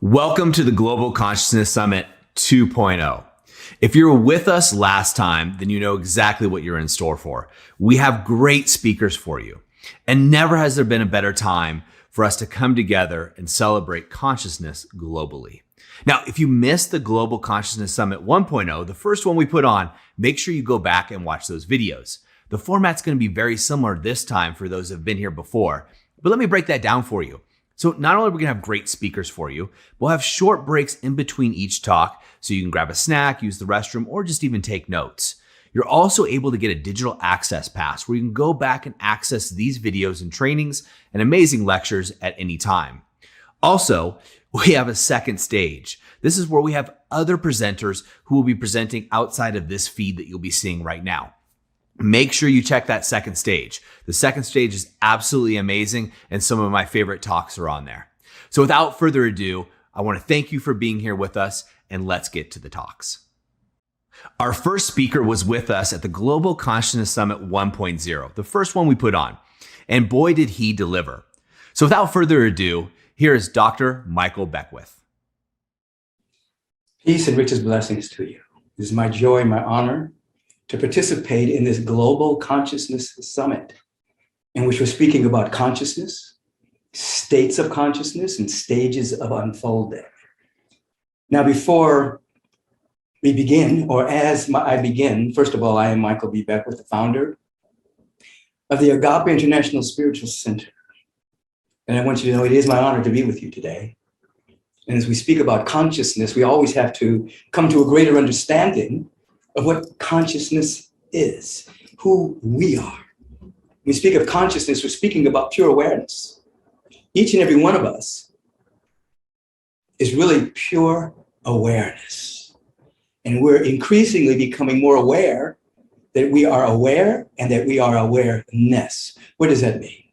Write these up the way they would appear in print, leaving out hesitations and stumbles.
Welcome to the Global Consciousness Summit 2.0. If you were with us last time, then you know exactly what you're in store for. We have great speakers for you. And never has there been a better time for us to come together and celebrate consciousness globally. Now, if you missed the Global Consciousness Summit 1.0, the first one we put on, make sure you go back and watch those videos. The format's going to be very similar this time for those who have been here before. But let me break that down for you. So not only are we going to have great speakers for you, we'll have short breaks in between each talk so you can grab a snack, use the restroom, or just even take notes. You're also able to get a digital access pass where you can go back and access these videos and trainings and amazing lectures at any time. Also, we have a second stage. This is where we have other presenters who will be presenting outside of this feed that you'll be seeing right now. Make sure you check that second stage. The second stage is absolutely amazing, and some of my favorite talks are on there. So without further ado, I want to thank you for being here with us, and let's get to the talks. Our first speaker was with us at the Global Consciousness Summit 1.0, the first one we put on, and boy did he deliver. So without further ado, here is Dr. Michael Beckwith. Peace and richest blessings to you. It is my joy and my honor to participate in this Global Consciousness Summit, in which we're speaking about consciousness, states of consciousness, and stages of unfolding. Now, before we begin, or I begin, first of all, I am Michael B. Beckwith, the founder of the Agape International Spiritual Center. And I want you to know it is my honor to be with you today. And as we speak about consciousness, we always have to come to a greater understanding of what consciousness is, who we are. When we speak of consciousness, we're speaking about pure awareness. Each and every one of us is really pure awareness. And we're increasingly becoming more aware that we are aware and that we are awareness. What does that mean?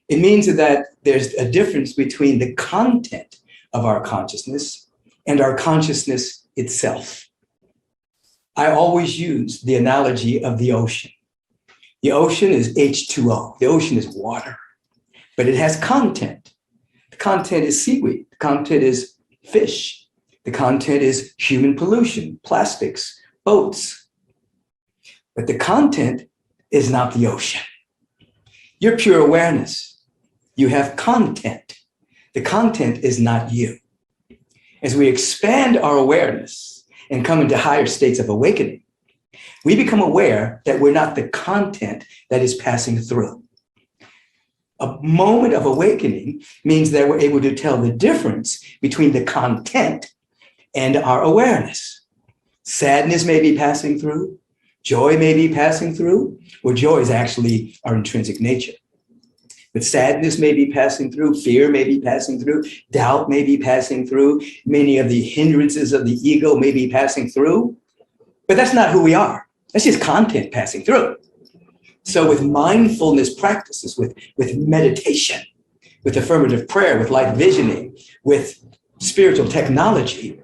It means that there's a difference between the content of our consciousness and our consciousness itself. I always use the analogy of the ocean. The ocean is H2O. The ocean is water, but it has content. The content is seaweed. The content is fish. The content is human pollution, plastics, boats. But the content is not the ocean. You're pure awareness. You have content. The content is not you. As we expand our awareness and come into higher states of awakening, we become aware that we're not the content that is passing through. A moment of awakening means that we're able to tell the difference between the content and our awareness. Sadness may be passing through, joy may be passing through, or joy is actually our intrinsic nature. But sadness may be passing through, fear may be passing through, doubt may be passing through, many of the hindrances of the ego may be passing through, but that's not who we are. That's just content passing through. So with mindfulness practices, with meditation, with affirmative prayer, with light visioning, with spiritual technology,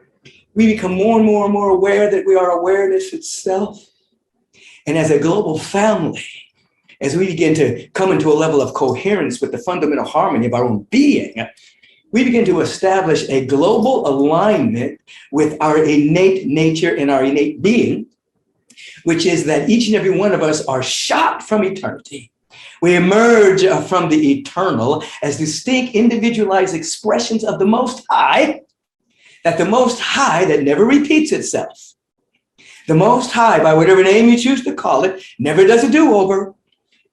we become more and more and more aware that we are awareness itself. And as a global family, as we begin to come into a level of coherence with the fundamental harmony of our own being, we begin to establish a global alignment with our innate nature and our innate being, which is that each and every one of us are shot from eternity. We emerge from the eternal as distinct individualized expressions of the Most High, that the Most High that never repeats itself. The Most High, by whatever name you choose to call it, never does a do-over,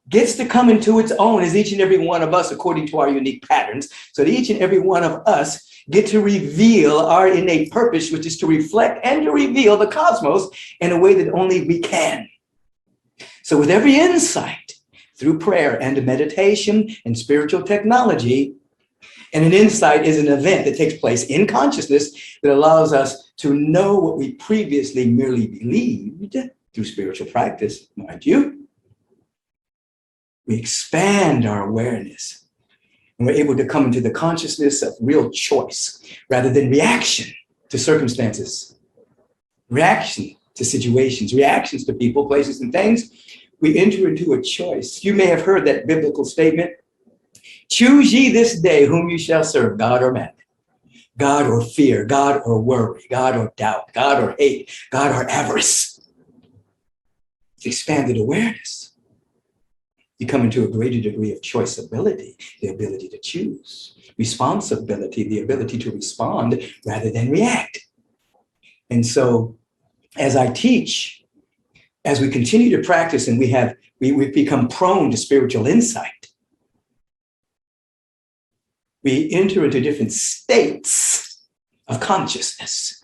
gets to come into its own as each and every one of us according to our unique patterns, so that each and every one of us get to reveal our innate purpose, which is to reflect and to reveal the cosmos in a way that only we can. So with every insight through prayer and meditation and spiritual technology, and an insight is an event that takes place in consciousness that allows us to know what we previously merely believed through spiritual practice, mind you. We expand our awareness and we're able to come into the consciousness of real choice rather than reaction to circumstances, reaction to situations, reactions to people, places, and things. We enter into a choice. You may have heard that biblical statement, choose ye this day whom you shall serve, God or man. God or fear, God or worry, God or doubt, God or hate, God or avarice. It's expanded awareness. You come into a greater degree of choiceability, the ability to choose, responsibility, the ability to respond rather than react. And so as I teach, as we continue to practice and we've become prone to spiritual insight, we enter into different states of consciousness.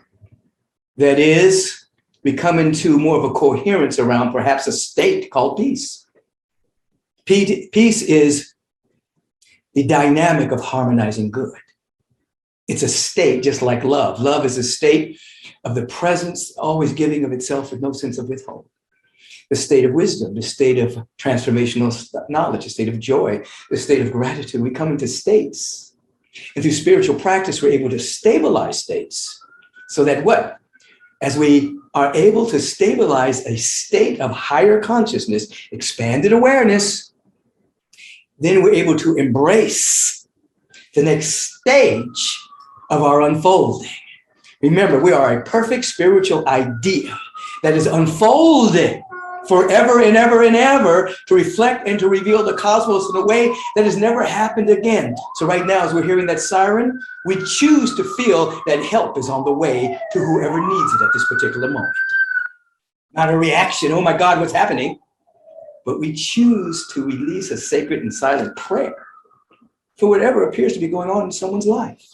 That is, we come into more of a coherence around perhaps a state called peace. Peace is the dynamic of harmonizing good. It's a state just like love. Love is a state of the presence, always giving of itself with no sense of withholding. The state of wisdom, the state of transformational knowledge, the state of joy, the state of gratitude. We come into states. And through spiritual practice, we're able to stabilize states so that what? As we are able to stabilize a state of higher consciousness, expanded awareness, then we're able to embrace the next stage of our unfolding. Remember, we are a perfect spiritual idea that is unfolding forever and ever and ever to reflect and to reveal the cosmos in a way that has never happened again. So right now, as we're hearing that siren, we choose to feel that help is on the way to whoever needs it at this particular moment. Not a reaction, oh my God, what's happening? But we choose to release a sacred and silent prayer for whatever appears to be going on in someone's life.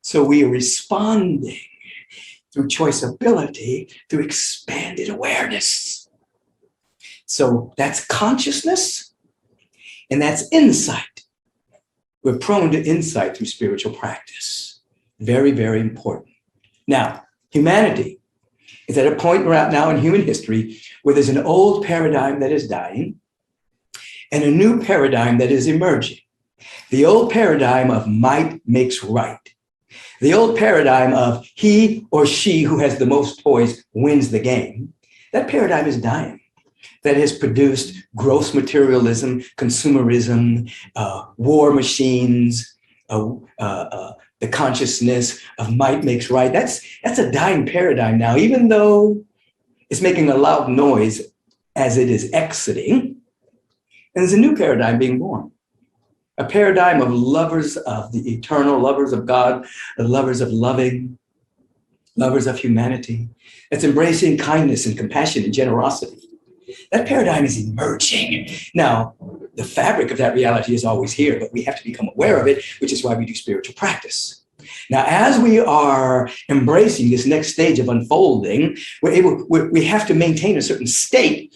So we are responding through choiceability, through expanded awareness. So that's consciousness and that's insight. We're prone to insight through spiritual practice. Very, very important. Now, humanity is at a point right now in human history where there's an old paradigm that is dying and a new paradigm that is emerging. The old paradigm of might makes right. The old paradigm of he or she who has the most toys wins the game. That paradigm is dying. That has produced gross materialism, consumerism, war machines, the consciousness of might makes right. That's a dying paradigm now, even though it's making a loud noise as it is exiting. And there's a new paradigm being born. A paradigm of lovers of the eternal, lovers of God, lovers of loving, lovers of humanity. It's embracing kindness and compassion and generosity. That paradigm is emerging. Now, the fabric of that reality is always here, but we have to become aware of it, which is why we do spiritual practice. Now, as we are embracing this next stage of unfolding, we have to maintain a certain state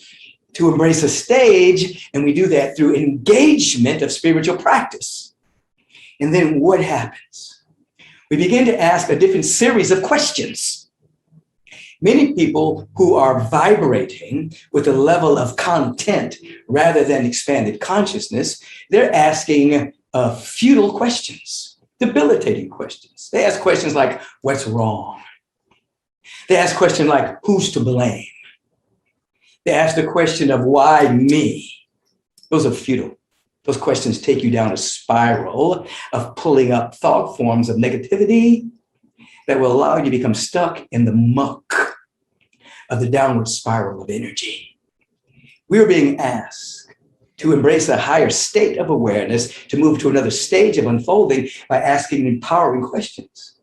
to embrace a stage, and we do that through engagement of spiritual practice. And then what happens? We begin to ask a different series of questions. Many people who are vibrating with a level of content rather than expanded consciousness, they're asking futile questions, debilitating questions. They ask questions like, what's wrong? They ask questions like, who's to blame? They ask the question of why me? Those are futile. Those questions take you down a spiral of pulling up thought forms of negativity that will allow you to become stuck in the muck of the downward spiral of energy. We are being asked to embrace a higher state of awareness, to move to another stage of unfolding by asking empowering questions.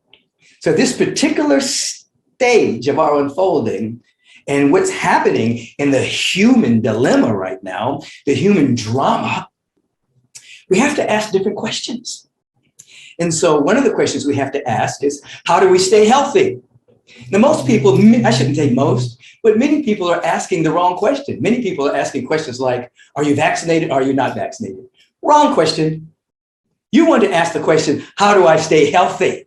So this particular stage of our unfolding and what's happening in the human dilemma right now, the human drama, we have to ask different questions. And so one of the questions we have to ask is, how do we stay healthy? Now, most people, I shouldn't say most, but many people are asking the wrong question. Many people are asking questions like, are you vaccinated? Or are you not vaccinated? Wrong question. You want to ask the question, how do I stay healthy?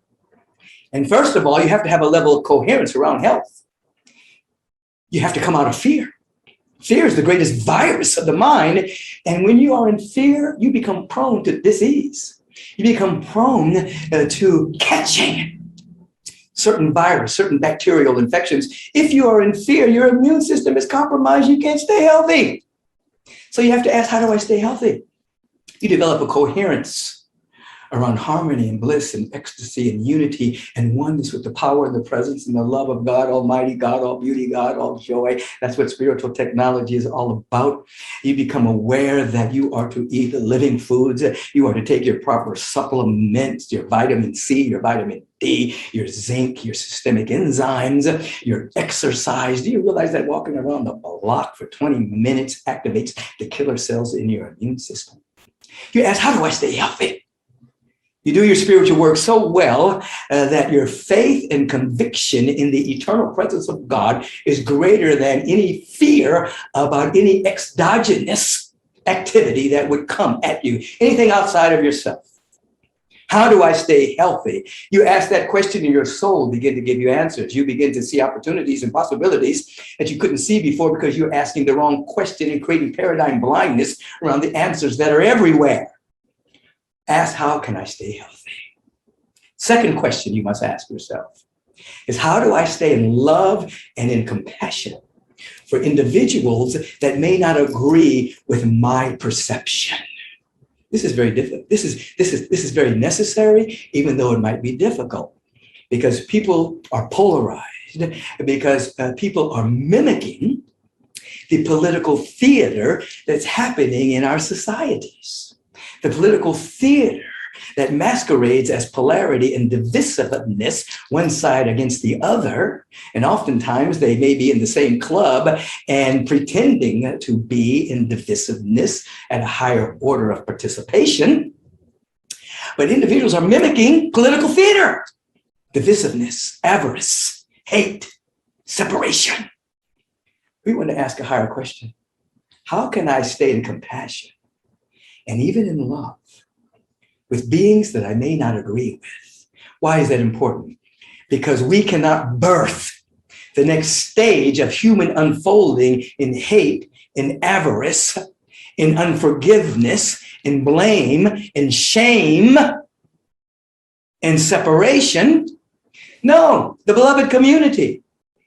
And first of all, you have to have a level of coherence around health. You have to come out of fear. Fear is the greatest virus of the mind. And when you are in fear, you become prone to disease. You become prone to catching certain virus, certain bacterial infections. If you are in fear, your immune system is compromised. You can't stay healthy. So you have to ask, how do I stay healthy? You develop a coherence around harmony and bliss and ecstasy and unity and oneness with the power and the presence and the love of God, Almighty God, all beauty, God, all joy. That's what spiritual technology is all about. You become aware that you are to eat living foods. You are to take your proper supplements, your vitamin C, your vitamin D, your zinc, your systemic enzymes, your exercise. Do you realize that walking around the block for 20 minutes activates the killer cells in your immune system? You ask, how do I stay healthy? You do your spiritual work so well that your faith and conviction in the eternal presence of God is greater than any fear about any exogenous activity that would come at you, anything outside of yourself. How do I stay healthy? You ask that question and your soul begin to give you answers. You begin to see opportunities and possibilities that you couldn't see before because you're asking the wrong question and creating paradigm blindness around the answers that are everywhere. Ask, how can I stay healthy? Second question you must ask yourself is, how do I stay in love and in compassion for individuals that may not agree with my perception? This is very difficult. This is very necessary, even though it might be difficult, because people are polarized, because people are mimicking the political theater that's happening in our societies. The political theater that masquerades as polarity and divisiveness, one side against the other. And oftentimes they may be in the same club and pretending to be in divisiveness at a higher order of participation. But individuals are mimicking political theater, divisiveness, avarice, hate, separation. We want to ask a higher question. How can I stay in compassion and even in love with beings that I may not agree with? Why is that important? Because we cannot birth the next stage of human unfolding in hate, in avarice, in unforgiveness, in blame, in shame, in separation. No, the beloved community,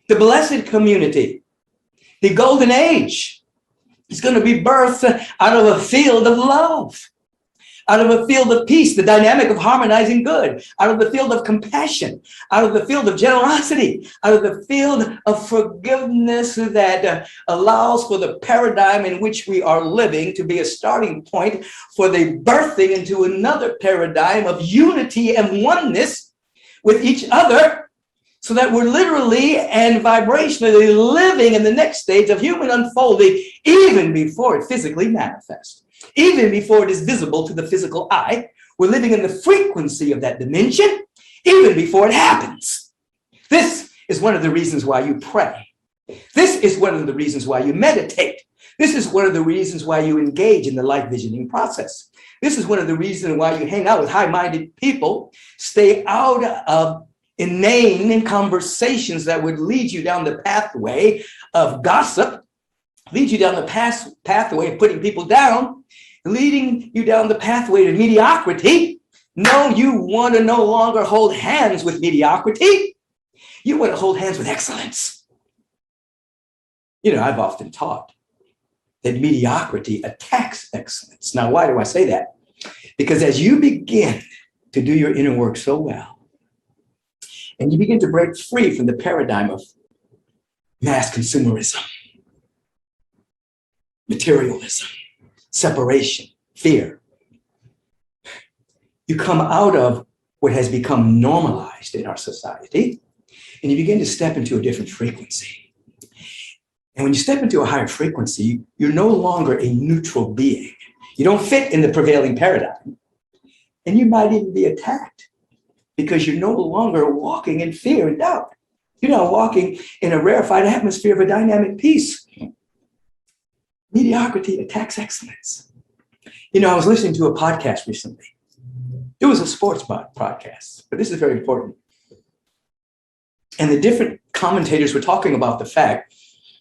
the blessed community, the golden age is going to be birthed out of a field of love, out of a field of peace, the dynamic of harmonizing good, out of the field of compassion, out of the field of generosity, out of the field of forgiveness that allows for the paradigm in which we are living to be a starting point for the birthing into another paradigm of unity and oneness with each other, so that we're literally and vibrationally living in the next stage of human unfolding even before it physically manifests. Even before it is visible to the physical eye, we're living in the frequency of that dimension, even before it happens. This is one of the reasons why you pray. This is one of the reasons why you meditate. This is one of the reasons why you engage in the life visioning process. This is one of the reasons why you hang out with high-minded people, stay out of inane conversations that would lead you down the pathway of gossip, lead you down the pathway of putting people down, leading you down the pathway to mediocrity. No, you want to no longer hold hands with mediocrity. You want to hold hands with excellence. You know, I've often taught that mediocrity attacks excellence. Now, why do I say that? Because as you begin to do your inner work so well, and you begin to break free from the paradigm of mass consumerism, materialism, separation, fear. You come out of what has become normalized in our society, and you begin to step into a different frequency. And when you step into a higher frequency, you're no longer a neutral being. You don't fit in the prevailing paradigm. And you might even be attacked because you're no longer walking in fear and doubt. You're now walking in a rarefied atmosphere of a dynamic peace. Mediocrity attacks excellence. You know, I was listening to a podcast recently. It was a sports podcast, but this is very important. And the different commentators were talking about the fact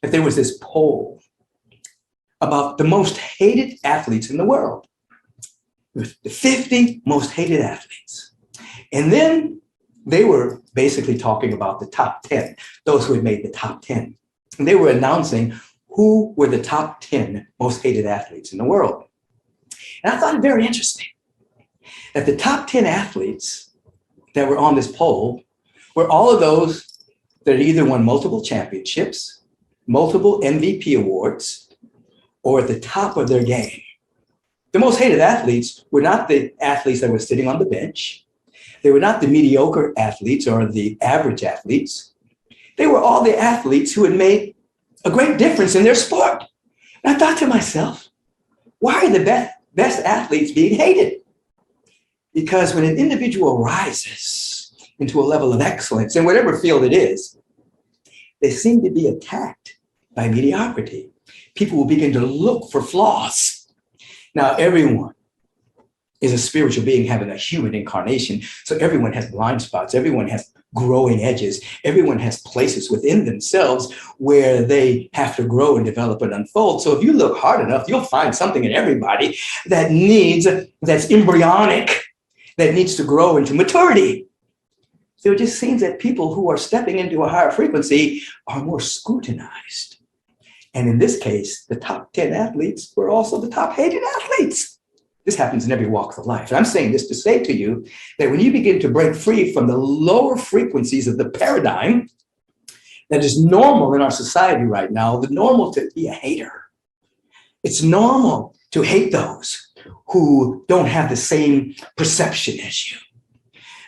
that there was this poll about the most hated athletes in the world. The 50 most hated athletes. And then they were basically talking about the top 10, those who had made the top 10. And they were announcing who were the top 10 most hated athletes in the world. And I thought it very interesting that the top 10 athletes that were on this poll were all of those that either won multiple championships, multiple MVP awards, or at the top of their game. The most hated athletes were not the athletes that were sitting on the bench. They were not the mediocre athletes or the average athletes. They were all the athletes who had made a great difference in their sport. And I thought to myself, why are the best athletes being hated? Because when an individual rises into a level of excellence in whatever field it is, they seem to be attacked by mediocrity. People will begin to look for flaws. Now, everyone is a spiritual being having a human incarnation. So everyone has blind spots. Everyone has growing edges. Everyone has places within themselves where they have to grow and develop and unfold. So if you look hard enough, you'll find something in everybody that's embryonic, that needs to grow into maturity. So it just seems that people who are stepping into a higher frequency are more scrutinized. And in this case, the top 10 athletes were also the top hated athletes. This happens in every walk of life. And I'm saying this to say to you that when you begin to break free from the lower frequencies of the paradigm that is normal in our society right now, the normal to be a hater. It's normal to hate those who don't have the same perception as you.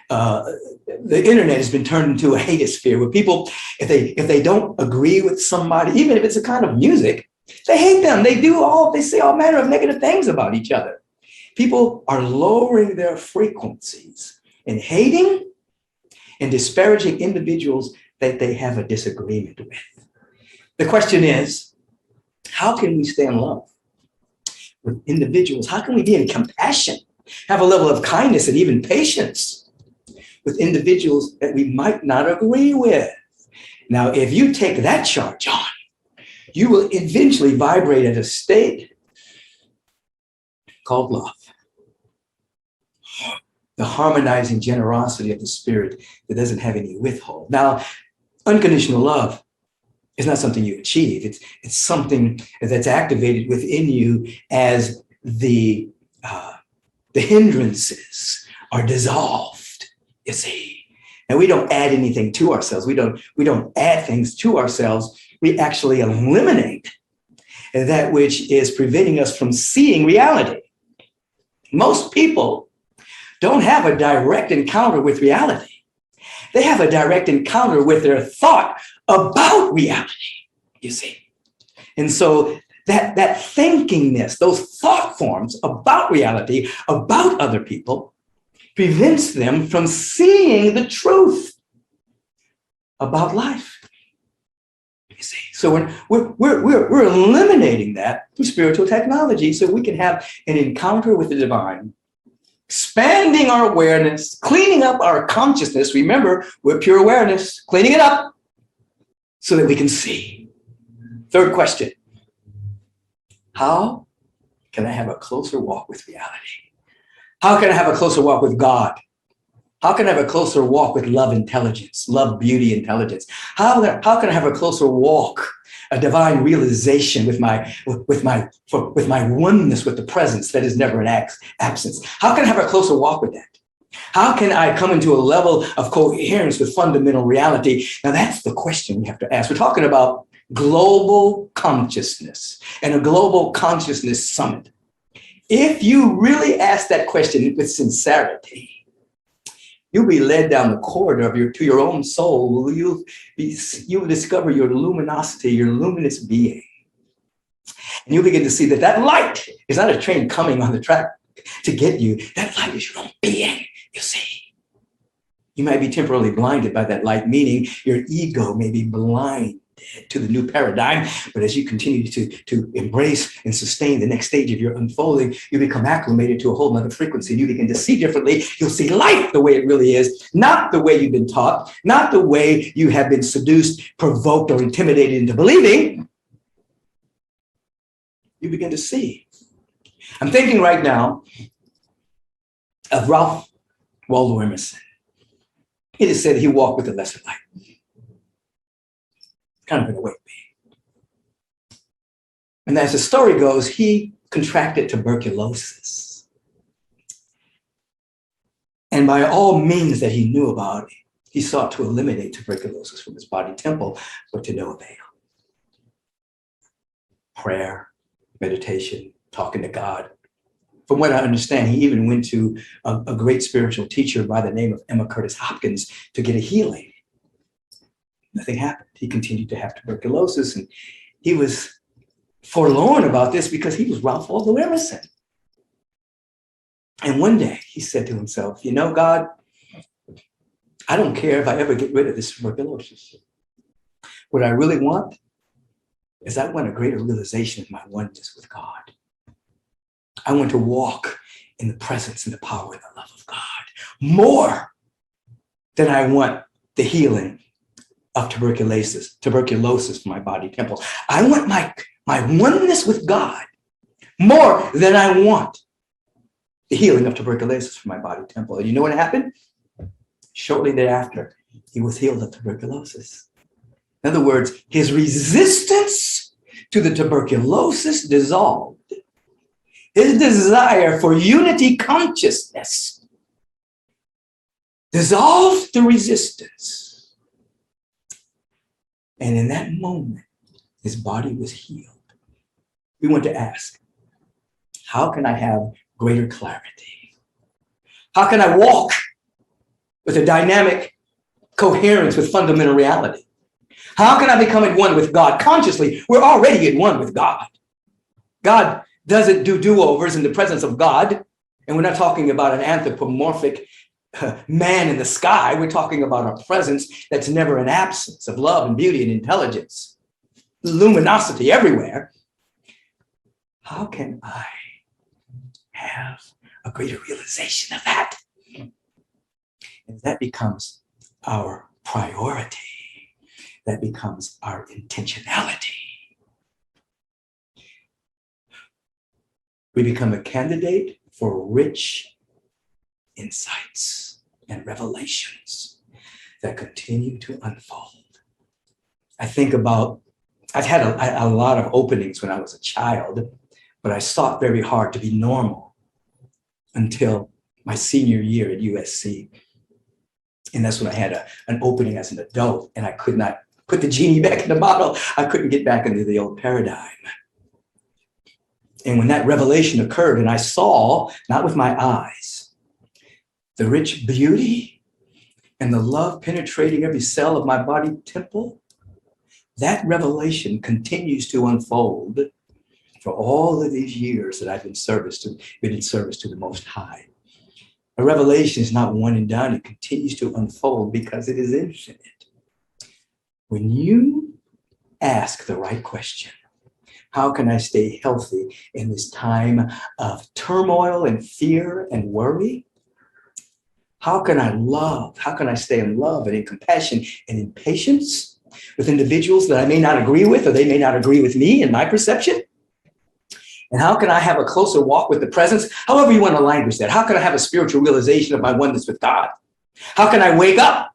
The internet has been turned into a hate-sphere where people, if they don't agree with somebody, even if it's a kind of music, they hate them. They say all manner of negative things about each other. People are lowering their frequencies and hating and disparaging individuals that they have a disagreement with. The question is, how can we stay in love with individuals? How can we be in compassion, have a level of kindness and even patience with individuals that we might not agree with? Now, if you take that charge on, you will eventually vibrate at a state called love. The harmonizing generosity of the spirit that doesn't have any withhold. Now, unconditional love is not something you achieve. It's something that's activated within you as the hindrances are dissolved, you see. And we don't add anything to ourselves. We don't add things to ourselves. We actually eliminate that which is preventing us from seeing reality. Most people don't have a direct encounter with reality. They have a direct encounter with their thought about reality, you see. And so that thinkingness, those thought forms about reality, about other people, prevents them from seeing the truth about life. You see, so when we're eliminating that through spiritual technology, so we can have an encounter with the divine, expanding our awareness, cleaning up our consciousness. Remember, we're pure awareness, cleaning it up so that we can see. Third question: how can I have a closer walk with reality? How can I have a closer walk with God? How can I have a closer walk with love intelligence, love, beauty, intelligence? How can I have a closer walk, a divine realization with my oneness with the presence that is never an absence? How can I have a closer walk with that? How can I come into a level of coherence with fundamental reality? Now, that's the question we have to ask. We're talking about global consciousness and a global consciousness summit. If you really ask that question with sincerity, you'll be led down the corridor to your own soul. You'll discover your luminosity, your luminous being. And you'll begin to see that light is not a train coming on the track to get you. That light is your own being, you see. You might be temporarily blinded by that light, meaning your ego may be blinded to the new paradigm. But as you continue to embrace and sustain the next stage of your unfolding, you become acclimated to a whole nother frequency. And you begin to see differently. You'll see life the way it really is, not the way you've been taught, not the way you have been seduced, provoked, or intimidated into believing. You begin to see. I'm thinking right now of Ralph Waldo Emerson. It is said he walked with a lesser light. Kind of an awake being. And as the story goes, he contracted tuberculosis. And by all means that he knew about, he sought to eliminate tuberculosis from his body temple, but to no avail. Prayer, meditation, talking to God. From what I understand, he even went to a great spiritual teacher by the name of Emma Curtis Hopkins to get a healing. Nothing happened. He continued to have tuberculosis, and he was forlorn about this because he was Ralph Waldo Emerson. And one day he said to himself, you know, God, I don't care if I ever get rid of this tuberculosis. What I really want is I want a greater realization of my oneness with God. I want to walk in the presence and the power and the love of God more than I want the healing of tuberculosis from my body temple. I want my oneness with God more than I want the healing of tuberculosis from my body temple. And you know what happened? Shortly thereafter, he was healed of tuberculosis. In other words, his resistance to the tuberculosis dissolved. His desire for unity consciousness dissolved the resistance. And in that moment, his body was healed. We want to ask, how can I have greater clarity? How can I walk with a dynamic coherence with fundamental reality? How can I become at one with God consciously? We're already at one with God. God doesn't do do-overs in the presence of God. And we're not talking about an anthropomorphic man in the sky. We're talking about a presence that's never an absence of love and beauty and intelligence, luminosity everywhere. How can I have a greater realization of that? And that becomes our priority. That becomes our intentionality. We become a candidate for rich insights and revelations that continue to unfold. I think about, I've had a lot of openings when I was a child, but I sought very hard to be normal until my senior year at USC. And that's when I had an opening as an adult, and I could not put the genie back in the bottle. I couldn't get back into the old paradigm. And when that revelation occurred and I saw, not with my eyes, the rich beauty and the love penetrating every cell of my body temple, that revelation continues to unfold for all of these years that I've been in service to the Most High. A revelation is not one and done. It continues to unfold because it is infinite. When you ask the right question, how can I stay healthy in this time of turmoil and fear and worry? How can I love? How can I stay in love and in compassion and in patience with individuals that I may not agree with, or they may not agree with me in my perception? And how can I have a closer walk with the presence? However you want to language that. How can I have a spiritual realization of my oneness with God? How can I wake up?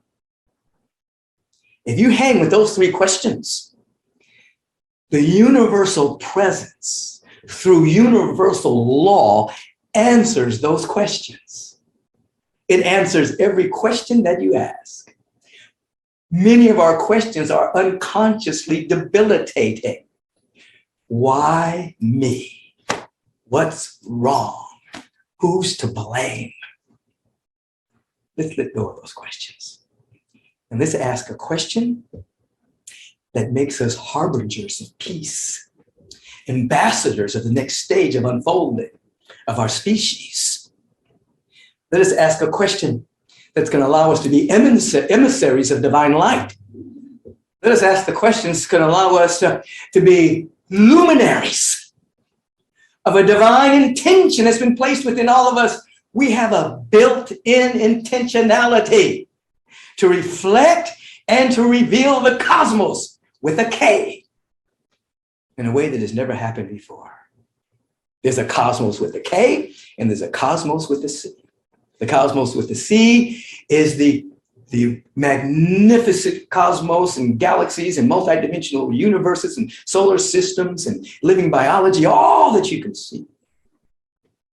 If you hang with those three questions, the universal presence through universal law answers those questions. It answers every question that you ask. Many of our questions are unconsciously debilitating. Why me? What's wrong? Who's to blame? Let's let go of those questions. And let's ask a question that makes us harbingers of peace, ambassadors of the next stage of unfolding of our species. Let us ask a question that's going to allow us to be emissaries of divine light. Let us ask the questions that's going to allow us to be luminaries of a divine intention that's been placed within all of us. We have a built-in intentionality to reflect and to reveal the cosmos with a K in a way that has never happened before. There's a cosmos with a K, and there's a cosmos with a C. The cosmos with the C is the magnificent cosmos and galaxies and multidimensional universes and solar systems and living biology, all that you can see.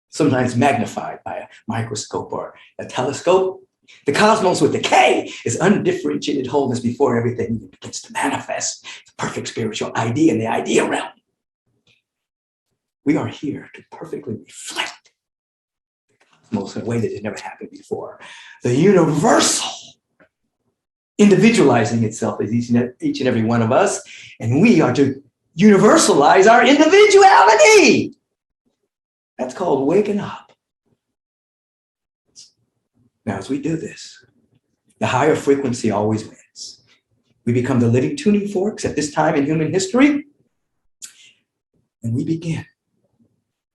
sometimes magnified by a microscope or a telescope. The cosmos with the K is undifferentiated wholeness before everything begins to manifest. The perfect spiritual idea in the idea realm. We are here to perfectly reflect the cosmos in a way that has never happened before. The universal individualizing itself as each and every one of us, and we are to universalize our individuality. That's called waking up. Now, as we do this, the higher frequency always wins. We become the living tuning forks at this time in human history, and we begin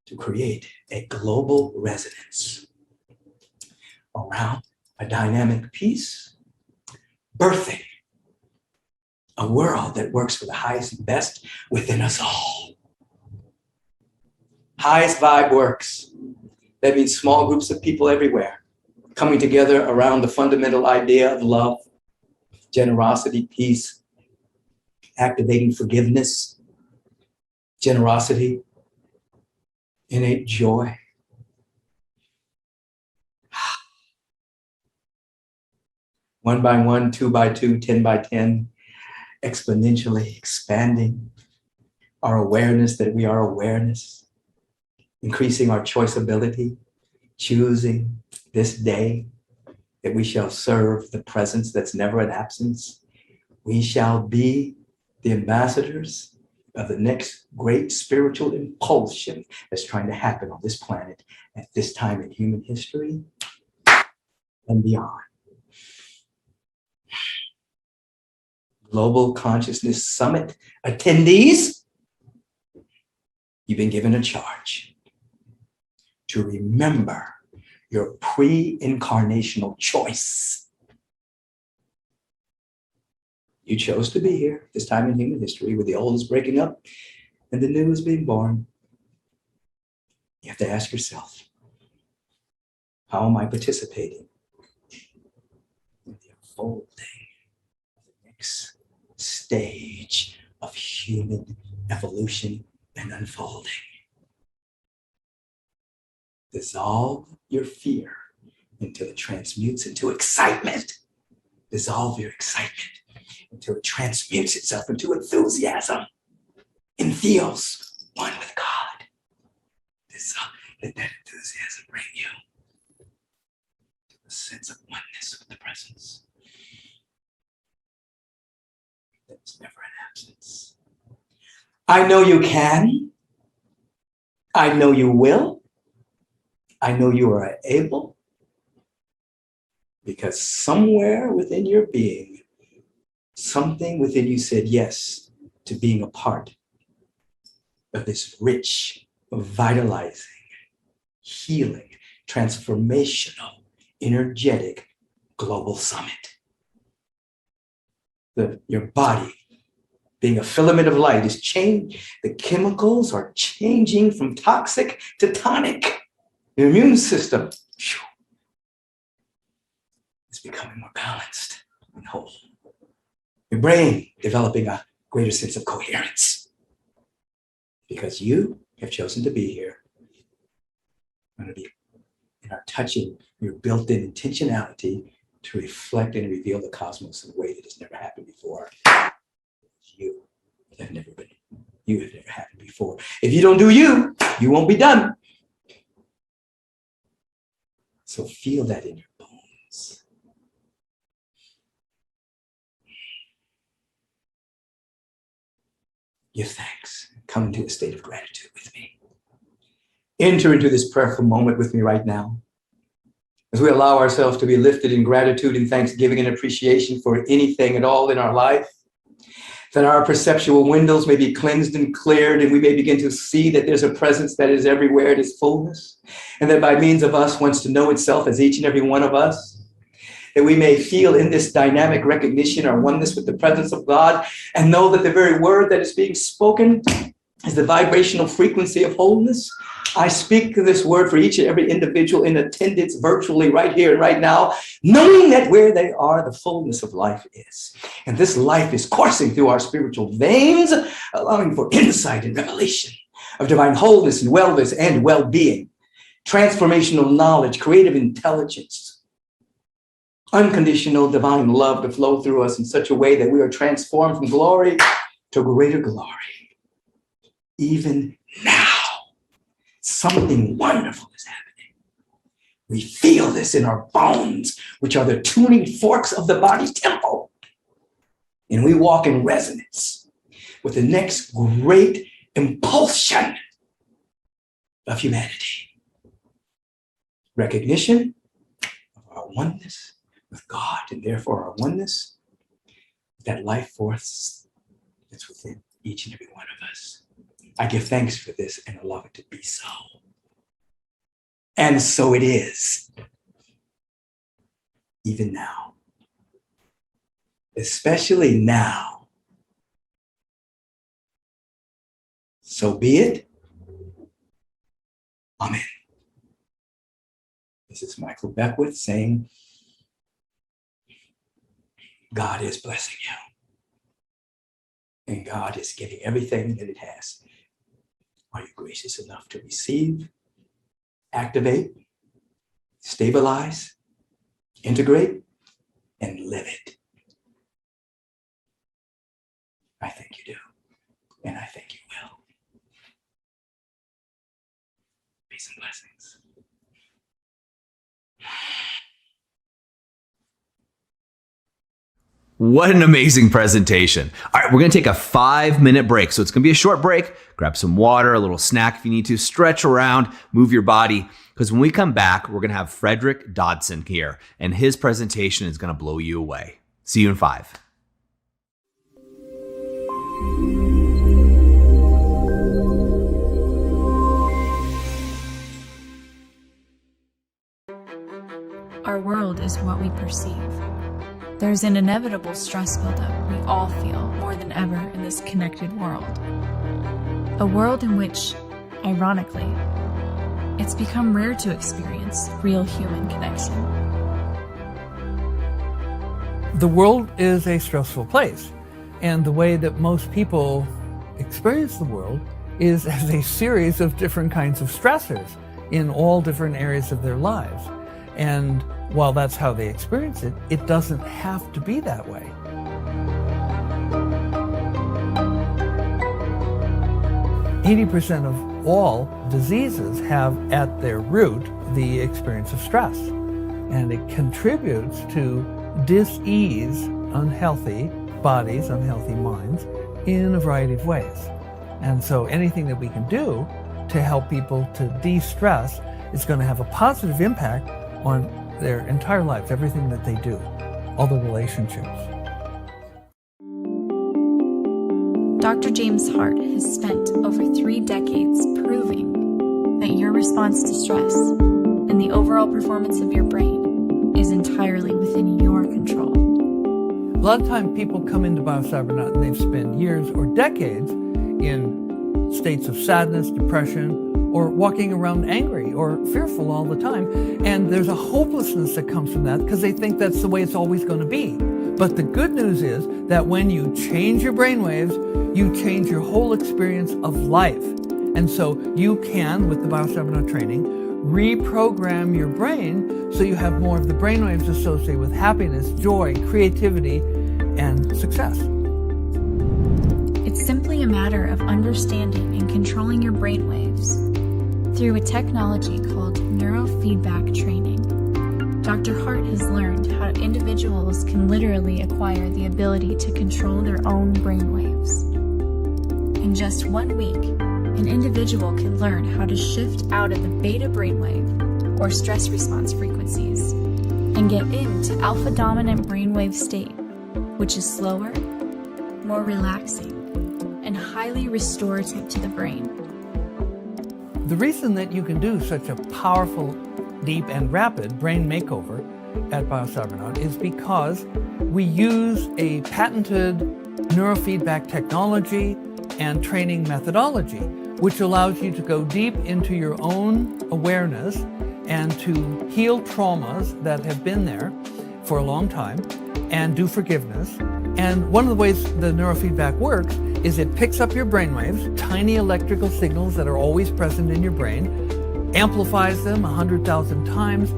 to create a global resonance around a dynamic peace, birthing a world that works for the highest and best within us all. Highest vibe works. That means small groups of people everywhere coming together around the fundamental idea of love, generosity, peace, activating forgiveness, generosity, innate joy. One by one, 2 by 2, 10 by 10, exponentially expanding our awareness that we are awareness, increasing our choiceability, choosing this day that we shall serve the presence that's never an absence. We shall be the ambassadors of the next great spiritual impulsion that's trying to happen on this planet at this time in human history and beyond. Global Consciousness Summit attendees, you've been given a charge to remember your pre-incarnational choice. You chose to be here this time in human history where the old is breaking up and the new is being born. You have to ask yourself, how am I participating in the unfolding of the next stage of human evolution and unfolding? Dissolve your fear until it transmutes into excitement. Dissolve your excitement until it transmutes itself into enthusiasm and feels one with God. Let that enthusiasm bring you to a sense of oneness with the presence. That's never an absence. I know you can. I know you will. I know you are able, because somewhere within your being, something within you said yes to being a part of this rich, vitalizing, healing, transformational, energetic global summit. Your body, being a filament of light, is changing. The chemicals are changing from toxic to tonic. Your immune system is becoming more balanced and whole. Your brain developing a greater sense of coherence because you have chosen to be here. I'm going to be in our touching your built-in intentionality to reflect and reveal the cosmos in a way that has never happened before. You have never happened before. If you don't do you, you won't be done. So feel that in your bones. Give thanks. Come into a state of gratitude with me. Enter into this prayerful moment with me right now. As we allow ourselves to be lifted in gratitude and thanksgiving and appreciation for anything at all in our life, that our perceptual windows may be cleansed and cleared, and we may begin to see that there's a presence that is everywhere, it is fullness, and that by means of us wants to know itself as each and every one of us, that we may feel in this dynamic recognition our oneness with the presence of God, and know that the very word that is being spoken is the vibrational frequency of wholeness. I speak this word for each and every individual in attendance virtually right here and right now, knowing that where they are, the fullness of life is. And this life is coursing through our spiritual veins, allowing for insight and revelation of divine wholeness and wellness and well-being. transformational knowledge, creative intelligence, unconditional divine love to flow through us in such a way that we are transformed from glory to greater glory. Even now, something wonderful is happening. We feel this in our bones, which are the tuning forks of the body temple. And we walk in resonance with the next great impulsion of humanity. Recognition of our oneness with God, and therefore our oneness with that life force that's within each and every one of us. I give thanks for this and allow it to be so. And so it is, even now, especially now. So be it. Amen. This is Michael Beckwith saying, God is blessing you. And God is giving everything that it has. Are you gracious enough to receive, activate, stabilize, integrate, and live it? I think you do. And I think you will. Peace and blessings. What an amazing presentation. All right, we're going to take a 5-minute break. So it's going to be a short break. Grab some water, a little snack if you need to, stretch around, move your body. Because when we come back, we're going to have Frederick Dodson here, and his presentation is going to blow you away. See you in 5. Our world is what we perceive. There's an inevitable stress buildup we all feel more than ever in this connected world. A world in which, ironically, it's become rare to experience real human connection. The world is a stressful place, and the way that most people experience the world is as a series of different kinds of stressors in all different areas of their lives. And while that's how they experience it, it doesn't have to be that way. %80 of all diseases have at their root the experience of stress, and it contributes to dis-ease, unhealthy bodies, unhealthy minds in a variety of ways. And so anything that we can do to help people to de-stress is going to have a positive impact on their entire lives, everything that they do, all the relationships. Dr. James Hart has spent over 3 decades proving that your response to stress and the overall performance of your brain is entirely within your control. A lot of time people come into BioCybernaut and they've spent years or decades in states of sadness, depression, or walking around angry or fearful all the time. And there's a hopelessness that comes from that because they think that's the way it's always going to be. But the good news is that when you change your brainwaves, you change your whole experience of life. And so you can, with the BioCybernaut training, reprogram your brain so you have more of the brainwaves associated with happiness, joy, creativity, and success. It's simply a matter of understanding and controlling your brainwaves through a technology called neurofeedback training. Dr. Hart has learned how individuals can literally acquire the ability to control their own brainwaves. In just 1 week, an individual can learn how to shift out of the beta brainwave or stress response frequencies and get into alpha dominant brainwave state, which is slower, more relaxing, and highly restorative to the brain. The reason that you can do such a powerful, deep, and rapid brain makeover at BioCybernaut is because we use a patented neurofeedback technology and training methodology, which allows you to go deep into your own awareness and to heal traumas that have been there for a long time and do forgiveness. And one of the ways the neurofeedback works is it picks up your brainwaves, tiny electrical signals that are always present in your brain, amplifies them 100,000 times,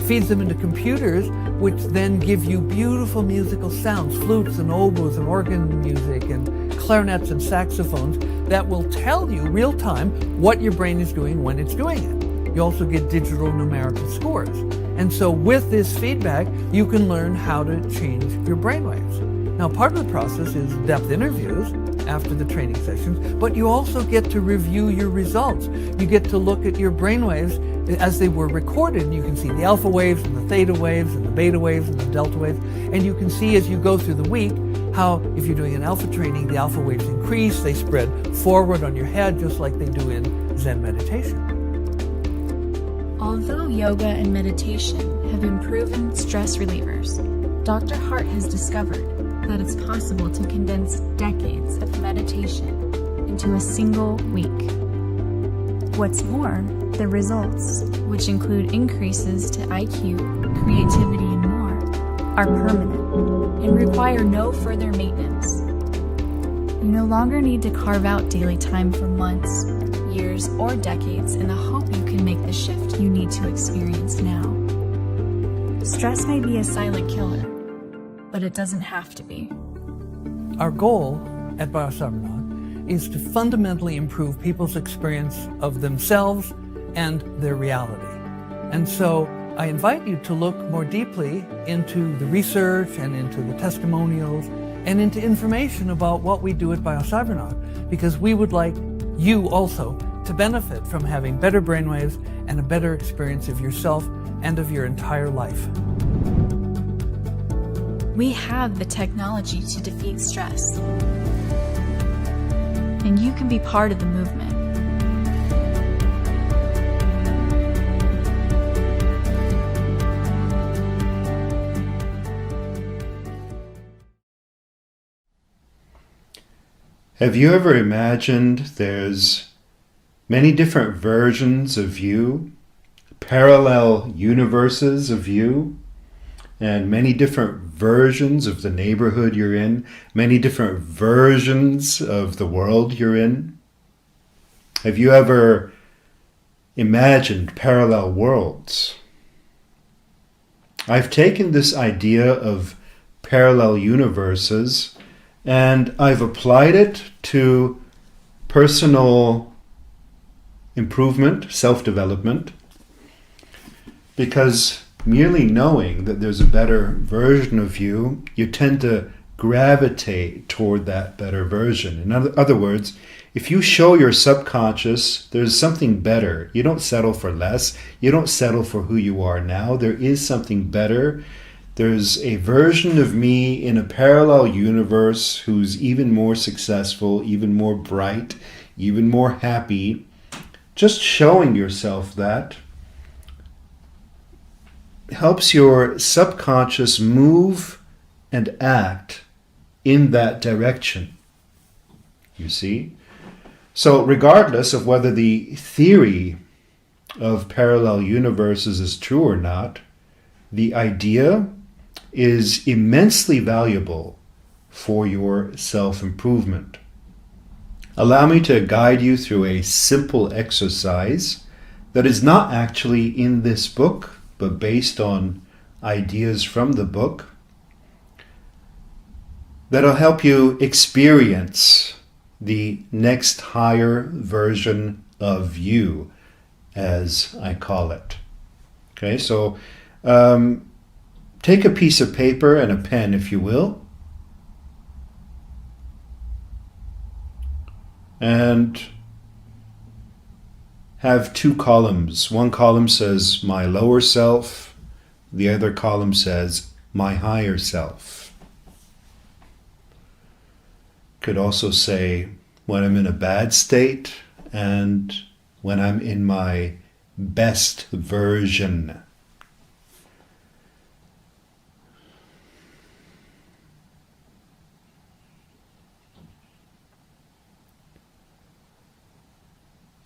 feeds them into computers, which then give you beautiful musical sounds, flutes and oboes and organ music and clarinets and saxophones that will tell you real time what your brain is doing when it's doing it. You also get digital numerical scores. And so with this feedback, you can learn how to change your brainwaves. Now, part of the process is depth interviews after the training sessions, but you also get to review your results. You get to look at your brainwaves as they were recorded, and you can see the alpha waves and the theta waves and the beta waves and the delta waves. And you can see as you go through the week how, if you're doing an alpha training, the alpha waves increase, they spread forward on your head just like they do in Zen meditation. Although yoga and meditation have been proven stress relievers, Dr. Hart has discovered that it's possible to condense decades of meditation into a single week. What's more, the results, which include increases to IQ, creativity, and more, are permanent and require no further maintenance. You no longer need to carve out daily time for months, years, or decades in the hope you can make the shift you need to experience now. Stress may be a silent killer, but it doesn't have to be. Our goal at Biosabrinath is to fundamentally improve people's experience of themselves and their reality. And so I invite you to look more deeply into the research and into the testimonials and into information about what we do at Biosabrinath, because we would like you also to benefit from having better brainwaves and a better experience of yourself and of your entire life. We have the technology to defeat stress, and you can be part of the movement. Have you ever imagined there's many different versions of you, parallel universes of you, and many different versions of the neighborhood you're in, many different versions of the world you're in? Have you ever imagined parallel worlds? I've taken this idea of parallel universes and I've applied it to personal improvement, self-development, because merely knowing that there's a better version of you, you tend to gravitate toward that better version. In other words, if you show your subconscious there's something better, you don't settle for less, you don't settle for who you are now, there is something better. There's a version of me in a parallel universe who's even more successful, even more bright, even more happy. Just showing yourself that helps your subconscious move and act in that direction. You see? So regardless of whether the theory of parallel universes is true or not, the idea is immensely valuable for your self-improvement. Allow me to guide you through a simple exercise that is not actually in this book, but based on ideas from the book, that'll help you experience the next higher version of you, as I call it. Okay, so take a piece of paper and a pen, if you will, and have two columns. One column says my lower self, the other column says my higher self. Could also say when I'm in a bad state and when I'm in my best version.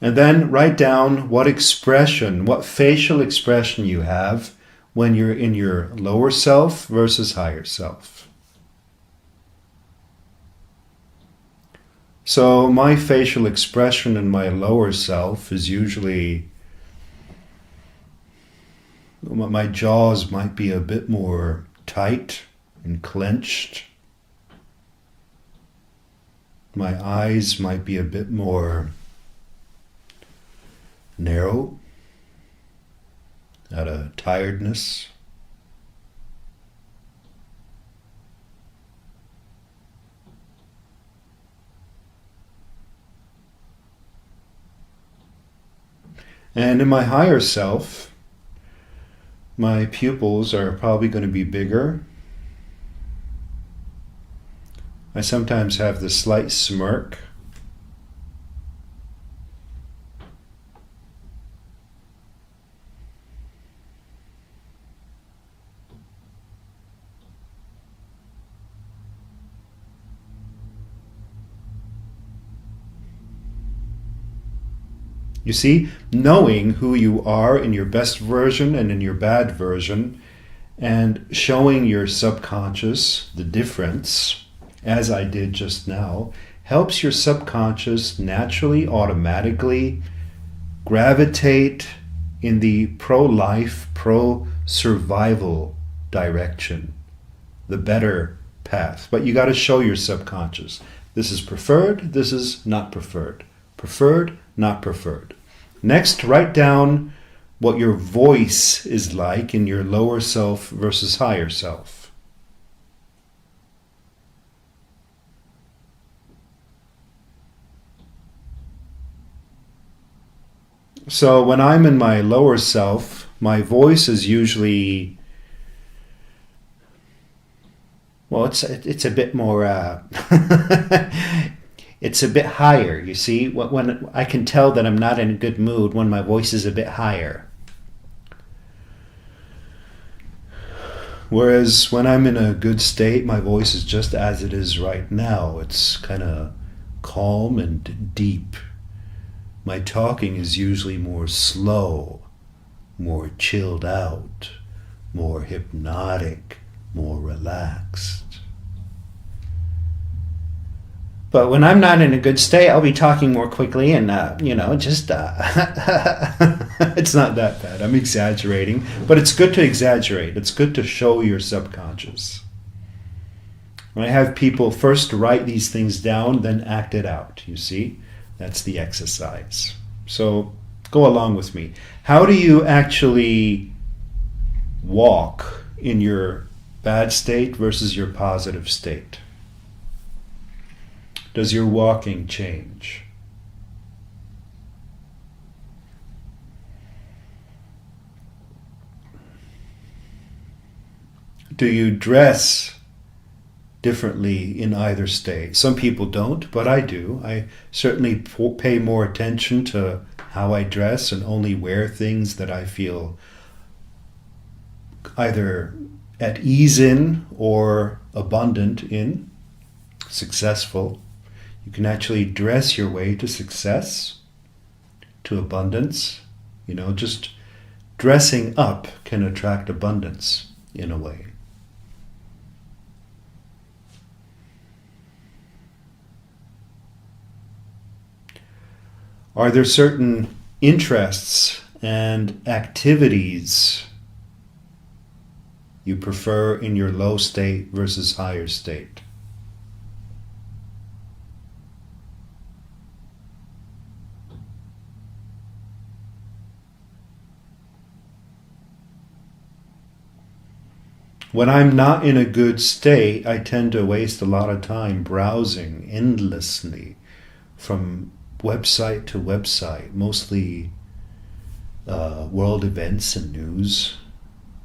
And then write down what expression, what facial expression you have when you're in your lower self versus higher self. So my facial expression in my lower self is usually My jaws might be a bit more tight and clenched. My eyes might be a bit more narrow out of tiredness. And in my higher self, my pupils are probably going to be bigger. I sometimes have this slight smirk. You see, knowing who you are in your best version and in your bad version, and showing your subconscious the difference, as I did just now, helps your subconscious naturally, automatically gravitate in the pro-life, pro-survival direction, the better path. But you got to show your subconscious. This is preferred, this is not preferred. Preferred, not preferred. Next, write down what your voice is like in your lower self versus higher self. So when I'm in my lower self, my voice is usually, well, it's a bit more, it's a bit higher, you see. When I can tell that I'm not in a good mood when my voice is a bit higher. Whereas when I'm in a good state, my voice is just as it is right now. It's kind of calm and deep. My talking is usually more slow, more chilled out, more hypnotic, more relaxed. But when I'm not in a good state, I'll be talking more quickly and, it's not that bad. I'm exaggerating, but it's good to exaggerate. It's good to show your subconscious. When I have people first write these things down, then act it out, you see? That's the exercise. So go along with me. How do you actually walk in your bad state versus your positive state? Does your walking change? Do you dress differently in either state? Some people don't, but I do. I certainly pay more attention to how I dress and only wear things that I feel either at ease in or abundant in, successful. You can actually dress your way to success, to abundance. Just dressing up can attract abundance in a way. Are there certain interests and activities you prefer in your low state versus higher state? When I'm not in a good state, I tend to waste a lot of time browsing endlessly from website to website, mostly world events and news.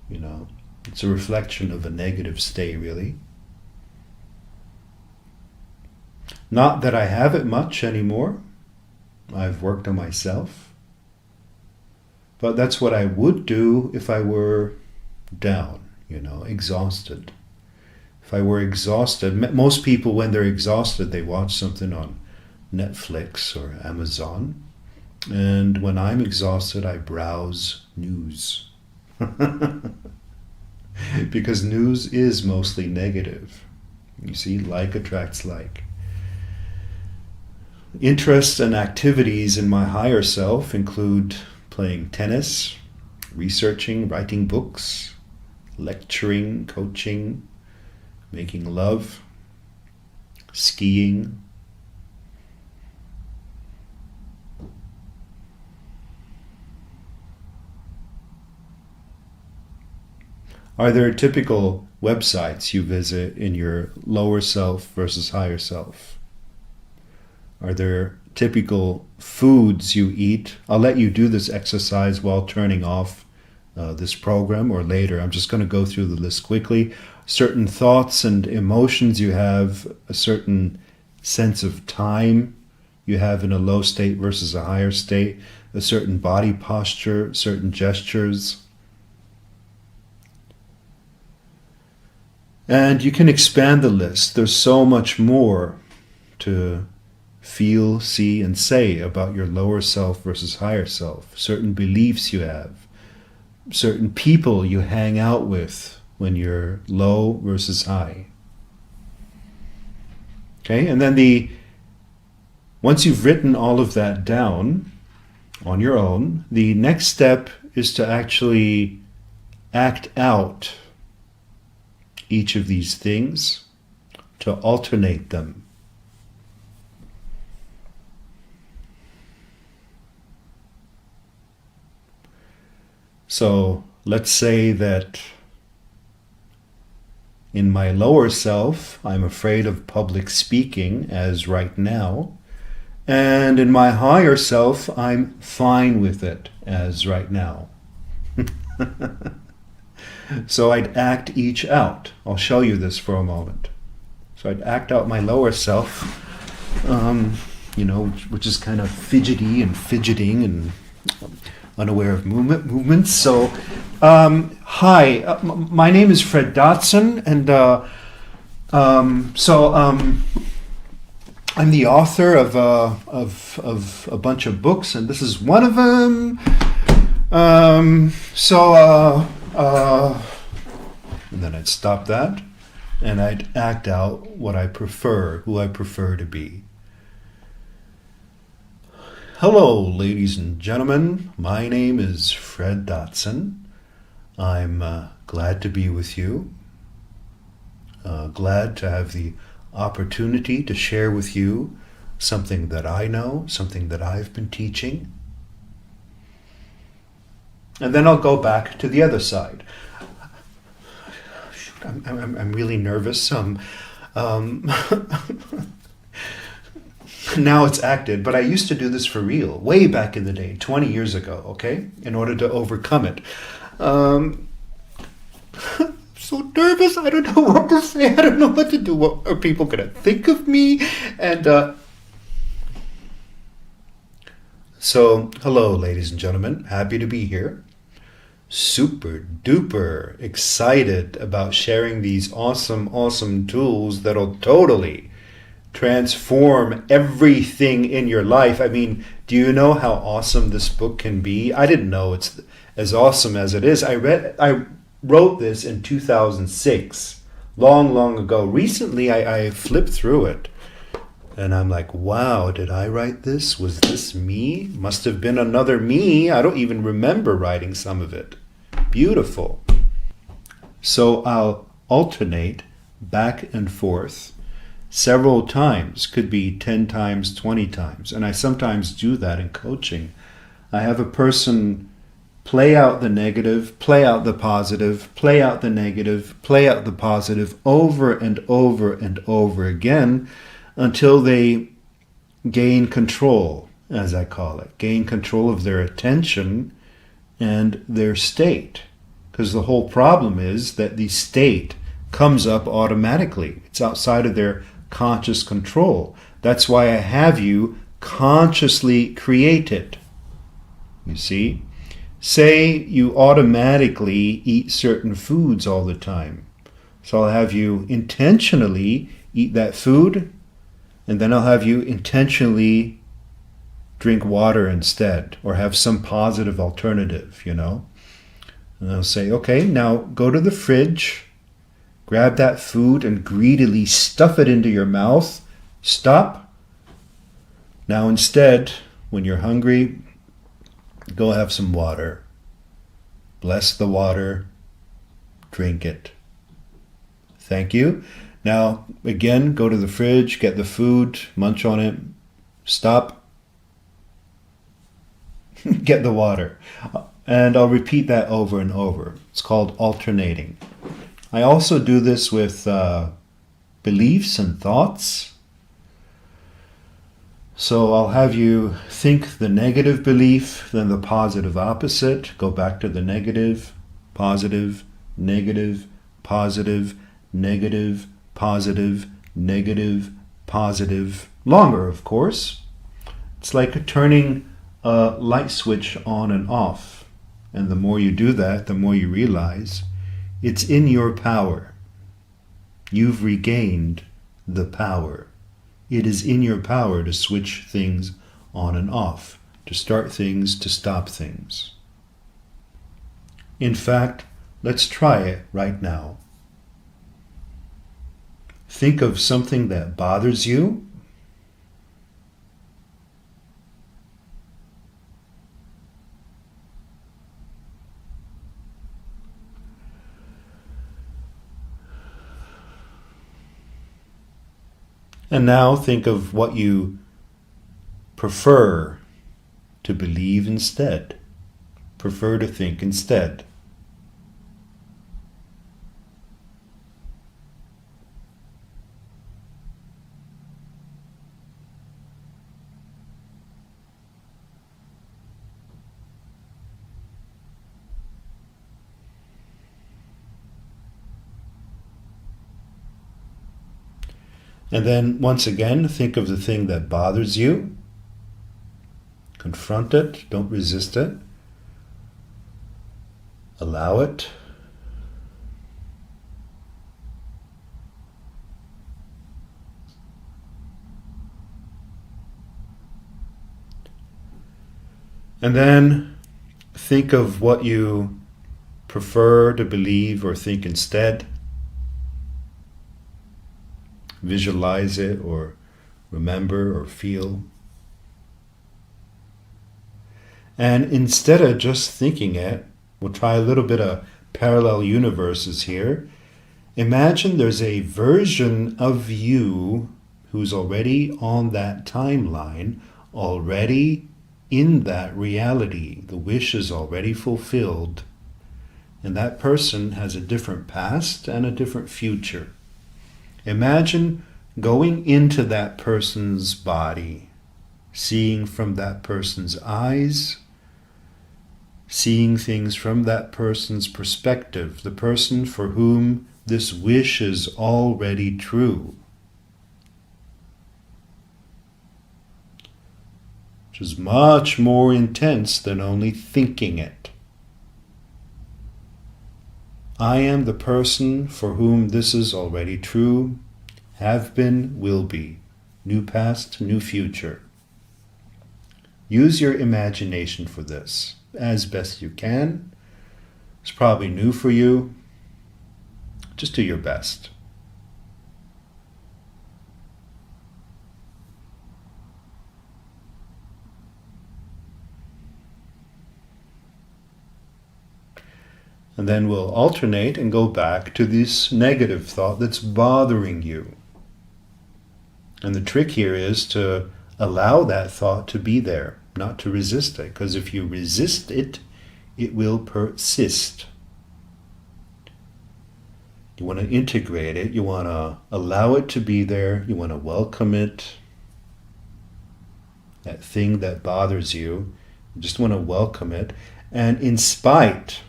It's a reflection of a negative state, really. Not that I have it much anymore. I've worked on myself. But that's what I would do if I were down, exhausted. If I were exhausted, most people when they're exhausted, they watch something on Netflix or Amazon. And when I'm exhausted, I browse news. Because news is mostly negative. You see, like attracts like. Interests and activities in my higher self include playing tennis, researching, writing books, lecturing, coaching, making love, skiing. Are there typical websites you visit in your lower self versus higher self? Are there typical foods you eat? I'll let you do this exercise while turning off this program or later. I'm just going to go through the list quickly. Certain thoughts and emotions you have, a certain sense of time you have in a low state versus a higher state, a certain body posture, certain gestures. And you can expand the list. There's so much more to feel, see, and say about your lower self versus higher self. Certain beliefs you have, certain people you hang out with when you're low versus high. Okay, and then once you've written all of that down on your own, the next step is to actually act out each of these things, to alternate them. So let's say that in my lower self, I'm afraid of public speaking, as right now, and in my higher self, I'm fine with it, as right now. So I'd act each out. I'll show you this for a moment. So I'd act out my lower self, which is kind of fidgety and fidgeting and unaware of movements. So, hi, my name is Fred Dotson, and I'm the author of a bunch of books, and this is one of them. And then I'd stop that, and I'd act out what I prefer, who I prefer to be. Hello, ladies and gentlemen. My name is Fred Dotson. I'm glad to be with you. Glad to have the opportunity to share with you something that I know, something that I've been teaching. And then I'll go back to the other side. I'm really nervous. Now it's acted, but I used to do this for real, way back in the day, 20 years ago, okay? In order to overcome it. So nervous, I don't know what to say, I don't know what to do. What are people going to think of me? And so, hello, ladies and gentlemen, happy to be here. Super duper excited about sharing these awesome tools that'll totally transform everything in your life. I mean, do you know how awesome this book can be? I didn't know it's as awesome as it is. I wrote this in 2006, long ago. Recently, I flipped through it, and I'm like, wow, did I write this? Was this me? Must have been another me. I don't even remember writing some of it. Beautiful. So I'll alternate back and forth several times, could be 10 times, 20 times. And I sometimes do that in coaching. I have a person play out the negative, play out the positive, play out the negative, play out the positive over and over and over again until they gain control, as I call it, gain control of their attention and their state. Because the whole problem is that the state comes up automatically. It's outside of their conscious control. That's why I have you consciously create it. You see? Say you automatically eat certain foods all the time. So I'll have you intentionally eat that food, and then I'll have you intentionally drink water instead, or have some positive alternative, And I'll say, okay, now go to the fridge, grab that food and greedily stuff it into your mouth. Stop. Now instead, when you're hungry, go have some water. Bless the water. Drink it. Thank you. Now, again, go to the fridge, get the food, munch on it, stop, get the water. And I'll repeat that over and over. It's called alternating. I also do this with beliefs and thoughts. So I'll have you think the negative belief, then the positive opposite. Go back to the negative, positive, negative, positive, negative, positive, negative, positive. Longer, of course. It's like turning a light switch on and off. And the more you do that, the more you realize it's in your power. You've regained the power. It is in your power to switch things on and off, to start things, to stop things. In fact, let's try it right now. Think of something that bothers you. And now think of what you prefer to believe instead, prefer to think instead. And then once again, think of the thing that bothers you. Confront it, don't resist it. Allow it. And then think of what you prefer to believe or think instead. Visualize it or remember or feel. And instead of just thinking it, we'll try a little bit of parallel universes here. Imagine there's a version of you who's already on that timeline, already in that reality. The wish is already fulfilled. And that person has a different past and a different future. Imagine going into that person's body, seeing from that person's eyes, seeing things from that person's perspective, the person for whom this wish is already true. Which is much more intense than only thinking it. I am the person for whom this is already true, have been, will be. New past, new future. Use your imagination for this as best you can. It's probably new for you. Just do your best. And then we'll alternate and go back to this negative thought that's bothering you. And the trick here is to allow that thought to be there, not to resist it. Because if you resist it, it will persist. You want to integrate it. You want to allow it to be there. You want to welcome it. That thing that bothers you, you just want to welcome it. And in spite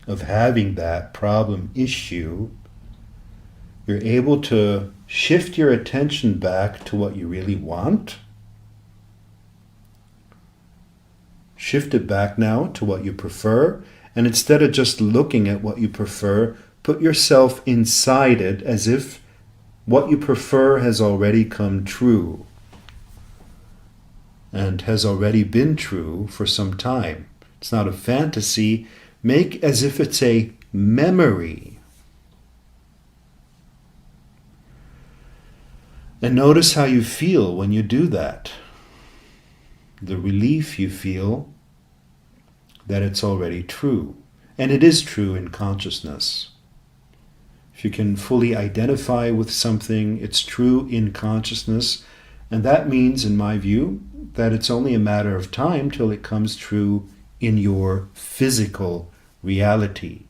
of having that problem issue, you're able to shift your attention back to what you really want. Shift it back now to what you prefer. And instead of just looking at what you prefer, put yourself inside it as if what you prefer has already come true and has already been true for some time. It's not a fantasy. Make as if it's a memory. And notice how you feel when you do that. The relief you feel that it's already true. And it is true in consciousness. If you can fully identify with something, it's true in consciousness. And that means, in my view, that it's only a matter of time till it comes true in your physical reality.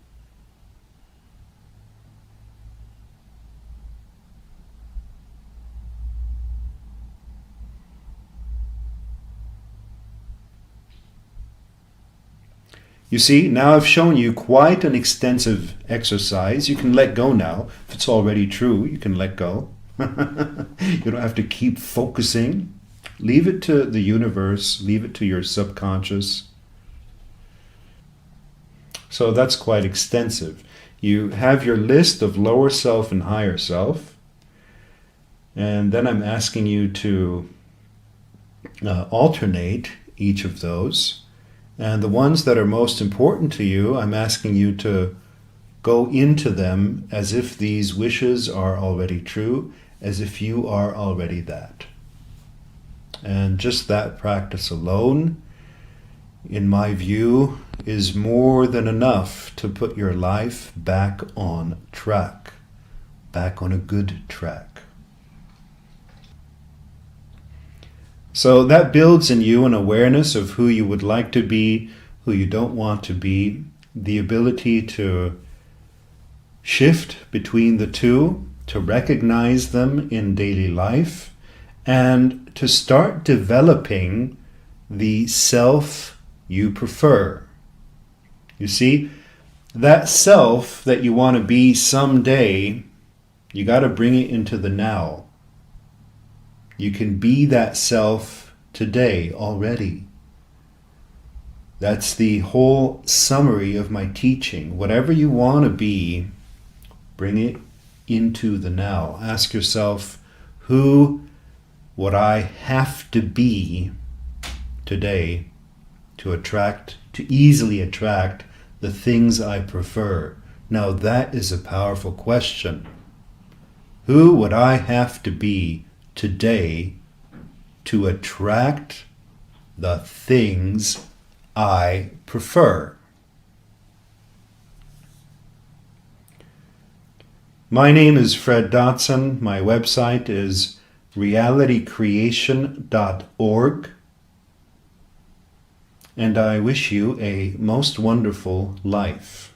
You see, now I've shown you quite an extensive exercise. You can let go now. If it's already true, you can let go. You don't have to keep focusing. Leave it to the universe. Leave it to your subconscious. So that's quite extensive. You have your list of lower self and higher self. And then I'm asking you to alternate each of those. And the ones that are most important to you, I'm asking you to go into them as if these wishes are already true, as if you are already that. And just that practice alone, in my view, is more than enough to put your life back on track, back on a good track. So that builds in you an awareness of who you would like to be, who you don't want to be, the ability to shift between the two, to recognize them in daily life, and to start developing the self you prefer. You see, that self that you want to be someday, you got to bring it into the now. You can be that self today already. That's the whole summary of my teaching. Whatever you want to be, bring it into the now. Ask yourself, who would I have to be today to easily attract the things I prefer? Now that is a powerful question. Who would I have to be today to attract the things I prefer? My name is Fred Dotson. My website is realitycreation.org. And I wish you a most wonderful life.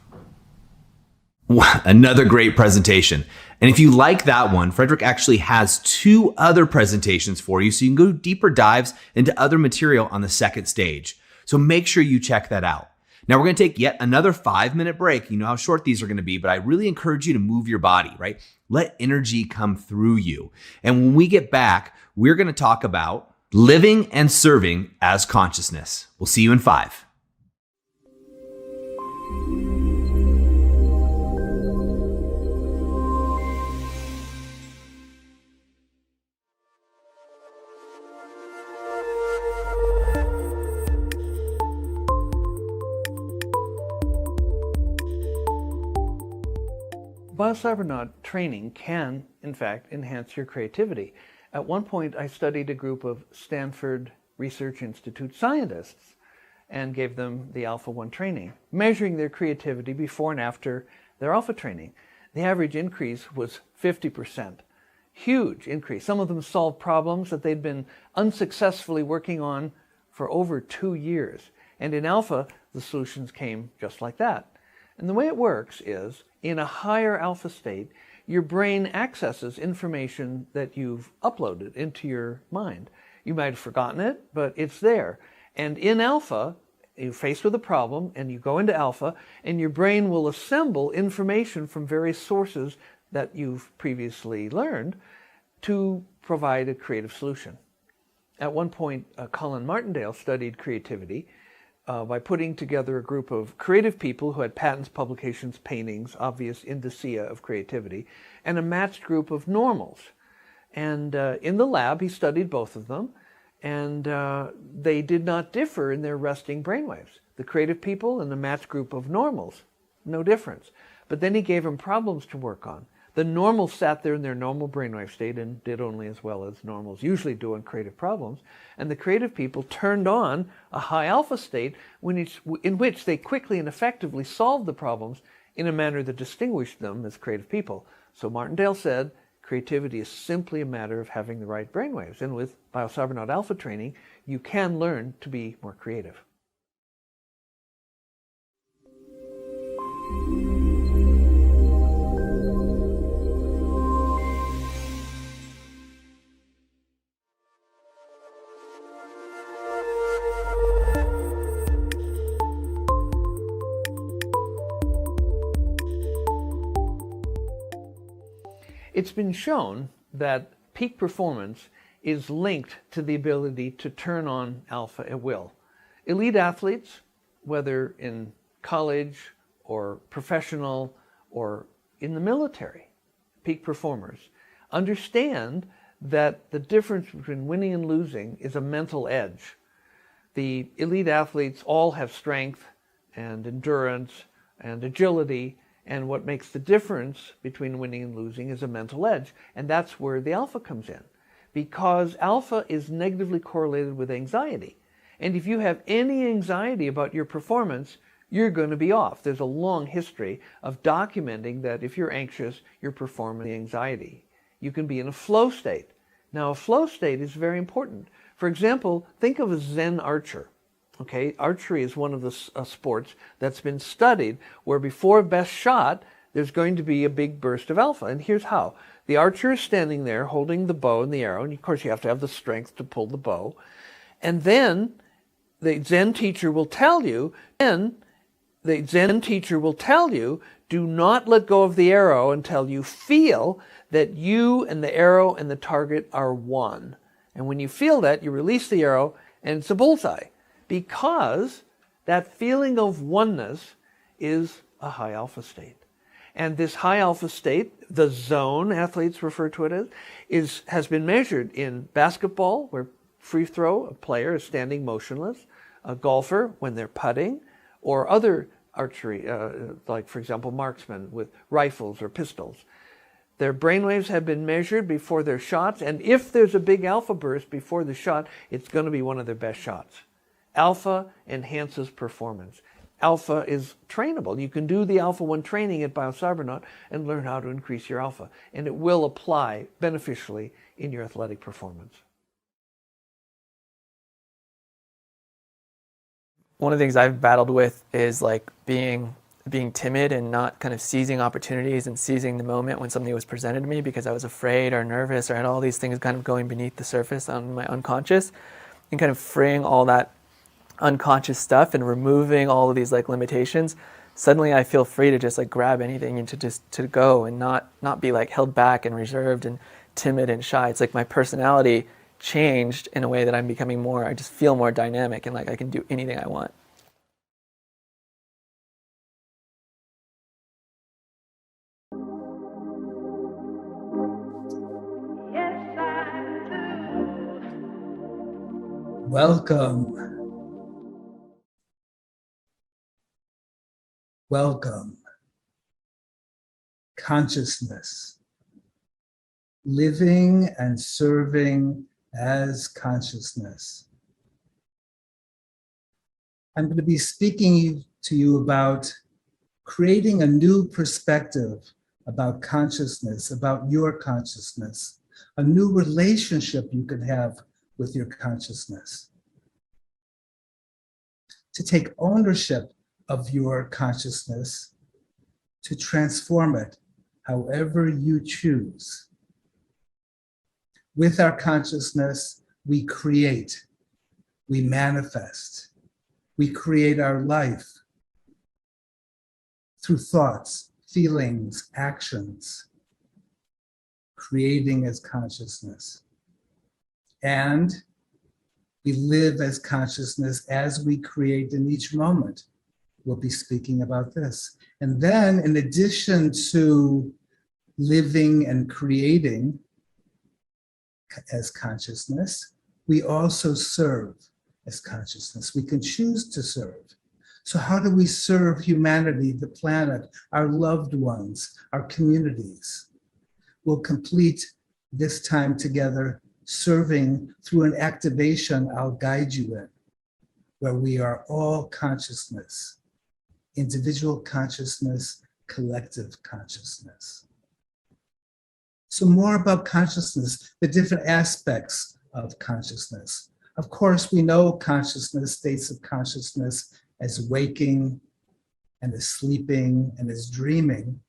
Another great presentation. And if you like that one, Frederick actually has 2 other presentations for you, so you can go deeper dives into other material on the second stage. So make sure you check that out. Now we're going to take yet another 5-minute break. You know how short these are going to be, but I really encourage you to move your body, right? Let energy come through you. And when we get back, we're going to talk about living and serving as consciousness. We'll see you in 5. Biocybernaut training can, in fact, enhance your creativity. At one point, I studied a group of Stanford Research Institute scientists and gave them the Alpha 1 training, measuring their creativity before and after their Alpha training. The average increase was 50%. Huge increase. Some of them solved problems that they'd been unsuccessfully working on for over 2 years. And in Alpha, the solutions came just like that. And the way it works is, in a higher alpha state, your brain accesses information that you've uploaded into your mind. You might have forgotten it, but it's there. And in alpha, you're faced with a problem, and you go into alpha, and your brain will assemble information from various sources that you've previously learned to provide a creative solution. At one point, Colin Martindale studied creativity by putting together a group of creative people who had patents, publications, paintings, obvious indicia of creativity, and a matched group of normals. And in the lab, he studied both of them, and they did not differ in their resting brainwaves. The creative people and the matched group of normals, no difference. But then he gave them problems to work on. The normals sat there in their normal brainwave state and did only as well as normals usually do on creative problems. And the creative people turned on a high alpha state in which they quickly and effectively solved the problems in a manner that distinguished them as creative people. So Martindale said, creativity is simply a matter of having the right brainwaves. And with Biocybernaut Alpha training, you can learn to be more creative. It's been shown that peak performance is linked to the ability to turn on alpha at will. Elite athletes, whether in college or professional or in the military, peak performers, understand that the difference between winning and losing is a mental edge. The elite athletes all have strength and endurance and agility, and what makes the difference between winning and losing is a mental edge. And that's where the alpha comes in, because alpha is negatively correlated with anxiety. And if you have any anxiety about your performance, you're going to be off. There's a long history of documenting that if you're anxious, you're performing anxiety. You can be in a flow state. Now, a flow state is very important. For example, think of a Zen archer. Okay, archery is one of the sports that's been studied where before best shot, there's going to be a big burst of alpha. And here's how. The archer is standing there holding the bow and the arrow, and of course you have to have the strength to pull the bow. And then the Zen teacher will tell you, do not let go of the arrow until you feel that you and the arrow and the target are one. And when you feel that, you release the arrow and it's a bullseye. Because that feeling of oneness is a high alpha state. And this high alpha state, the zone athletes refer to it as, has been measured in basketball, where free throw, a player is standing motionless, a golfer when they're putting, or other archery, like for example marksmen with rifles or pistols. Their brainwaves have been measured before their shots, and if there's a big alpha burst before the shot, it's going to be one of their best shots. Alpha enhances performance. Alpha is trainable. You can do the Alpha 1 training at Biocybernaut and learn how to increase your alpha, and it will apply beneficially in your athletic performance. One of the things I've battled with is like being timid and not kind of seizing opportunities and seizing the moment when something was presented to me because I was afraid or nervous or had all these things kind of going beneath the surface on my unconscious, and kind of freeing all that unconscious stuff and removing all of these like limitations. Suddenly I feel free to just like grab anything and to go and not be like held back and reserved and timid and shy. It's like my personality changed in a way that I'm becoming more, I just feel more dynamic and like I can do anything I want. Welcome. Welcome. Consciousness. Living and serving as consciousness. I'm going to be speaking to you about creating a new perspective about consciousness, about your consciousness, a new relationship you can have with your consciousness. To take ownership of your consciousness, to transform it however you choose. With our consciousness, we create, we manifest, we create our life through thoughts, feelings, actions, creating as consciousness. And we live as consciousness as we create in each moment. We'll be speaking about this. And then, in addition to living and creating as consciousness, we also serve as consciousness. We can choose to serve. So how do we serve humanity, the planet, our loved ones, our communities? we'll complete this time together serving through an activation I'll guide you in, where we are all consciousness, individual consciousness, collective consciousness. So more about consciousness, the different aspects of consciousness. Of course, we know consciousness, states of consciousness as waking and as sleeping and as dreaming.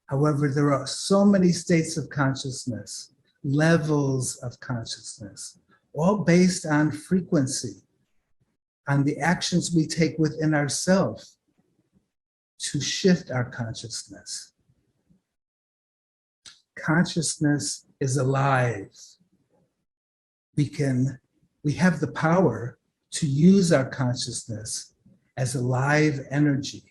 However, there are so many states of consciousness, levels of consciousness, all based on frequency, on the actions we take within ourselves to shift our consciousness. Consciousness is alive. We have the power to use our consciousness as a live energy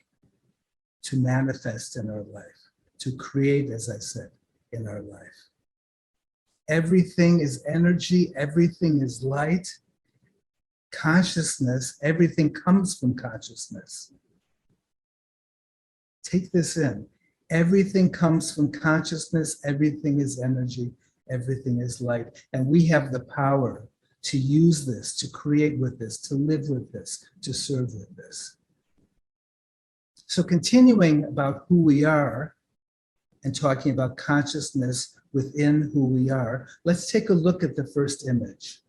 to manifest in our life, to create, as I said, in our life. Everything is energy, everything is light. Consciousness, everything comes from consciousness. Take this in. Everything comes from consciousness, everything is energy, everything is light. And we have the power to use this, to create with this, to live with this, to serve with this. So continuing about who we are and talking about consciousness within who we are, let's take a look at the first image.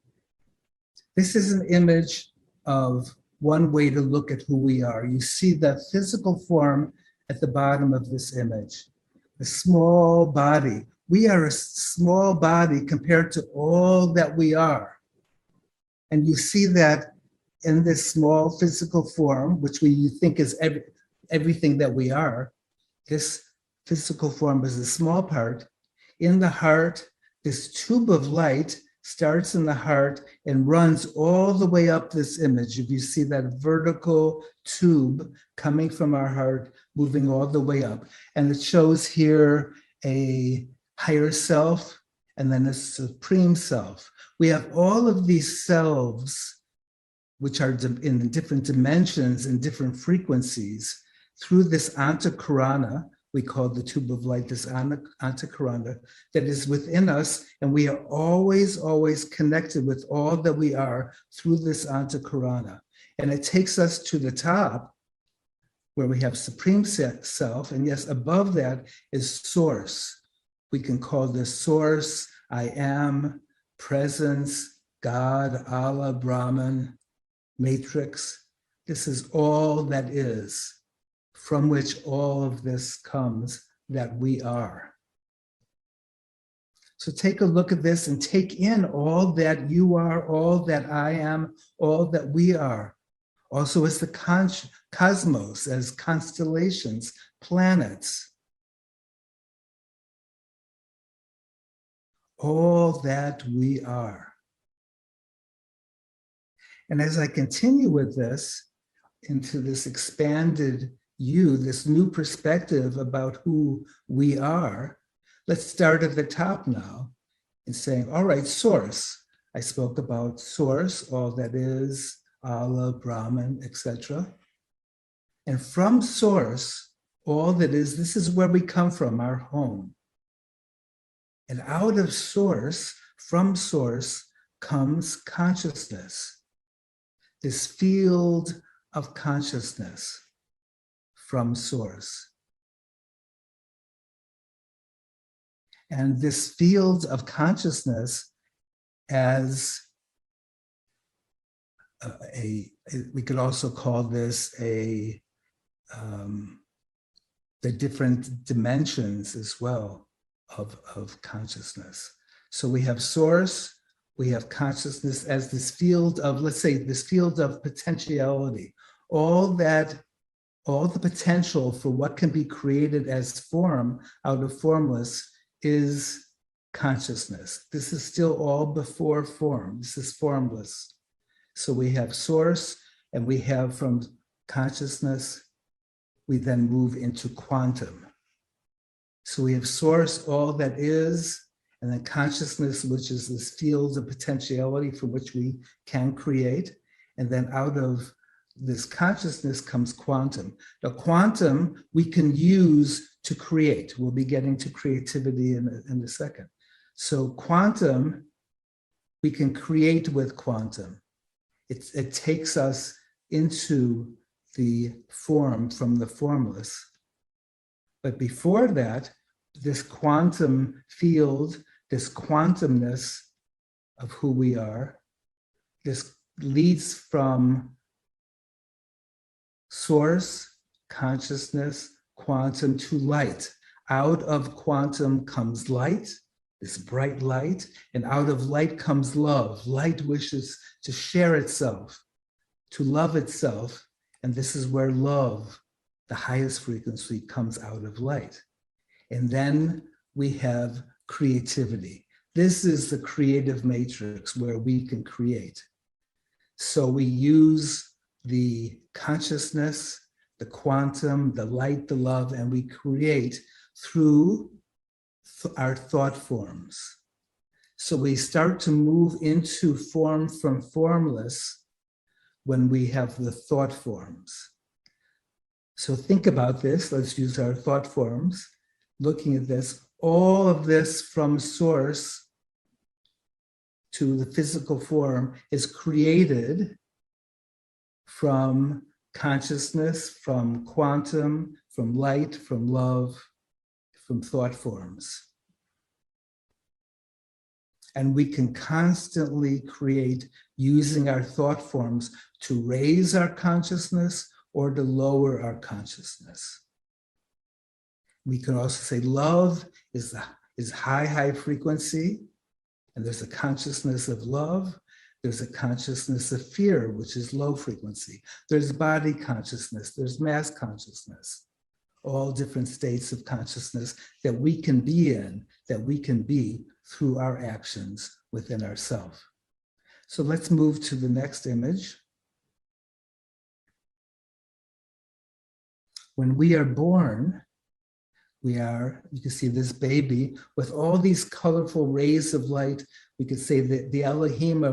This is an image of one way to look at who we are. You see the physical form at the bottom of this image, the small body. We are a small body compared to all that we are. And you see that in this small physical form, which you think is everything that we are, this physical form is a small part. In the heart, this tube of light starts in the heart and runs all the way up this image. If you see that vertical tube coming from our heart, moving all the way up. And it shows here a higher self and then a supreme self. We have all of these selves, which are in different dimensions and different frequencies, through this antakarana, we call the tube of light, this antakarana, that is within us, and we are always, always connected with all that we are through this antakarana. And it takes us to the top, where we have supreme self, and yes, above that is source. We can call this source, I am, presence, God, Allah, Brahman, matrix. This is all that is, from which all of this comes, that we are. So take a look at this and take in all that you are, all that I am, all that we are. Also as the cosmos, as constellations, planets. All that we are. And as I continue with this, into this expanded you, this new perspective about who we are, let's start at the top now and saying, all right, source. I spoke about source, all that is, Allah, Brahman, etc. And from source, all that is, this is where we come from, our home. And out of source, from source, comes consciousness. This field of consciousness from source. And this field of consciousness as we could also call this the different dimensions as well of consciousness. So we have source, we have consciousness as this field of, let's say, this field of potentiality, all the potential for what can be created as form out of formless is consciousness. This is still all before form. This is formless. So we have source, and we have from consciousness, we then move into quantum. So we have source, all that is, and then consciousness, which is this field of potentiality for which we can create. And then out of this consciousness comes quantum. Now, quantum we can use to create. We'll be getting to creativity in a second. So quantum, we can create with quantum. It takes us into the form from the formless. But before that, this quantum field, this quantumness of who we are, this leads from source, consciousness, quantum to light. Out of quantum comes light, this bright light, and out of light comes love. Light wishes to share itself, to love itself, and this is where love, the highest frequency, comes out of light. And then we have creativity. This is the creative matrix where we can create. So we use the consciousness, the quantum, the light, the love, and we create through our thought forms. So we start to move into form from formless when we have the thought forms. So think about this. Let's use our thought forms. Looking at this, all of this from source to the physical form is created from consciousness, from quantum, from light, from love, from thought forms. And we can constantly create using our thought forms to raise our consciousness or to lower our consciousness. We can also say love is high frequency, and there's a consciousness of love. There's a consciousness of fear, which is low frequency. There's body consciousness, there's mass consciousness, all different states of consciousness that we can be in, that we can be through our actions within ourselves. So let's move to the next image. When we are born, you can see this baby with all these colorful rays of light. We could say that the Elohim are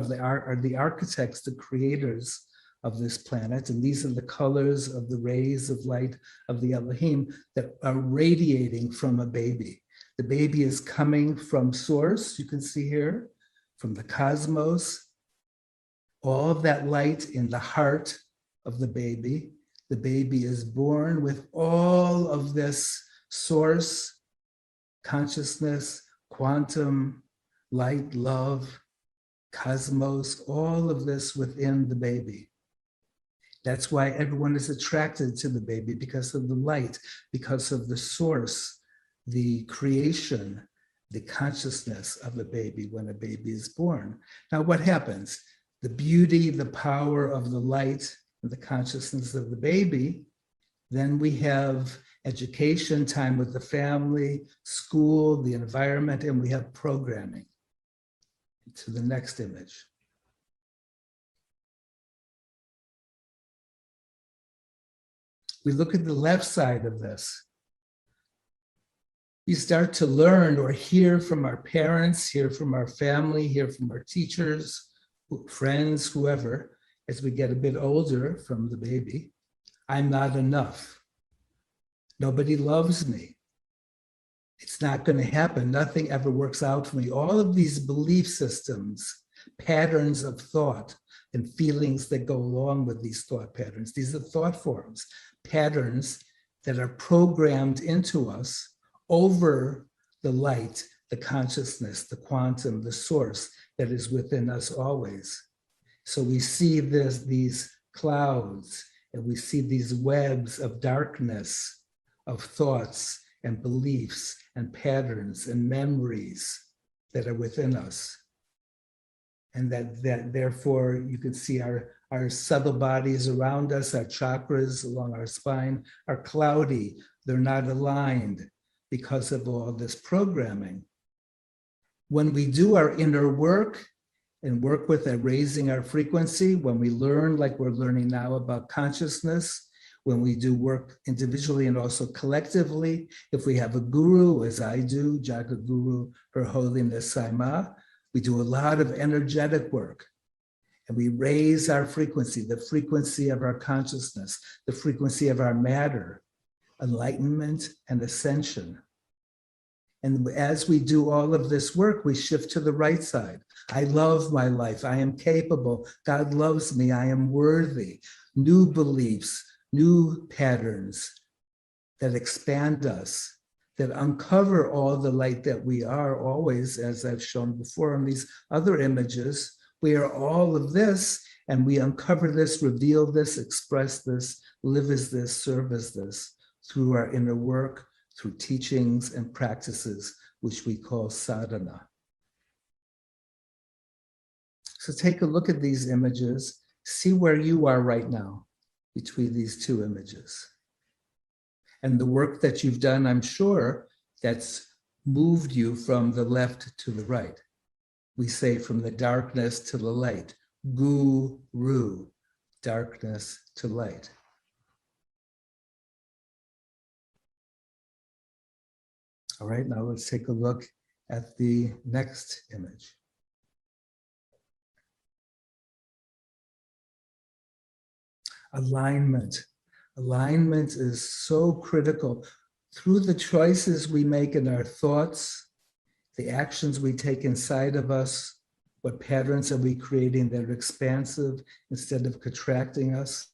the architects, the creators of this planet. And these are the colors of the rays of light of the Elohim that are radiating from a baby. The baby is coming from source, you can see here, from the cosmos. All of that light in the heart of the baby. The baby is born with all of this source, consciousness, quantum, light, love, cosmos, all of this within the baby. That's why everyone is attracted to the baby, because of the light, because of the source, the creation, the consciousness of a baby when a baby is born. Now, what happens? The beauty, the power of the light and the consciousness of the baby, then we have education, time with the family, school, the environment, and we have programming. To the next image. We look at the left side of this. We start to learn or hear from our parents, hear from our family, hear from our teachers, friends, whoever, as we get a bit older from the baby. I'm not enough. Nobody loves me. It's not going to happen. Nothing ever works out for me. All of these belief systems, patterns of thought and feelings that go along with these thought patterns. These are thought forms, patterns that are programmed into us over the light, the consciousness, the quantum, the source that is within us always. So we see these clouds and we see these webs of darkness, of thoughts and beliefs and patterns and memories that are within us. And that therefore you can see our subtle bodies around us, our chakras along our spine are cloudy. They're not aligned because of all this programming. When we do our inner work and work with raising our frequency, when we learn like we're learning now about consciousness, when we do work individually and also collectively, if we have a guru, as I do, Jagaguru, Her Holiness Saima, we do a lot of energetic work. and we raise our frequency, the frequency of our consciousness, the frequency of our matter, enlightenment and ascension. And as we do all of this work, we shift to the right side. I love my life. I am capable. God loves me. I am worthy. New beliefs, new patterns that expand us, that uncover all the light that we are always, as I've shown before in these other images. We are all of this, and we uncover this, reveal this, express this, live as this, serve as this, through our inner work, through teachings and practices, which we call sadhana. So take a look at these images, see where you are right now between these two images. And the work that you've done, I'm sure, that's moved you from the left to the right. We say from the darkness to the light, guru, darkness to light. All right, now let's take a look at the next image. Alignment. Alignment is so critical. Through the choices we make in our thoughts, the actions we take inside of us, what patterns are we creating that are expansive instead of contracting us,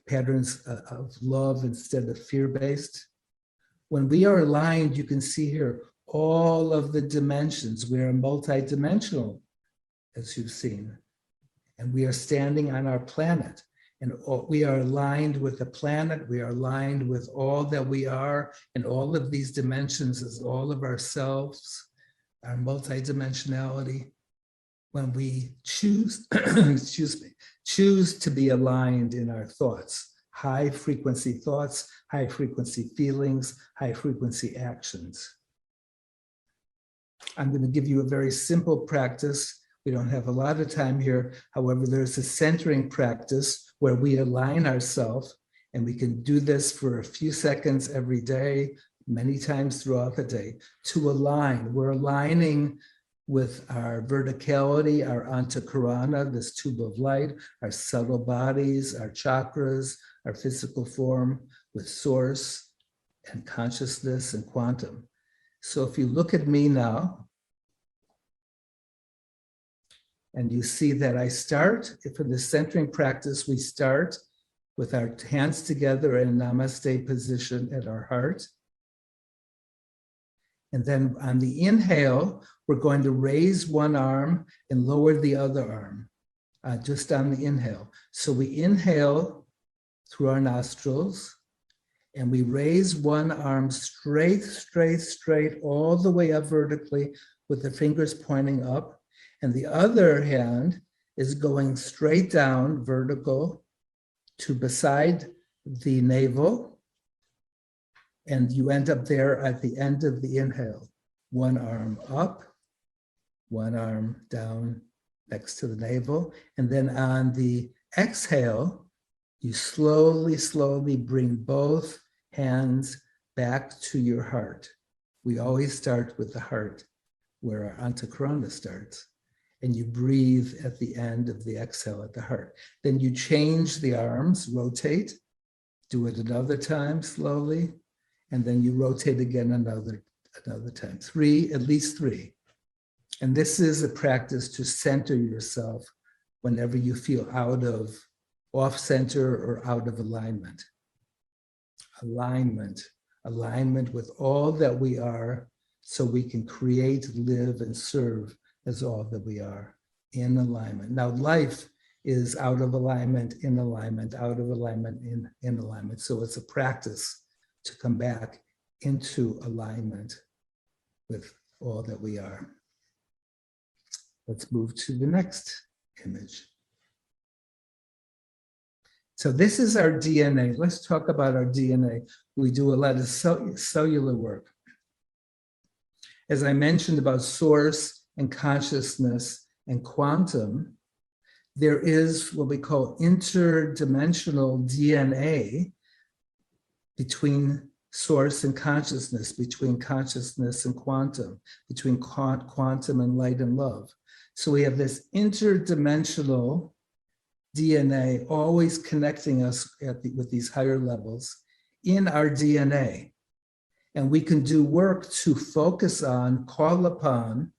patterns of love instead of fear-based. When we are aligned, you can see here all of the dimensions. We are multidimensional, as you've seen, and we are standing on our planet. And we are aligned with the planet. We are aligned with all that we are, and all of these dimensions as all of ourselves, our multidimensionality. When we choose, choose to be aligned in our thoughts, high frequency thoughts, high frequency feelings, high frequency actions. I'm going to give you a very simple practice. We don't have a lot of time here. However, there's a centering practice where we align ourselves, and we can do this for a few seconds every day, many times throughout the day, to align. We're aligning with our verticality, our antakarana, this tube of light, our subtle bodies, our chakras, our physical form, with source and consciousness and quantum. So if you look at me now, and you see that I start, for the centering practice, we start with our hands together in namaste position at our heart. And then on the inhale, we're going to raise one arm and lower the other arm, just on the inhale. So we inhale through our nostrils, and we raise one arm straight, all the way up vertically with the fingers pointing up. And the other hand is going straight down, vertical, to beside the navel. And you end up there at the end of the inhale. One arm up, one arm down next to the navel. And then on the exhale, you slowly bring both hands back to your heart. We always start with the heart, where our antakarana starts. And you breathe at the end of the exhale at the heart. Then you change the arms, rotate, do it another time slowly, and then you rotate again another time. At least three. And this is a practice to center yourself whenever you feel out of off center or out of alignment. Alignment with all that we are, so we can create, live, and serve as all that we are, in alignment. Now, life is out of alignment, in alignment, out of alignment, in alignment. So it's a practice to come back into alignment with all that we are. Let's move to the next image. So this is our DNA. Let's talk about our DNA. We do a lot of cellular work. As I mentioned about source and consciousness and quantum, there is what we call interdimensional DNA between source and consciousness, between consciousness and quantum, between quantum and light and love. So we have this interdimensional DNA always connecting us with these higher levels in our DNA. And we can do work to focus on, call upon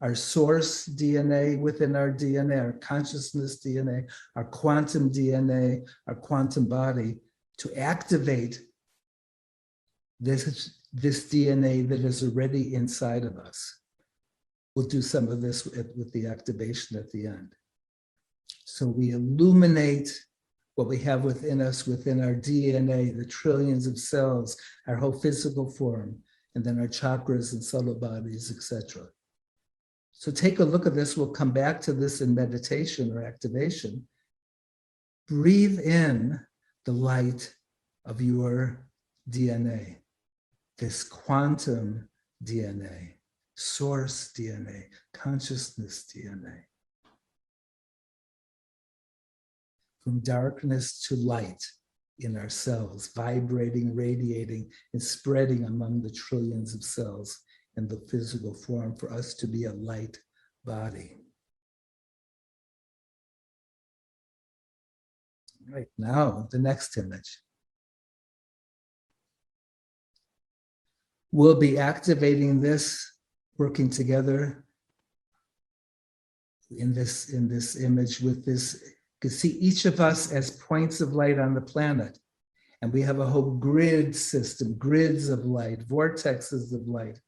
our source DNA within our DNA, our consciousness DNA, our quantum DNA, our quantum body, to activate this DNA that is already inside of us. We'll do some of this with the activation at the end. So we illuminate what we have within us, within our DNA, the trillions of cells, our whole physical form, and then our chakras and subtle bodies, etc. So take a look at this. We'll come back to this in meditation or activation. Breathe in the light of your DNA, this quantum DNA, source DNA, consciousness DNA. From darkness to light in our cells, vibrating, radiating, and spreading among the trillions of cells in the physical form for us to be a light body. Right, now the next image. We'll be activating this, working together in this image with this. You can see each of us as points of light on the planet. And we have a whole grid system, grids of light, vortexes of light,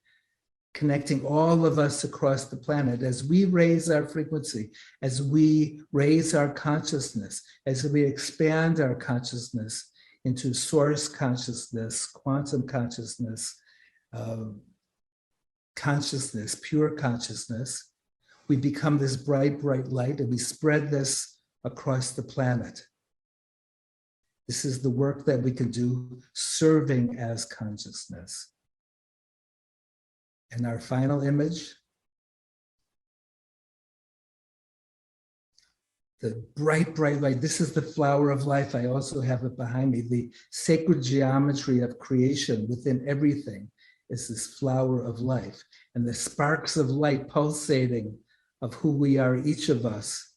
connecting all of us across the planet. As we raise our frequency, as we raise our consciousness, as we expand our consciousness into source consciousness, quantum consciousness, consciousness, pure consciousness, we become this bright, bright light, and we spread this across the planet. This is the work that we can do, serving as consciousness. And our final image, the bright, bright light. This is the flower of life. I also have it behind me. The sacred geometry of creation within everything is this flower of life. And the sparks of light pulsating of who we are, each of us.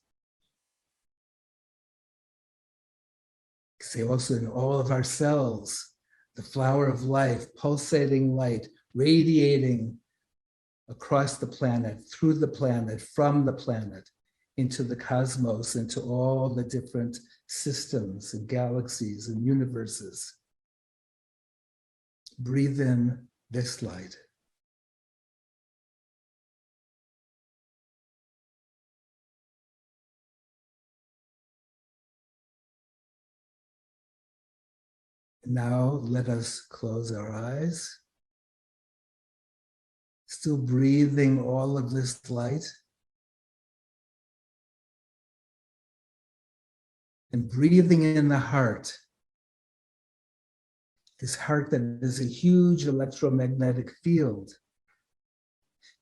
Say also in all of our cells, the flower of life, pulsating light, radiating across the planet, through the planet, from the planet, into the cosmos, into all the different systems and galaxies and universes. Breathe in this light. Now let us close our eyes. Still breathing all of this light. And breathing in the heart. This heart that is a huge electromagnetic field.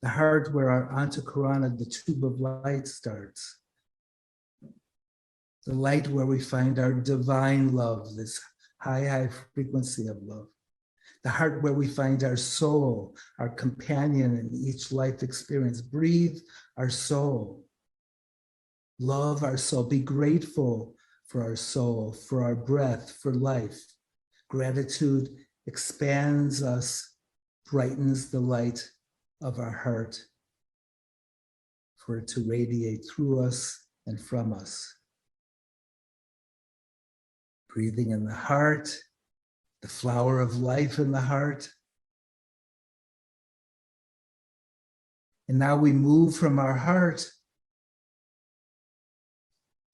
The heart where our antakarana, the tube of light, starts. The light where we find our divine love, this high, high frequency of love. The heart where we find our soul, our companion in each life experience. Breathe our soul. Love our soul. Be grateful for our soul, for our breath, for life. Gratitude expands us, brightens the light of our heart for it to radiate through us and from us. Breathing in the heart, the flower of life in the heart. And now we move from our heart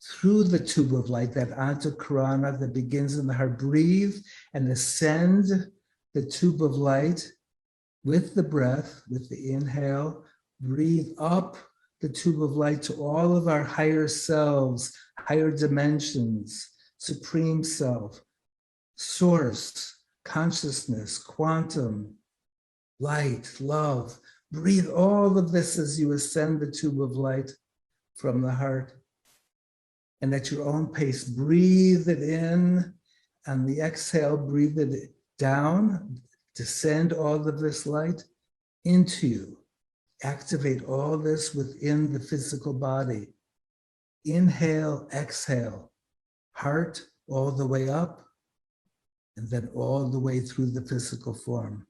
through the tube of light, that antakarana that begins in the heart. Breathe and ascend the tube of light with the breath, with the inhale. Breathe up the tube of light to all of our higher selves, higher dimensions, supreme self, source, consciousness, quantum, light, love. Breathe all of this as you ascend the tube of light from the heart. And at your own pace, breathe it in. On the exhale, breathe it down. Descend all of this light into you, Activate all this within the physical body. Inhale, exhale, heart all the way up, and then all the way through the physical form.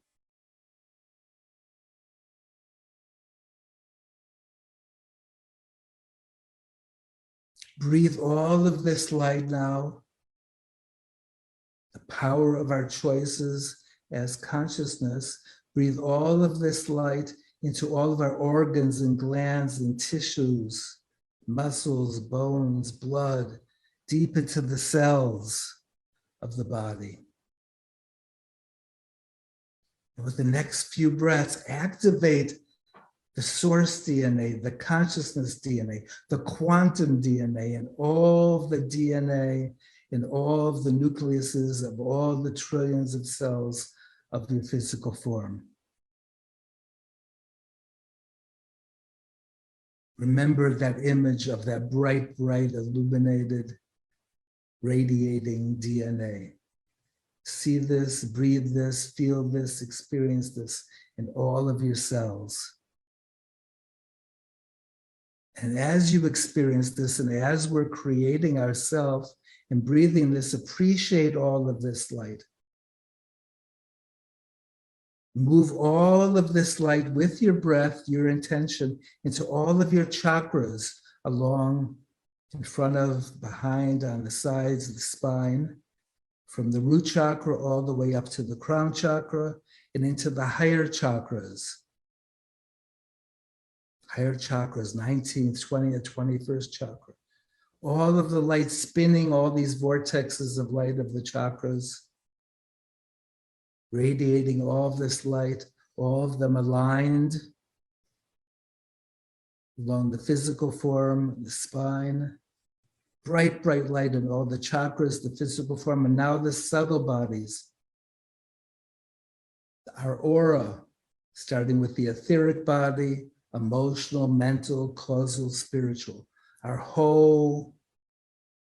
Breathe all of this light now, the power of our choices as consciousness. Breathe all of this light into all of our organs and glands and tissues, muscles, bones, blood, deep into the cells of the body. And with the next few breaths, activate the source DNA, the consciousness DNA, the quantum DNA, and all the DNA in all of the nucleuses of all the trillions of cells of your physical form. Remember that image of that bright, bright, illuminated, radiating DNA. See this, breathe this, feel this, experience this in all of your cells. And as you experience this, and as we're creating ourselves and breathing this, appreciate all of this light. Move all of this light with your breath, your intention, into all of your chakras along, in front of, behind, on the sides of the spine, from the root chakra all the way up to the crown chakra and into the higher chakras. Higher chakras, 19th, 20th, 21st chakra. All of the light spinning, all these vortexes of light of the chakras, radiating all of this light, all of them aligned along the physical form, the spine. Bright, bright light in all the chakras, the physical form, and now the subtle bodies. Our aura, starting with the etheric body, emotional, mental, causal, spiritual. Our whole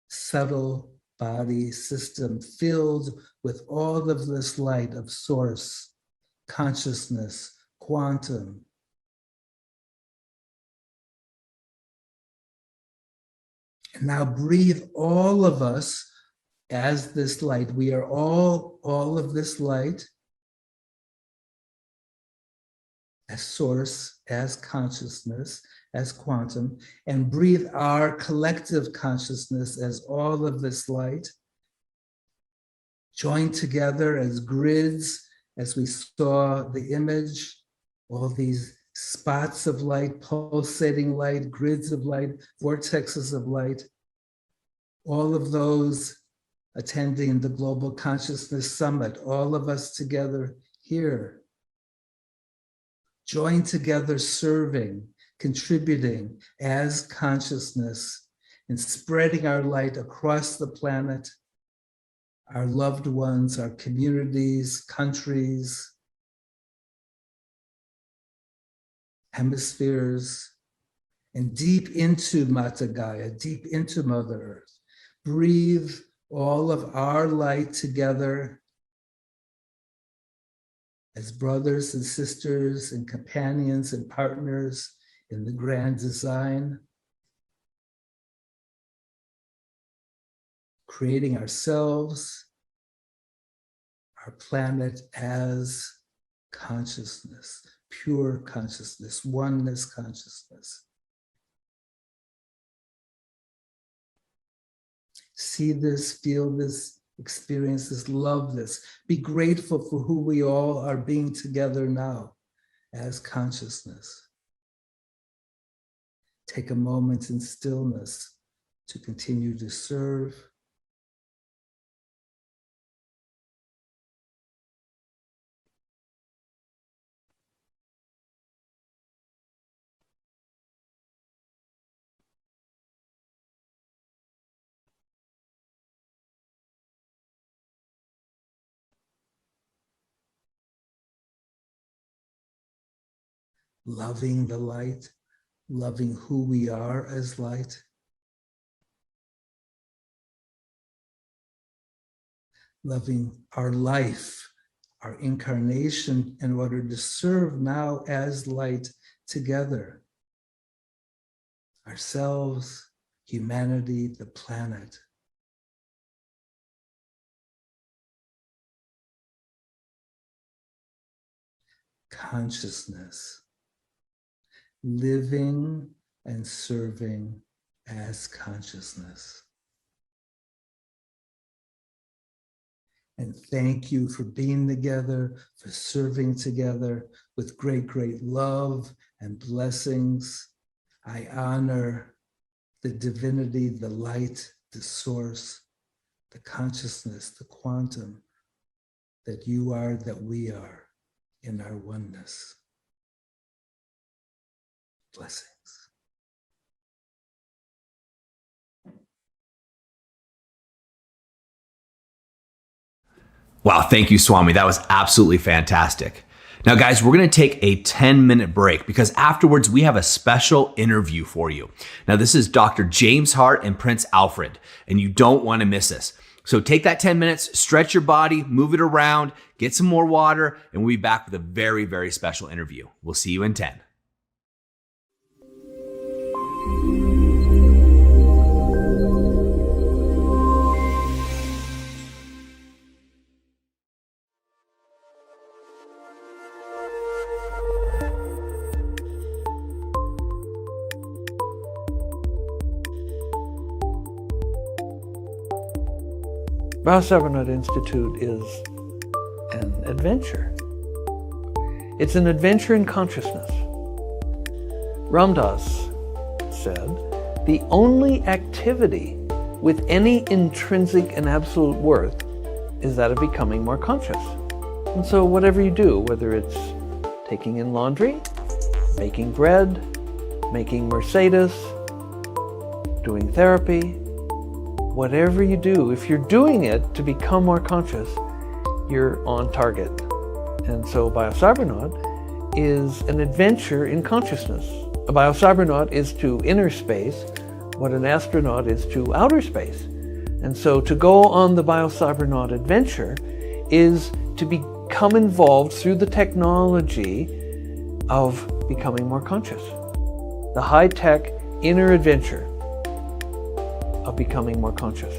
subtle body system filled with all of this light of source, consciousness, quantum. And now breathe all of us as this light. We are all of this light as source, as consciousness, as quantum, and breathe our collective consciousness as all of this light, joined together as grids, as we saw the image, all these spots of light, pulsating light, grids of light, vortexes of light, all of those attending the Global Consciousness Summit, all of us together here, joined together, serving, contributing as consciousness and spreading our light across the planet, our loved ones, our communities, countries, hemispheres, and deep into Mata Gaia, deep into Mother Earth. Breathe all of our light together as brothers and sisters and companions and partners in the grand design, creating ourselves, our planet as consciousness, pure consciousness, oneness consciousness. See this, feel this, experience this, love this. Be grateful for who we all are being together now as consciousness. Take a moment in stillness to continue to serve. Loving the light, loving who we are as light. Loving our life, our incarnation in order to serve now as light together. Ourselves, humanity, the planet. Consciousness, living and serving as consciousness. And thank you for being together, for serving together with great, great love and blessings. I honor the divinity, the light, the source, the consciousness, the quantum that you are, that we are in our oneness. Blessings. Wow, thank you, Swami. That was absolutely fantastic. Now, guys, we're going to take a 10-minute break because afterwards we have a special interview for you. Now, this is Dr. James Hart and Prince Alfred, and you don't want to miss this. So take that 10 minutes, stretch your body, move it around, get some more water, and we'll be back with a very, very special interview. We'll see you in 10. Bahasavanath Institute is an adventure. It's an adventure in consciousness. Ram Dass said, the only activity with any intrinsic and absolute worth is that of becoming more conscious. And so whatever you do, whether it's taking in laundry, making bread, making Mercedes, doing therapy, whatever you do, if you're doing it to become more conscious, you're on target. And so Biosabranaught is an adventure in consciousness. A biosabranaught is to inner space what an astronaut is to outer space. And so to go on the biosabranaught adventure is to become involved through the technology of becoming more conscious. The high-tech inner adventure of becoming more conscious.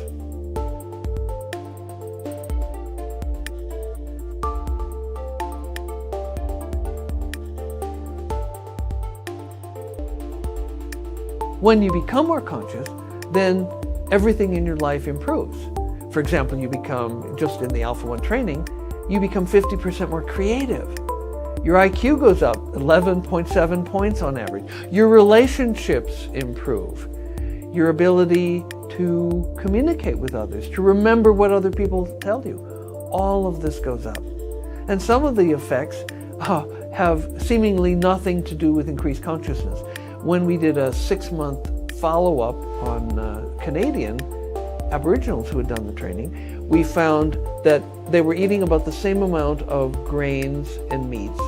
When you become more conscious, then everything in your life improves. For example, you become, just in the Alpha 1 training, you become 50% more creative. Your IQ goes up 11.7 points on average. Your relationships improve. Your ability to communicate with others, to remember what other people tell you. All of this goes up. And some of the effects have seemingly nothing to do with increased consciousness. When we did a 6-month follow-up on Canadian Aboriginals who had done the training, we found that they were eating about the same amount of grains and meats.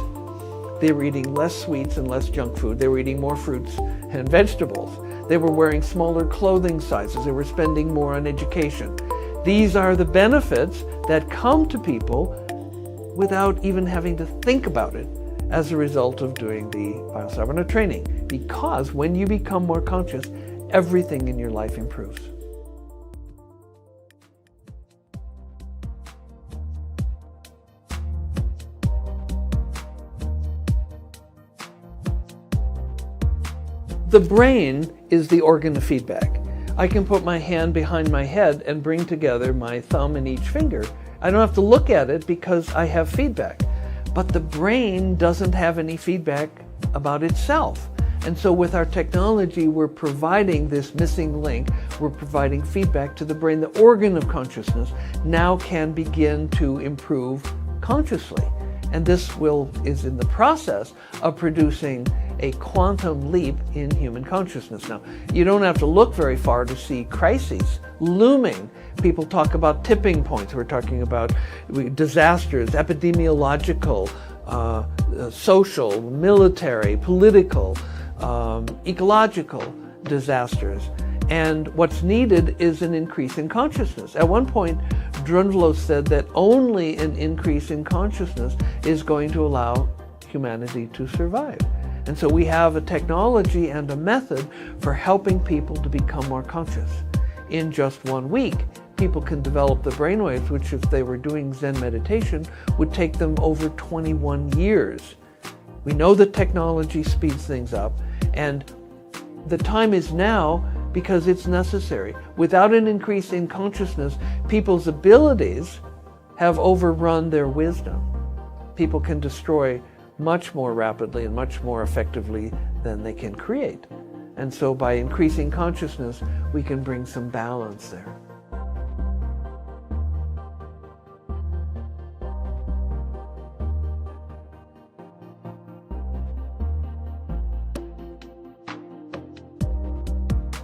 They were eating less sweets and less junk food. They were eating more fruits and vegetables. They were wearing smaller clothing sizes. They were spending more on education. These are the benefits that come to people without even having to think about it as a result of doing the Biosabranaught training. Because when you become more conscious, everything in your life improves. The brain is the organ of feedback. I can put my hand behind my head and bring together my thumb and each finger. I don't have to look at it because I have feedback. But the brain doesn't have any feedback about itself. And so with our technology, we're providing this missing link. We're providing feedback to the brain. The organ of consciousness now can begin to improve consciously. And this is in the process of producing a quantum leap in human consciousness. Now, you don't have to look very far to see crises looming. People talk about tipping points. We're talking about disasters, epidemiological, social, military, political, ecological disasters. And what's needed is an increase in consciousness. At one point, Drunvalo said that only an increase in consciousness is going to allow humanity to survive. And so we have a technology and a method for helping people to become more conscious. In just 1 week, people can develop the brainwaves, which if they were doing Zen meditation, would take them over 21 years. We know that technology speeds things up, and the time is now because it's necessary. Without an increase in consciousness, people's abilities have overrun their wisdom. People can destroy much more rapidly and much more effectively than they can create. And so by increasing consciousness, we can bring some balance there.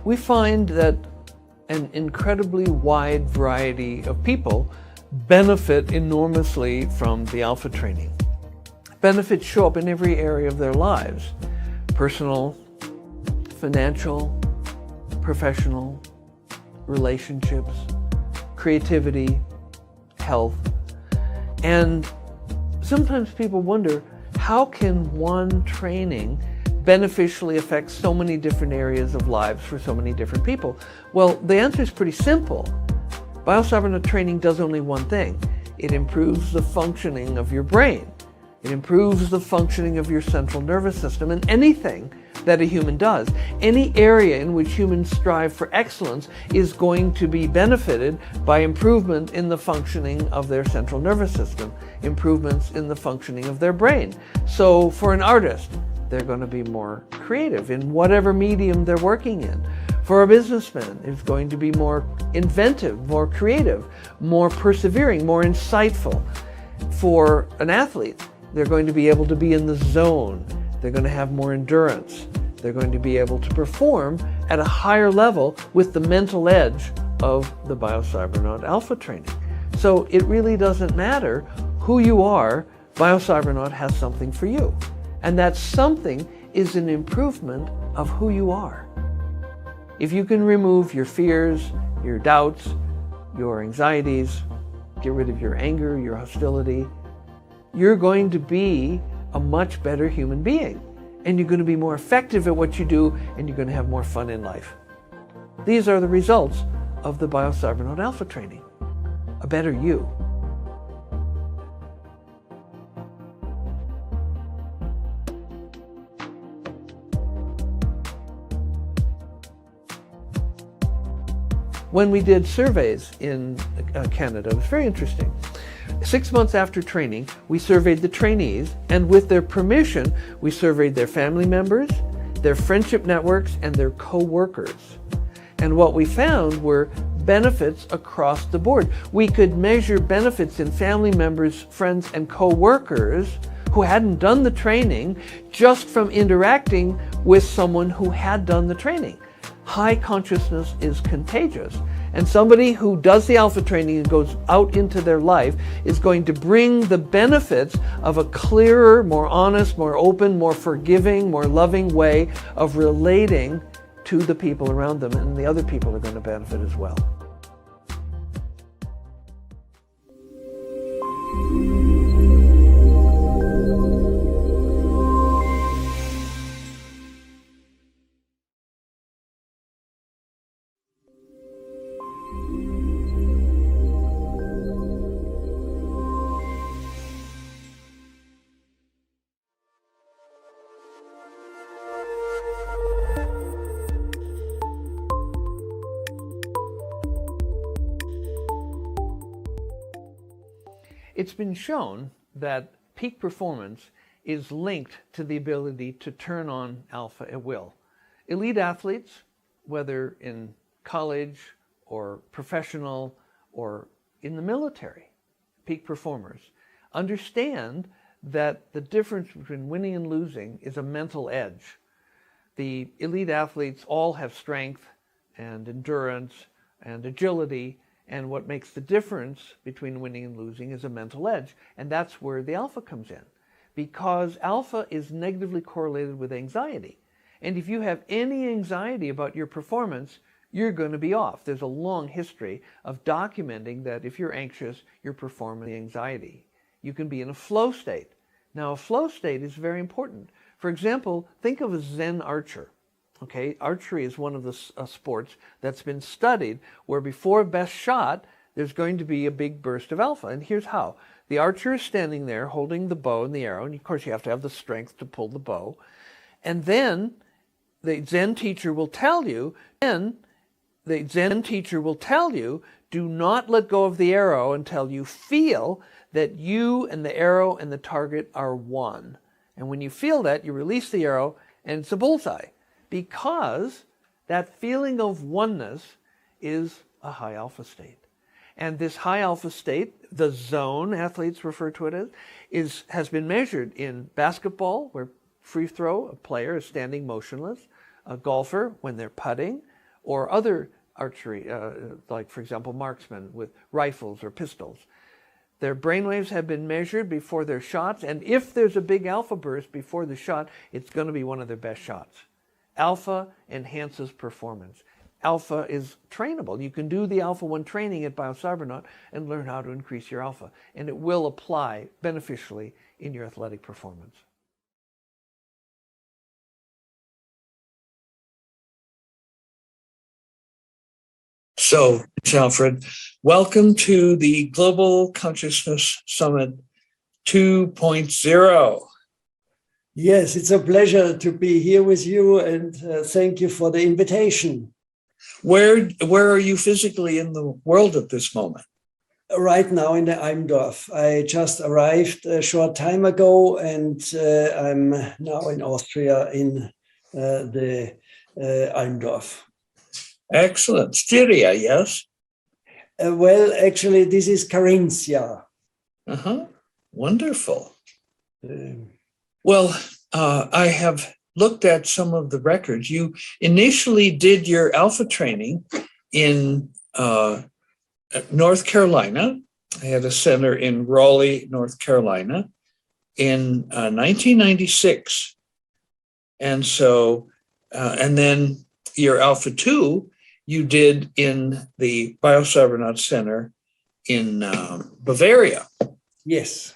We find that an incredibly wide variety of people benefit enormously from the Alpha training. Benefits show up in every area of their lives: personal, financial, professional, relationships, creativity, health. And sometimes people wonder, how can one training beneficially affect so many different areas of lives for so many different people? Well, the answer is pretty simple. Biocybernaut training does only one thing. It improves the functioning of your brain. It improves the functioning of your central nervous system, and anything that a human does, any area in which humans strive for excellence, is going to be benefited by improvement in the functioning of their central nervous system, improvements in the functioning of their brain. So for an artist, they're going to be more creative in whatever medium they're working in. For a businessman, it's going to be more inventive, more creative, more persevering, more insightful. For an athlete, they're going to be able to be in the zone. They're going to have more endurance. They're going to be able to perform at a higher level with the mental edge of the Biocybernaut Alpha training. So it really doesn't matter who you are, Biocybernaut has something for you. And that something is an improvement of who you are. If you can remove your fears, your doubts, your anxieties, get rid of your anger, your hostility, you're going to be a much better human being. And you're going to be more effective at what you do, and you're going to have more fun in life. These are the results of the Biocybernaut Alpha training. A better you. When we did surveys in Canada, it was very interesting. 6 months after training, we surveyed the trainees, and with their permission, we surveyed their family members, their friendship networks, and their co-workers. And what we found were benefits across the board. We could measure benefits in family members, friends, and co-workers who hadn't done the training just from interacting with someone who had done the training. High consciousness is contagious. And somebody who does the Alpha training and goes out into their life is going to bring the benefits of a clearer, more honest, more open, more forgiving, more loving way of relating to the people around them, and the other people are going to benefit as well. It's been shown that peak performance is linked to the ability to turn on alpha at will. Elite athletes, whether in college or professional or in the military, peak performers, understand that the difference between winning and losing is a mental edge. The elite athletes all have strength and endurance and agility, and what makes the difference between winning and losing is a mental edge. And that's where the alpha comes in, because alpha is negatively correlated with anxiety. And if you have any anxiety about your performance, you're going to be off. There's a long history of documenting that if you're anxious, you're performing anxiety. You can be in a flow state. Now, a flow state is very important For example, think of a Zen archer. Okay, archery is one of the sports that's been studied where before a best shot, there's going to be a big burst of alpha. And here's how. The archer is standing there holding the bow and the arrow, and of course you have to have the strength to pull the bow. And then the Zen teacher will tell you, do not let go of the arrow until you feel that you and the arrow and the target are one. And when you feel that, you release the arrow and it's a bullseye. Because that feeling of oneness is a high alpha state. And this high alpha state, the zone athletes refer to it as, has been measured in basketball, where free throw, a player is standing motionless, a golfer when they're putting, or other archery, like for example marksmen with rifles or pistols. Their brainwaves have been measured before their shots, and if there's a big alpha burst before the shot, it's going to be one of their best shots. Alpha enhances performance. Alpha is trainable. You can do the Alpha 1 training at BioCybernaut and learn how to increase your alpha, and it will apply beneficially in your athletic performance. So, Alfred, welcome to the Global Consciousness Summit 2.0. Yes, it's a pleasure to be here with you, and thank you for the invitation. Where are you physically in the world at this moment? Right now in the Eimdorf. I just arrived a short time ago, and I'm now in Austria in the Eimdorf. Excellent. Styria, yes? Well, actually, this is Carinthia. Wonderful. Well, I have looked at some of the records. You initially did your alpha training in North Carolina. I had a center in Raleigh, North Carolina in 1996. And so, and then your alpha 2, you did in the BioCybernaut Center in Bavaria. Yes.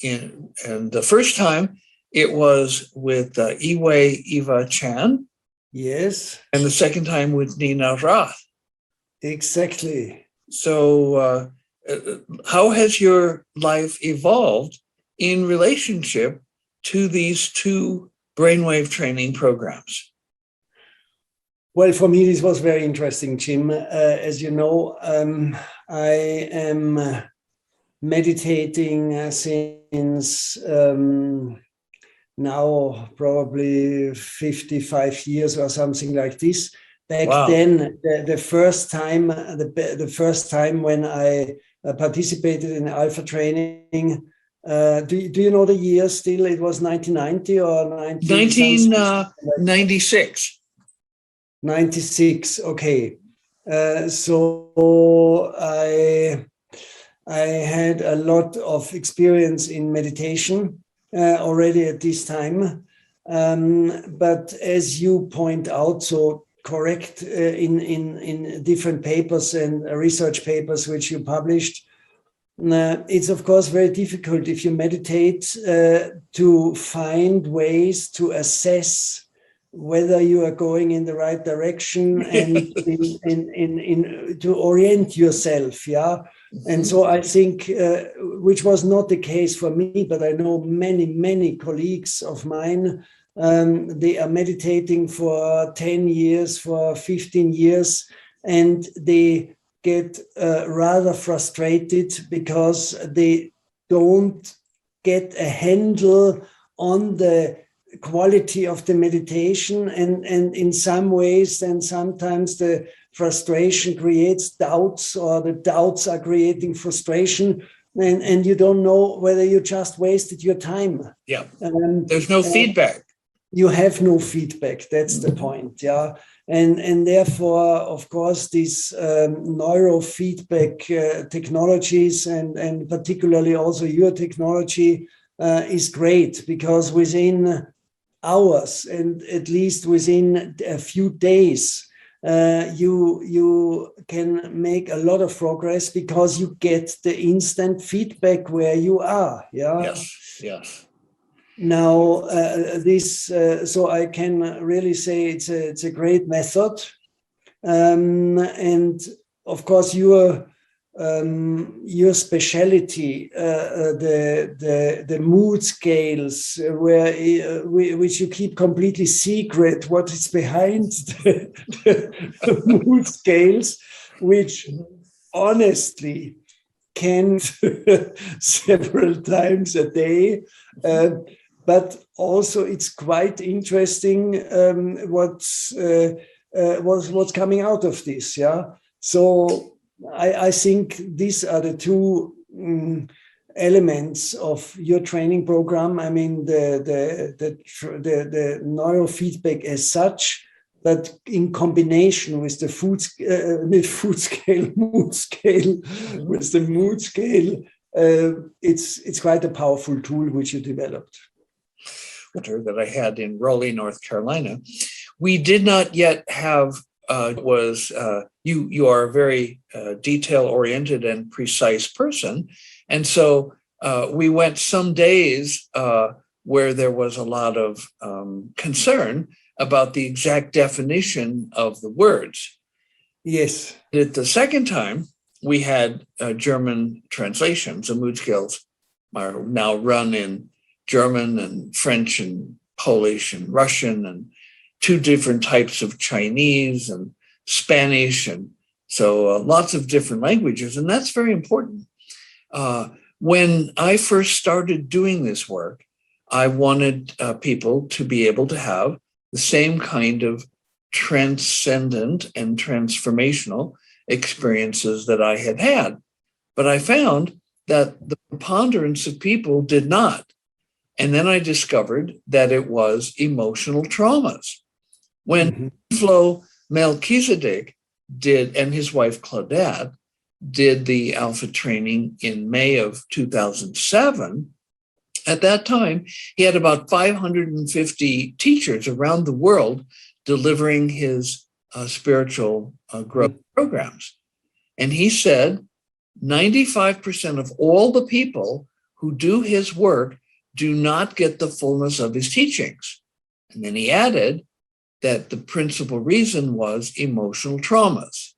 And the first time it was with Eva Chan. Yes. And the second time with Nina Roth. Exactly. So how has your life evolved in relationship to these two brainwave training programs? Well, for me, this was very interesting, Jim. As you know, I am meditating since now probably 55 years or something like this. Back then, the first time when I participated in alpha training, do you know the year still? It was 1990 or 1996. 96. Okay. So I had a lot of experience in meditation already at this time. But as you point out, so correct in different papers and research papers which you published, it's of course very difficult if you meditate to find ways to assess whether you are going in the right direction and to orient yourself, yeah. And so I think, which was not the case for me, but I know many colleagues of mine, they are meditating for 10 years, for 15 years, and they get rather frustrated because they don't get a handle on the quality of the meditation, and in some ways then sometimes the frustration creates doubts, or the doubts are creating frustration, and you don't know whether you just wasted your time. Yeah. There's no feedback. You have no feedback. That's the point. Yeah. And therefore, of course, these neurofeedback technologies, and particularly also your technology, is great, because within hours, and at least within a few days, you can make a lot of progress, because you get the instant feedback where you are. Yeah. Yes. Now, so I can really say it's a great method, and of course your specialty, the mood scales, which you keep completely secret, what is behind the mood scales, which honestly can several times a day. But also, it's quite interesting what's coming out of this. Yeah. So I think these are the two elements of your training program. I mean, the neurofeedback as such, but in combination with the mood scale, with the mood scale, it's quite a powerful tool which you developed. That I had in Raleigh, North Carolina, we did not yet have. You are a very detail-oriented and precise person, and so we went some days where there was a lot of concern about the exact definition of the words. Yes. The second time, we had German translations. The mood scales are now run in German and French and Polish and Russian and 2 different types of Chinese and Spanish. And so lots of different languages. And that's very important. When I first started doing this work, I wanted people to be able to have the same kind of transcendent and transformational experiences that I had had. But I found that the preponderance of people did not. And then I discovered that it was emotional traumas. When Flo Melchizedek did, and his wife Claudette, did the Alpha training in May of 2007, at that time, he had about 550 teachers around the world delivering his spiritual growth programs. And he said, 95% of all the people who do his work do not get the fullness of his teachings. And then he added that the principal reason was emotional traumas.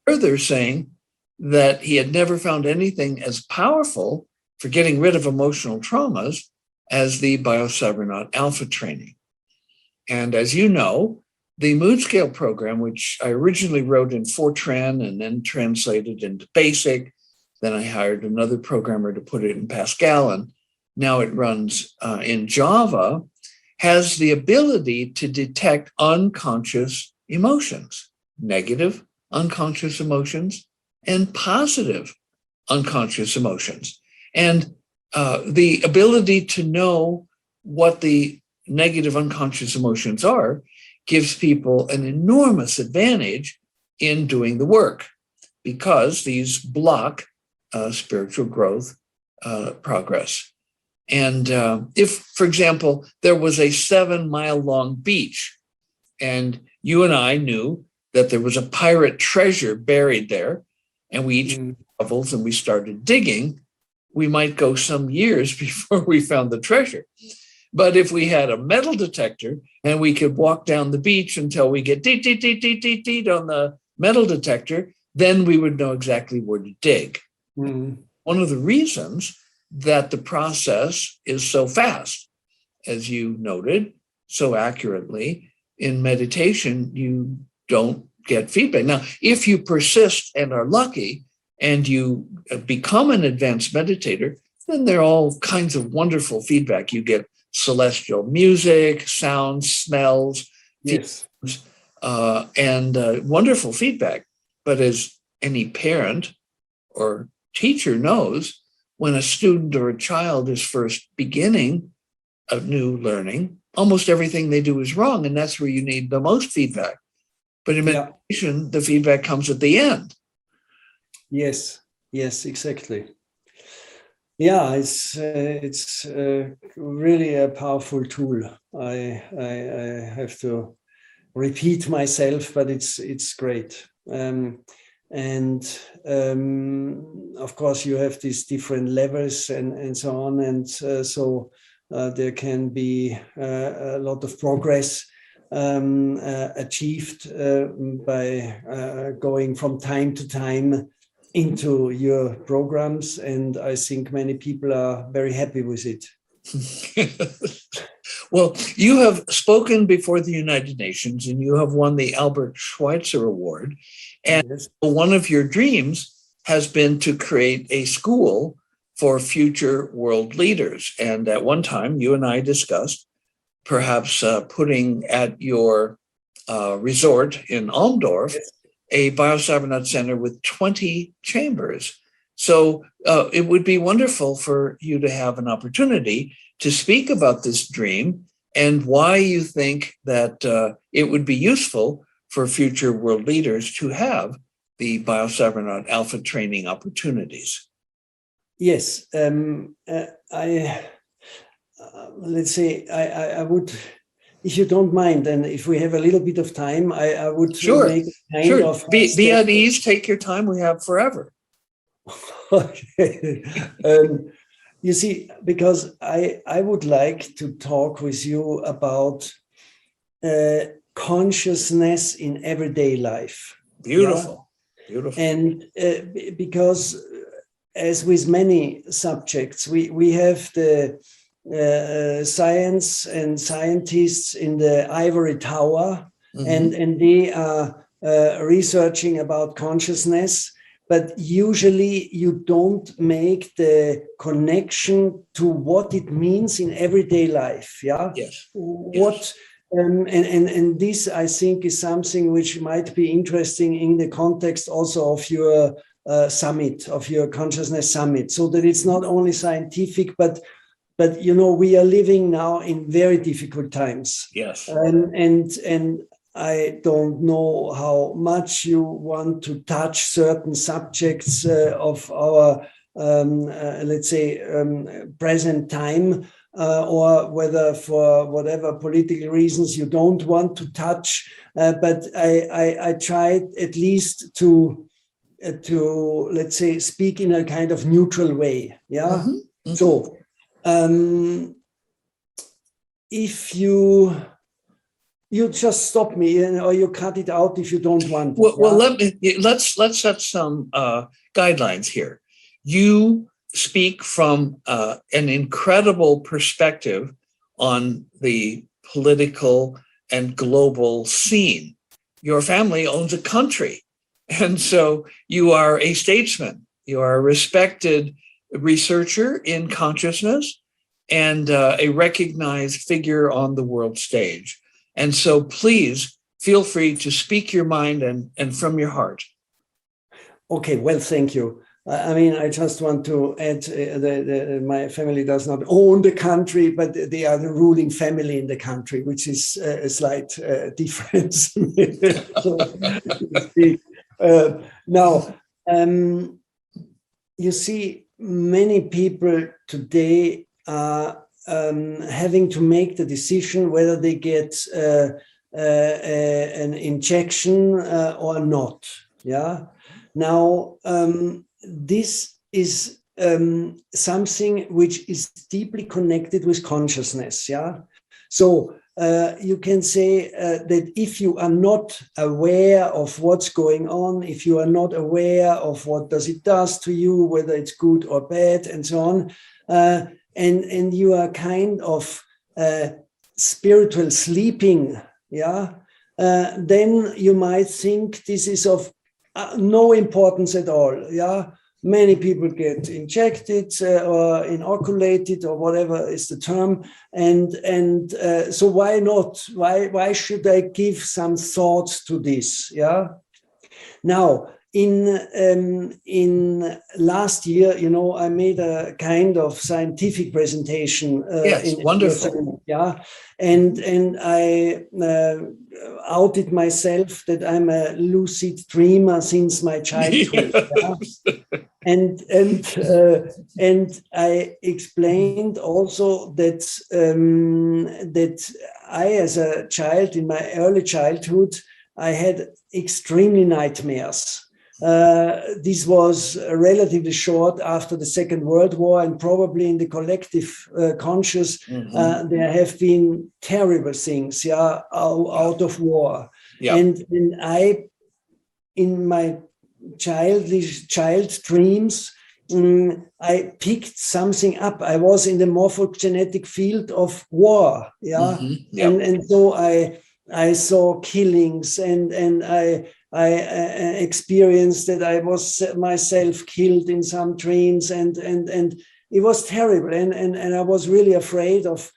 Further saying that he had never found anything as powerful for getting rid of emotional traumas as the Biocybernaut Alpha training. And as you know, the Mood Scale program, which I originally wrote in Fortran and then translated into BASIC, then I hired another programmer to put it in Pascal, and now it runs in Java, has the ability to detect unconscious emotions, negative unconscious emotions, and positive unconscious emotions. And the ability to know what the negative unconscious emotions are gives people an enormous advantage in doing the work, because these block spiritual growth progress. And if, for example, there was a 7-mile-long beach and you and I knew that there was a pirate treasure buried there, and we each had shovels and we started digging, we might go some years before we found the treasure. But if we had a metal detector and we could walk down the beach until we get deet, deet, deet, deet, deet, deet on the metal detector, then we would know exactly where to dig. One of the reasons that the process is so fast, as you noted so accurately, in meditation, you don't get feedback. Now, if you persist and are lucky and you become an advanced meditator, then there are all kinds of wonderful feedback. You get celestial music, sounds, smells, yes, and wonderful feedback. But as any parent or teacher knows, when a student or a child is first beginning a new learning, almost everything they do is wrong, and that's where you need the most feedback. But in meditation, the feedback comes at the end. Yes, exactly. Yeah, it's really a powerful tool. I have to repeat myself, but it's great. Of course, you have these different levels and so on. And so there can be a lot of progress achieved by going from time to time into your programs. And I think many people are very happy with it. Well, you have spoken before the United Nations and you have won the Albert Schweitzer Award. And Yes. one of your dreams has been to create a school for future world leaders. And at one time, you and I discussed perhaps putting at your resort in Almdorf a Bio-Cybernaut Center with 20 chambers. So it would be wonderful for you to have an opportunity to speak about this dream and why you think that it would be useful for future world leaders to have the Bio-Cybernaut Alpha training opportunities. Yes, let's say I would, if you don't mind, and if we have a little bit of time, I would Sure, make a kind sure. of Be at ease. Take your time. We have forever. Okay. You see, because I would like to talk with you about consciousness in everyday life. Beautiful, beautiful. And because as with many subjects, we have the science and scientists in the ivory tower, and they are researching about consciousness, but usually you don't make the connection to what it means in everyday life. Yeah. Yes. What and this, I think, is something which might be interesting in the context also of your summit, of your consciousness summit, so that it's not only scientific, but you know, we are living now in very difficult times. Yes. And I don't know how much you want to touch certain subjects of our, let's say, present time, or whether for whatever political reasons you don't want to touch. But I tried at least to let's say speak in a kind of neutral way. Yeah. So if you just stop me, or you cut it out if you don't want. Well, let's set some guidelines here. You speak from an incredible perspective on the political and global scene. Your family owns a country, and so you are a statesman. You are a respected researcher in consciousness and a recognized figure on the world stage. And so please feel free to speak your mind and from your heart. Okay, well, thank you. I mean, I just want to add my family does not own the country, but they are the ruling family in the country, which is a slight difference. Now, you see, many people today are having to make the decision whether they get an injection or not. Yeah. Now, this is something which is deeply connected with consciousness. Yeah. So you can say that if you are not aware of what's going on, if you are not aware of what it does to you, whether it's good or bad, and so on, and you are kind of spiritual sleeping, yeah, then you might think this is of no importance at all. Yeah, many people get injected or inoculated or whatever is the term, and so why not? Why should I give some thoughts to this? Yeah. Now, in last year, you know, I made a kind of scientific presentation. Yes, wonderful. Yeah, and I outed myself that I'm a lucid dreamer since my childhood. Yes. Yeah? And I explained also that that I, as a child, in my early childhood, I had extremely nightmares. This was relatively short after the Second World War, and probably in the collective conscious, there have been terrible things, out of war. Yeah. And I, in my child dreams, I picked something up. I was in the morphogenetic field of war, and so I saw killings, and I experienced that I was myself killed in some dreams, and it was terrible, and I was really afraid of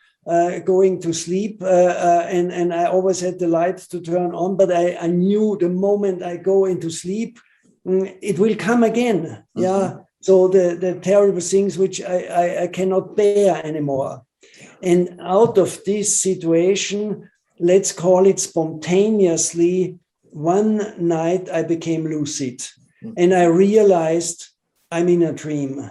going to sleep, and I always had the lights to turn on, but I knew the moment I go into sleep, it will come again. So the terrible things which I cannot bear anymore. And out of this situation, let's call it spontaneously, one night I became lucid, and I realized I'm in a dream.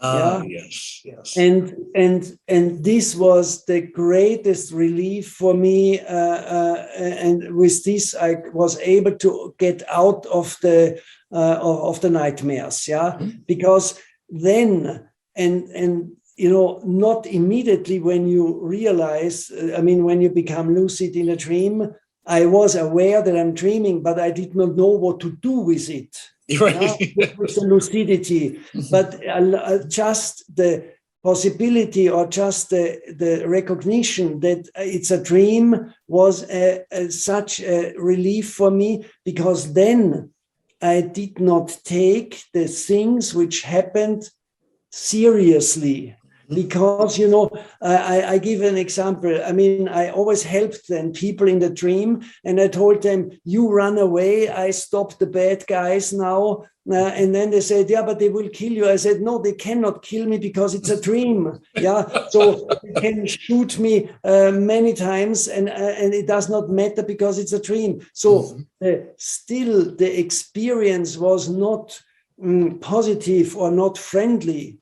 Yes. And this was the greatest relief for me, and with this I was able to get out of the nightmares, because then and not immediately when you realize, when you become lucid in a dream, I was aware that I'm dreaming, but I did not know what to do with it. Right. With the lucidity, but just the possibility, or just the recognition that it's a dream was such a relief for me, because then I did not take the things which happened seriously. Because, I give an example. I always helped them, people in the dream, and I told them, you run away, I stop the bad guys now. And then they said, but they will kill you. I said, no, they cannot kill me because it's a dream. So they can shoot me many times, and it does not matter because it's a dream. So still the experience was not positive or not friendly.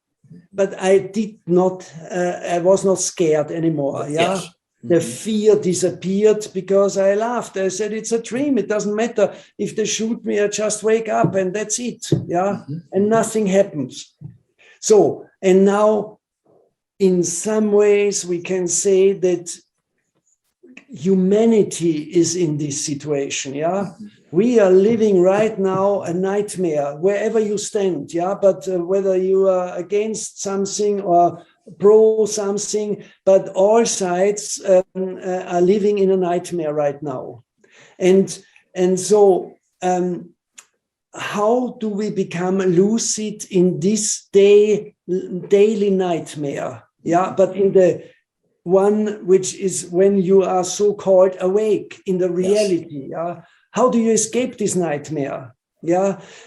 But I did not, I was not scared anymore. Yes. The fear disappeared because I laughed. I said, it's a dream. It doesn't matter if they shoot me, I just wake up and that's it. And nothing happens. So, and now in some ways we can say that humanity is in this situation. We are living right now a nightmare wherever you stand, but whether you are against something or pro something, but all sides are living in a nightmare right now. And so how do we become lucid in this daily nightmare? But in the one which is when you are so-called awake in the reality. How do you escape this nightmare?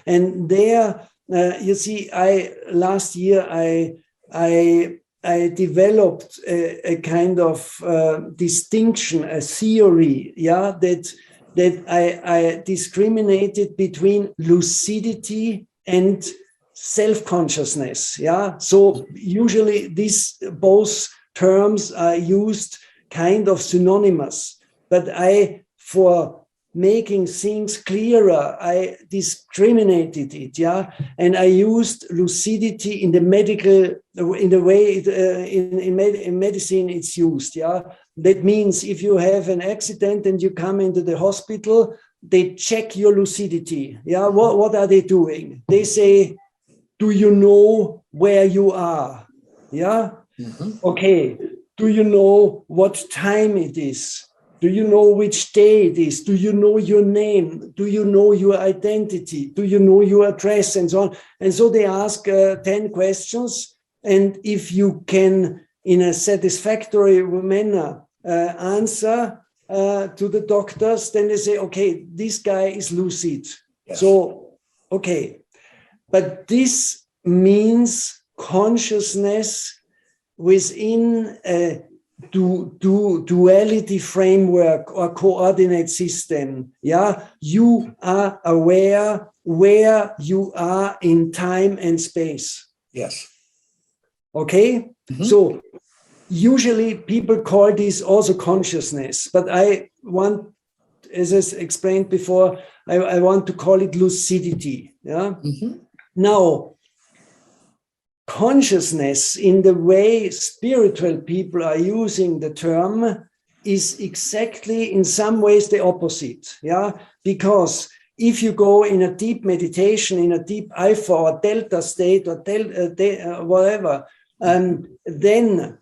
And there, you see, last year I developed a kind of distinction, a theory, that I discriminated between lucidity and self-consciousness. So usually these both terms are used kind of synonymous, but for making things clearer, I discriminated it, and I used lucidity in the medical, in the way in medicine it's used, That means if you have an accident and you come into the hospital, they check your lucidity, What are they doing? They say, do you know where you are, Okay, do you know what time it is? Do you know which day it is? Do you know your name? Do you know your identity? Do you know your address? And so on. And so they ask 10 questions. And if you can, in a satisfactory manner, answer to the doctors, then they say, okay, this guy is lucid. Yes. So, okay. But this means consciousness within a duality framework or coordinate system. You are aware where you are in time and space. Yes. Okay. So usually people call this also consciousness, but I want as I explained before, I want to call it lucidity. Yeah. Mhm. Now, consciousness, in the way spiritual people are using the term, is exactly in some ways the opposite. Yeah, because if you go in a deep meditation, in a deep alpha or delta state or whatever, then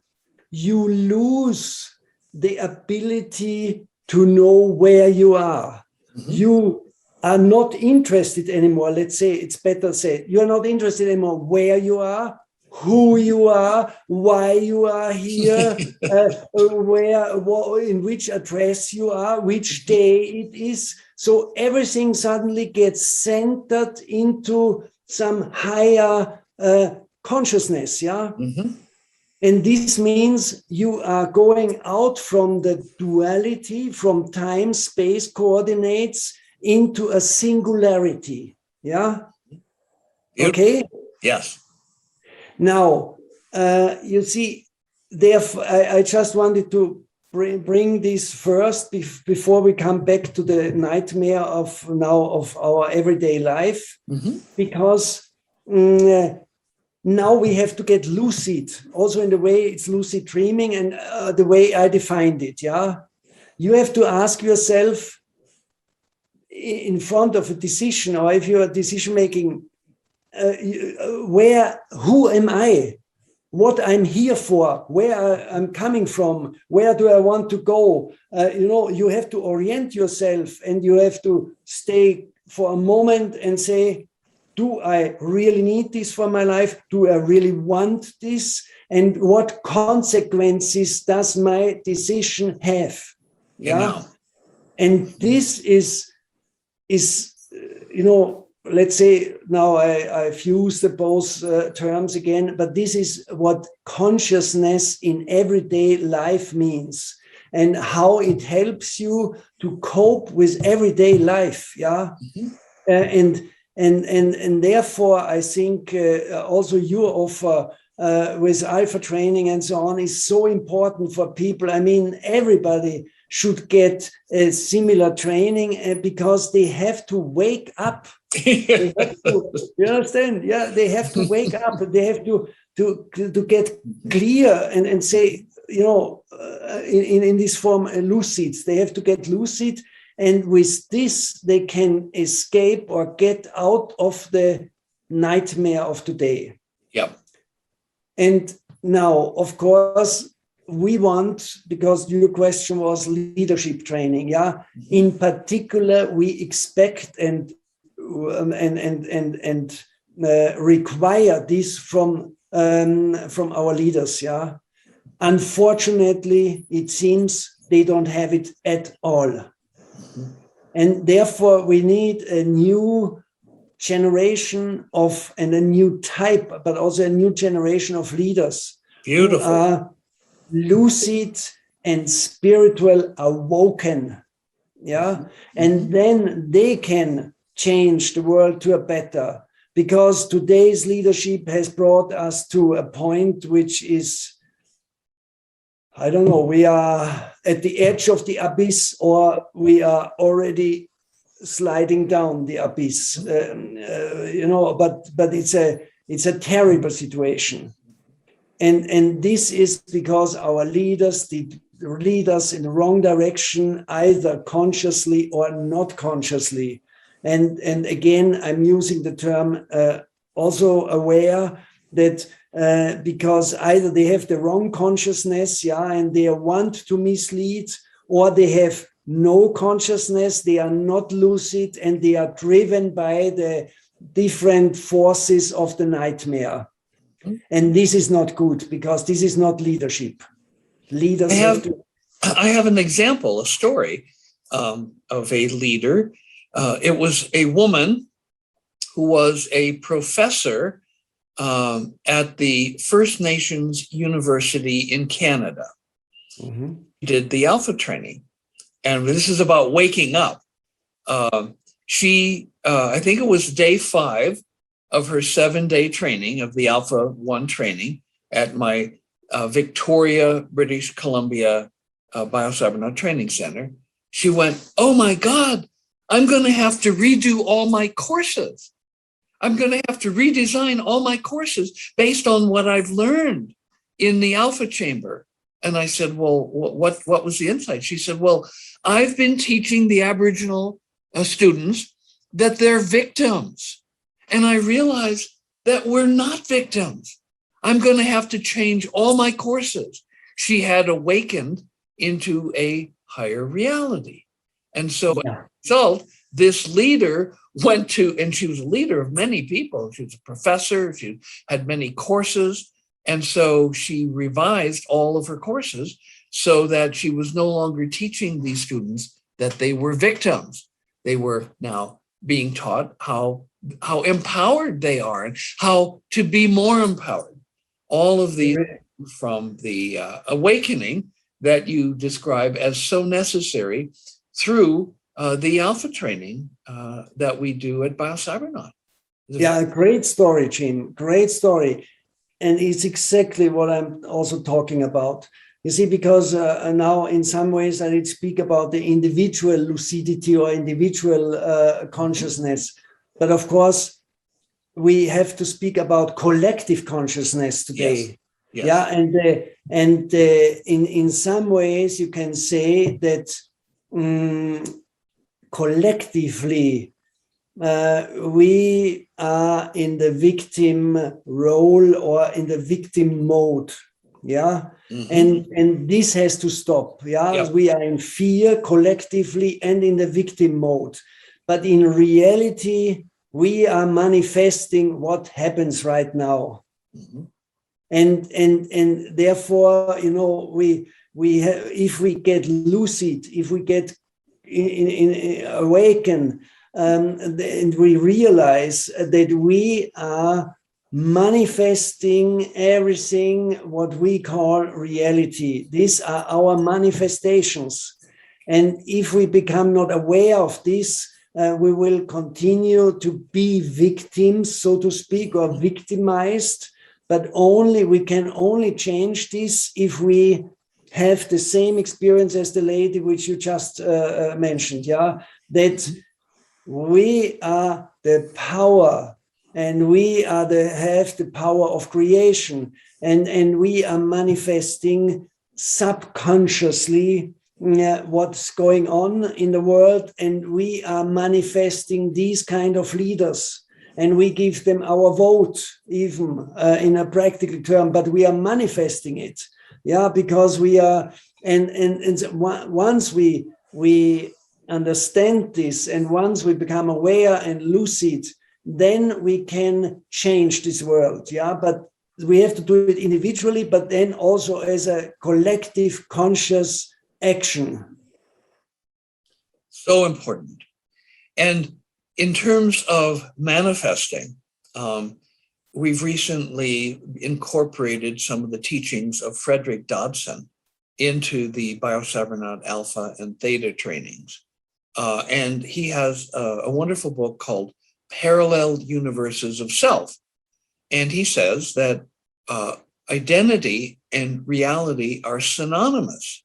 you lose the ability to know where you are. Mhm. You are not interested anymore. Let's say it's better said. You're not interested anymore where you are, who you are, why you are here, in which address you are, which day it is. So everything suddenly gets centered into some higher consciousness. Yeah. Mhm. And this means you are going out from the duality, from time, space coordinates into a singularity. Yeah. Beautiful. Okay. Yes. Now, you see, therefore, I just wanted to bring this first before we come back to the nightmare of our everyday life, Mhm. because now we have to get lucid, also in the way it's lucid dreaming and the way I defined it. Yeah, you have to ask yourself in front of a decision, or if you are decision making, who am I? What I'm here for, where I'm coming from, where do I want to go? You have to orient yourself, and you have to stay for a moment and say, do I really need this for my life? Do I really want this? And what consequences does my decision have? Yeah. Genau. And this is, let's say now I've used both terms again, but this is what consciousness in everyday life means and how it helps you to cope with everyday life. Yeah. Mhm. And therefore, I think also your offer with alpha training and so on is so important for people. I mean, everybody should get a similar training because they have to wake up. They have to, you understand? Yeah, they have to wake up. They have to get clear and say, in this form, lucid. They have to get lucid. And with this, they can escape or get out of the nightmare of today. Yep. And now, of course, we want, because your question was leadership training, yeah. In particular, we expect and require this from our leaders, yeah. Unfortunately, it seems they don't have it at all. And therefore, we need a new generation and a new type, but also a new generation of leaders. Beautiful. Who are lucid and spiritual awoken. Yeah. And then they can change the world to a better, because today's leadership has brought us to a point which is, I don't know, we are at the edge of the abyss, or we are already sliding down the abyss. But it's a terrible situation, and this is because our leaders did lead us in the wrong direction, either consciously or not consciously. And again, I'm using the term also aware that. Because either they have the wrong consciousness, yeah, and they want to mislead, or they have no consciousness, they are not lucid, and they are driven by the different forces of the nightmare. And this is not good, because this is not leadership. Leaders I have an example, a story of a leader. It was a woman who was a professor at the First Nations University in Canada. Mm-hmm. Did the Alpha training. And this is about waking up. She, I think it was day 5 of her 7-day training of the Alpha 1 training at my Victoria, British Columbia Biocybernaut Training Center. she went, oh my God, I'm going to have to redo all my courses. I'm going to have to redesign all my courses based on what I've learned in the alpha chamber. And I said, well, what was the insight? She said, well, I've been teaching the Aboriginal students that they're victims. And I realized that we're not victims. I'm going to have to change all my courses. She had awakened into a higher reality. And so as a result, this leader went to, and she was a leader of many people. She was a professor, she had many courses. And so she revised all of her courses so that she was no longer teaching these students that they were victims. They were now being taught how empowered they are and how to be more empowered. All of these from the awakening that you describe as so necessary through the alpha training that we do at BioCybernaut. Yeah, great story, Jim. Great story. And it's exactly what I'm also talking about. You see, because now in some ways I did speak about the individual lucidity or individual consciousness. But of course, we have to speak about collective consciousness today. Yes. Yeah, and in some ways you can say that collectively we are in the victim role or in the victim mode. Yeah. Mm-hmm. And this has to stop. Yeah. Yep. We are in fear collectively and in the victim mode. But in reality, we are manifesting what happens right now. Mm-hmm. And therefore, you know, we have, if we get lucid, if we get in awaken, and we realize that we are manifesting everything what we call reality. These are our manifestations. And if we become not aware of this, we will continue to be victims, so to speak, or victimized. But we can only change this if we have the same experience as the lady which you just mentioned, yeah, that we are the power, and we are have the power of creation, and we are manifesting subconsciously what's going on in the world, and we are manifesting these kind of leaders, and we give them our vote, even in a practical term, but we are manifesting it, yeah, because we are, and once we understand this, and once we become aware and lucid, then we can change this world, yeah. But we have to do it individually, but then also as a collective conscious action. So important. And in terms of manifesting, we've recently incorporated some of the teachings of Frederick Dodson into the BioCybernaut Alpha and Theta trainings. And he has a wonderful book called Parallel Universes of Self. And he says that identity and reality are synonymous.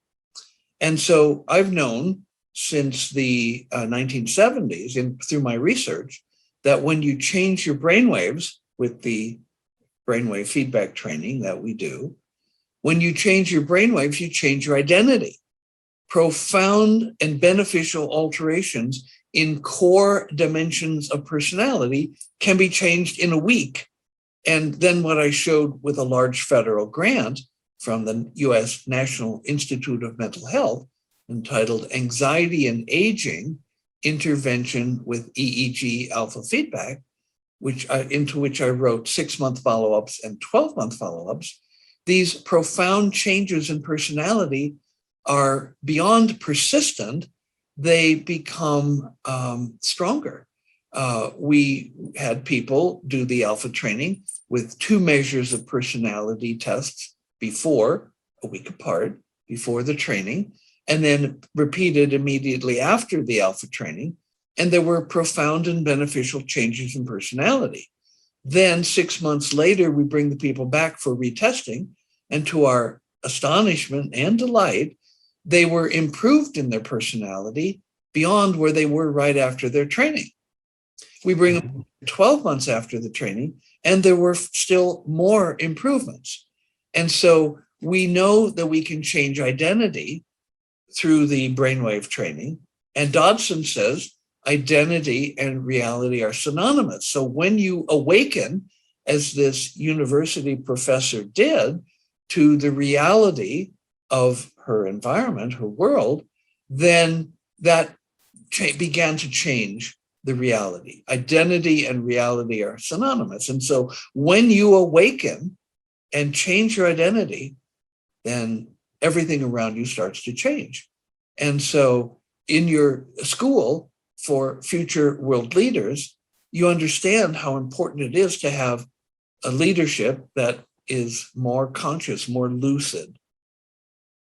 And so I've known since the 1970s, through my research, that when you change your brainwaves with the brainwave feedback training that we do, when you change your brainwaves, you change your identity. Profound and beneficial alterations in core dimensions of personality can be changed in a week. And then what I showed with a large federal grant from the US National Institute of Mental Health, entitled Anxiety and Aging, Intervention with EEG Alpha Feedback, into which I wrote 6-month follow-ups and 12-month follow-ups. These profound changes in personality are beyond persistent, they become stronger. We had people do the alpha training with 2 measures of personality tests before, a week apart, before the training, and then repeated immediately after the alpha training. And there were profound and beneficial changes in personality. Then 6 months later, we bring the people back for retesting. And to our astonishment and delight, they were improved in their personality beyond where they were right after their training. We bring them 12 months after the training, and there were still more improvements. And so we know that we can change identity through the brainwave training. And Dodson says identity and reality are synonymous. So when you awaken, as this university professor did, to the reality of her environment, her world, then that began to change the reality. Identity and reality are synonymous. And so when you awaken and change your identity, then everything around you starts to change. And so in your school for future world leaders, you understand how important it is to have a leadership that is more conscious, more lucid.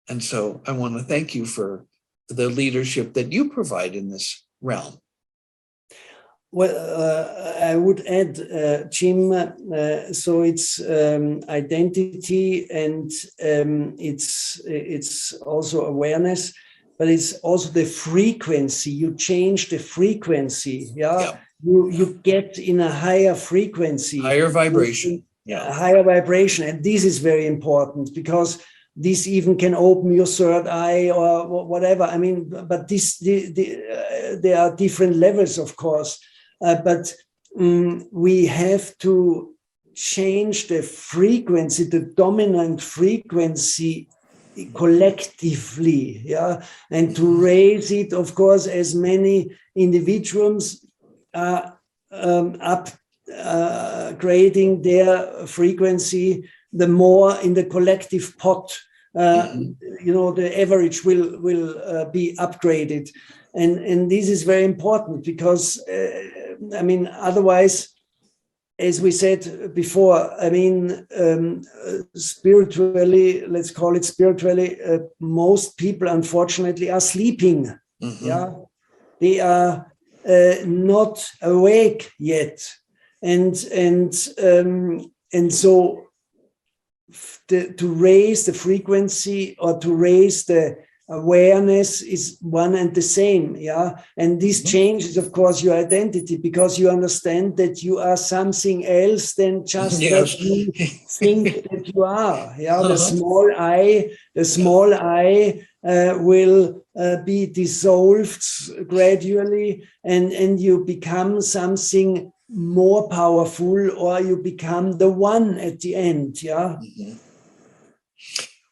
And so I want to thank you for the leadership that you provide in this realm. Well, I would add, Jim, so it's identity and it's also awareness, but it's also the frequency. You change the frequency, yeah? You get in a higher frequency. Higher vibration. A higher vibration. And this is very important because this even can open your third eye or whatever. I mean, but there are different levels, of course. But we have to change the frequency, the dominant frequency collectively, yeah, and to raise it, of course, as many individuals are upgrading their frequency, the more in the collective pot, the average will be upgraded. And this is very important because, otherwise, as we said before, spiritually, let's call it spiritually, most people, unfortunately, are sleeping. Mm-hmm. Yeah, they are not awake yet. And so to raise the frequency or to raise the awareness is one and the same, yeah. And this changes, of course, your identity because you understand that you are something else than just what you think that you are. Yeah, the small I will be dissolved gradually, and you become something more powerful, or you become the one at the end. Yeah. Mm-hmm.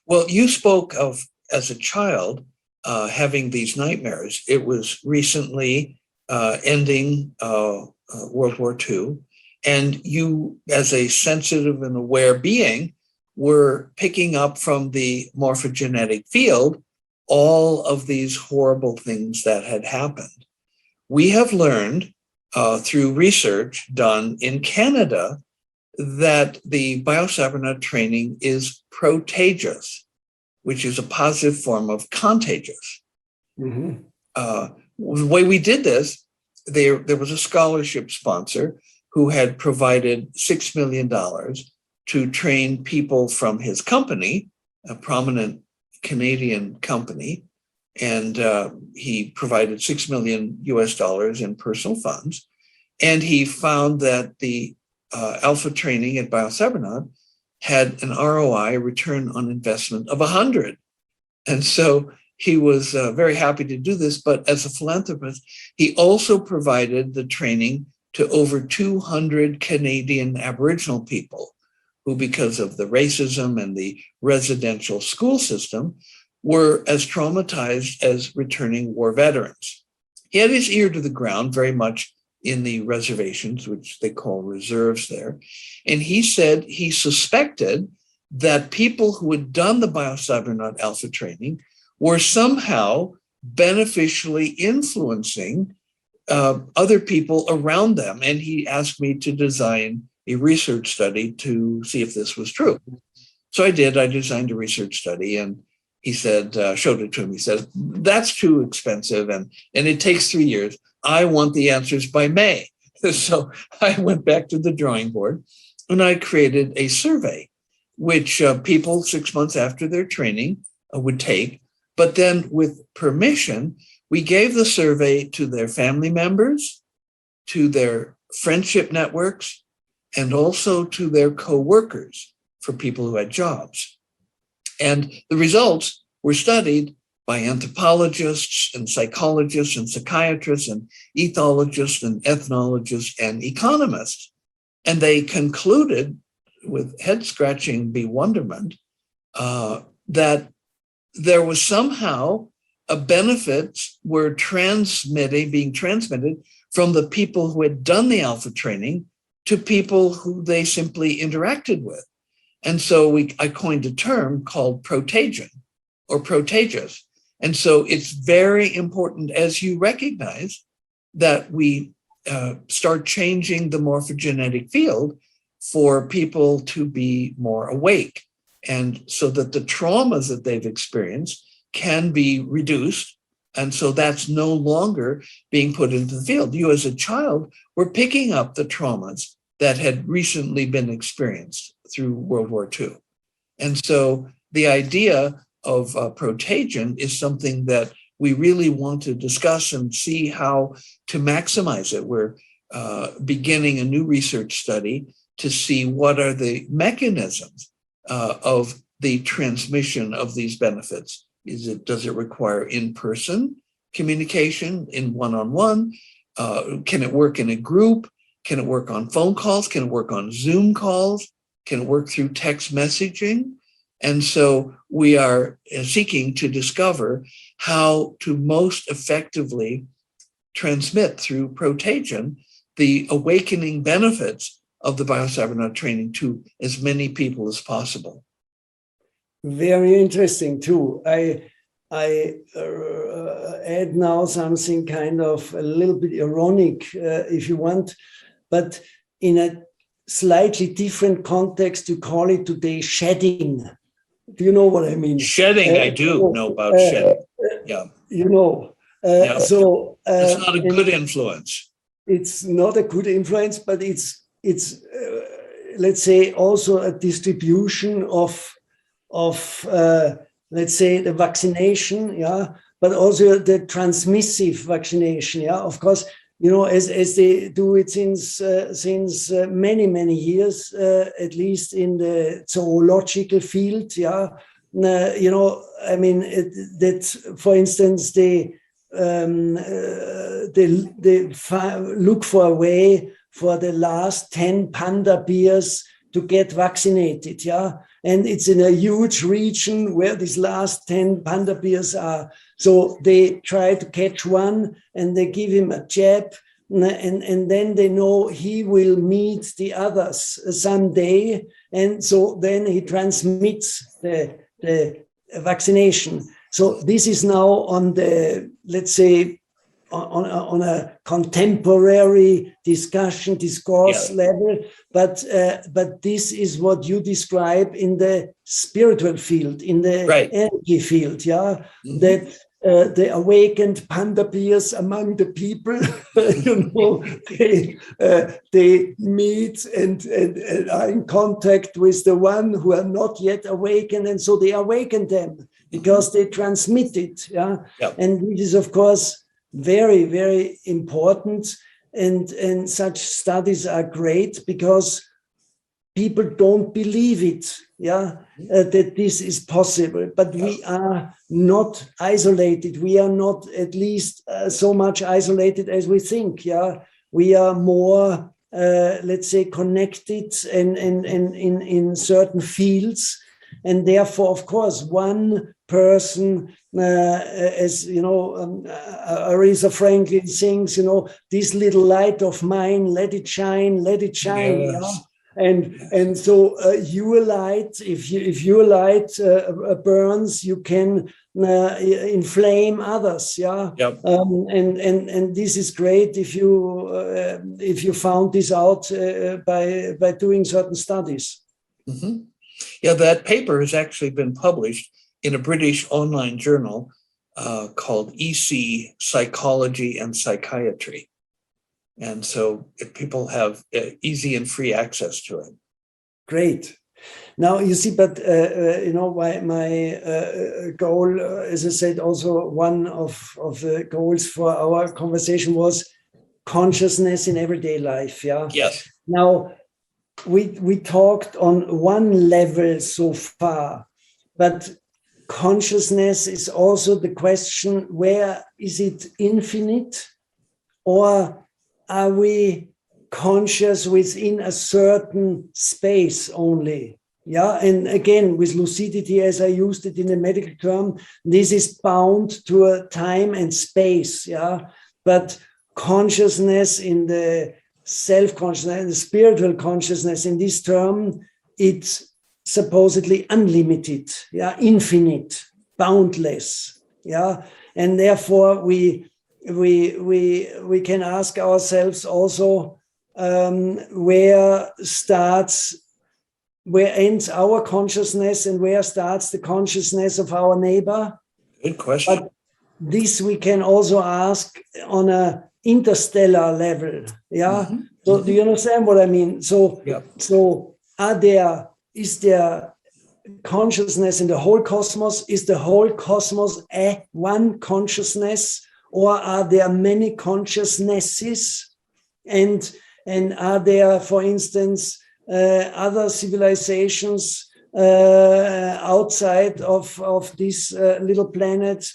Well, you spoke of, as a child, having these nightmares. It was recently ending World War II, and you, as a sensitive and aware being, were picking up from the morphogenetic field all of these horrible things that had happened. We have learned through research done in Canada that the biocybernetic training is protagious, which is a positive form of contagious. Mm-hmm. The way we did this, there was a scholarship sponsor who had provided $6 million to train people from his company, a prominent Canadian company, and he provided $6 million in personal funds. And he found that the alpha training at BioCybernaut had an ROI, return on investment, of 100. And so he was very happy to do this. But as a philanthropist, he also provided the training to over 200 Canadian Aboriginal people who, because of the racism and the residential school system, were as traumatized as returning war veterans. He had his ear to the ground very much in the reservations, which they call reserves there. And he said he suspected that people who had done the BioCybernaut Alpha training were somehow beneficially influencing other people around them. And he asked me to design a research study to see if this was true. So I did. I designed a research study, and he said, showed it to him. He said, that's too expensive, and it takes 3 years. I want the answers by May. So I went back to the drawing board, and I created a survey, which people 6 months after their training would take. But then with permission, we gave the survey to their family members, to their friendship networks, and also to their co-workers for people who had jobs. And the results were studied by anthropologists and psychologists and psychiatrists and ethologists and ethnologists and economists. And they concluded with head-scratching bewilderment that there was somehow a benefits were being transmitted from the people who had done the alpha training to people who they simply interacted with. And so I coined a term called protagion or protagious. And so it's very important, as you recognize, that we start changing the morphogenetic field for people to be more awake, and so that the traumas that they've experienced can be reduced. And so that's no longer being put into the field. You as a child were picking up the traumas that had recently been experienced through World War II. And so the idea of protagion is something that we really want to discuss and see how to maximize it. We're beginning a new research study to see what are the mechanisms of the transmission of these benefits. Does it require in-person communication, in one-on-one? Can it work in a group? Can it work on phone calls? Can it work on Zoom calls? Can it work through text messaging? And so we are seeking to discover how to most effectively transmit through protagion the awakening benefits of the biocybernaut training to as many people as possible. Very interesting too. I add now something kind of a little bit ironic, if you want, but in a slightly different context, you call it today shedding. Do you know what I mean? Shedding, I do know about shedding. Yeah. You know. Yeah. So it's not a good influence. It's not a good influence, but it's let's say also a distribution of let's say the vaccination, yeah, but also the transmissive vaccination, yeah. Of course, you know, as they do it since many years, at least in the zoological field, yeah. You know, I mean, that for instance, they look for a way for the last 10 panda bears to get vaccinated, yeah. And it's in a huge region where these last 10 panda bears are. So they try to catch one and they give him a jab, and then they know he will meet the others someday. And so then he transmits the vaccination. So this is now on the, let's say, on a contemporary discourse level, but this is what you describe in the spiritual field, in the energy field, yeah. Mm-hmm. That the awakened panda bears among the people, you know, they meet and are in contact with the one who are not yet awakened, and so they awaken them because they transmit it, yeah. Yep. And this is, of course, very important, and such studies are great because people don't believe it, yeah, that this is possible. But we are not isolated. We are not at least so much isolated as we think, yeah. We are more, let's say, connected and in certain fields. And therefore, of course, one person, as you know, Aretha Franklin sings, you know, this little light of mine, let it shine, yes. Yeah? And so your light, if your light burns, you can inflame others, yeah. Yep. And this is great if you found this out by doing certain studies. Mm-hmm. Yeah, that paper has actually been published in a British online journal called EC Psychology and Psychiatry. And so people have easy and free access to it. Great. Now you see, but my goal, as I said, also one of the goals for our conversation was consciousness in everyday life. Yeah. Yes. Now we talked on one level so far, but consciousness is also the question: where is it infinite, or are we conscious within a certain space only? Yeah, and again, with lucidity, as I used it in a medical term, this is bound to a time and space. Yeah, but consciousness in the self-consciousness, the spiritual consciousness in this term, it's supposedly unlimited, yeah, infinite, boundless, yeah, and therefore we can ask ourselves also where ends our consciousness and where starts the consciousness of our neighbor. Good question. But this we can also ask on a interstellar level. Yeah. Mhm. So do you understand what I mean? So Yeah. so is there consciousness in the whole cosmos? Is the whole cosmos one consciousness, or are there many consciousnesses? And are there, for instance, other civilizations outside of this little planet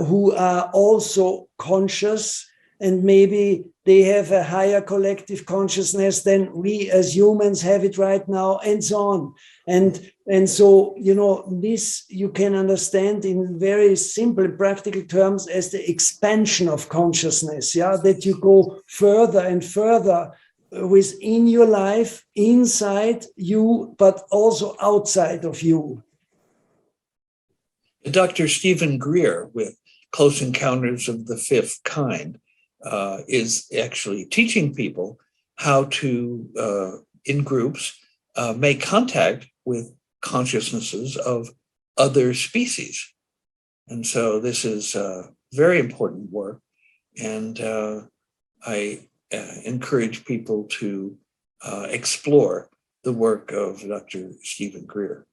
who are also conscious, and maybe they have a higher collective consciousness than we as humans have it right now, and so on. And so, this you can understand in very simple practical terms as the expansion of consciousness, yeah, that you go further and further within your life, inside you, but also outside of you. Dr. Stephen Greer with Close Encounters of the Fifth Kind is actually teaching people how to, in groups, make contact with consciousnesses of other species. And so this is very important work. And I encourage people to explore the work of Dr. Stephen Greer.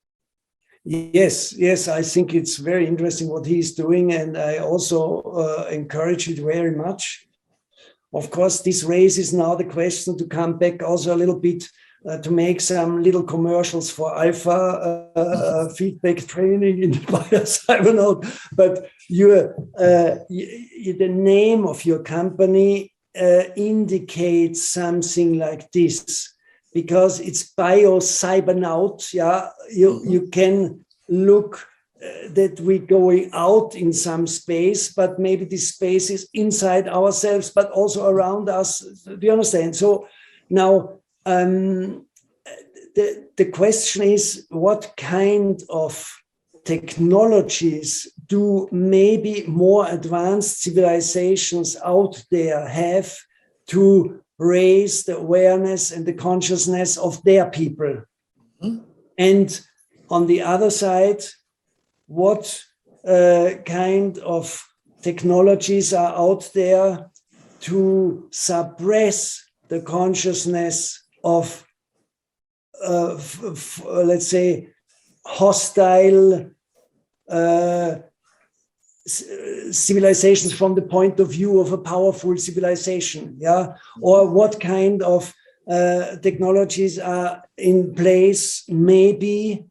Yes, I think it's very interesting what he's doing, and I also encourage it very much. Of course, this raises now the question to come back also a little bit to make some little commercials for alpha feedback training in the biocybernaut. But the name of your company indicates something like this, because it's biocybernaut. Yeah, you can look that we're going out in some space, but maybe this space is inside ourselves, but also around us. Do you understand? So now the question is, what kind of technologies do maybe more advanced civilizations out there have to raise the awareness and the consciousness of their people? Mm-hmm. And on the other side, what kind of technologies are out there to suppress the consciousness of, let's say, hostile civilizations from the point of view of a powerful civilization, yeah? Or what kind of technologies are in place, maybe,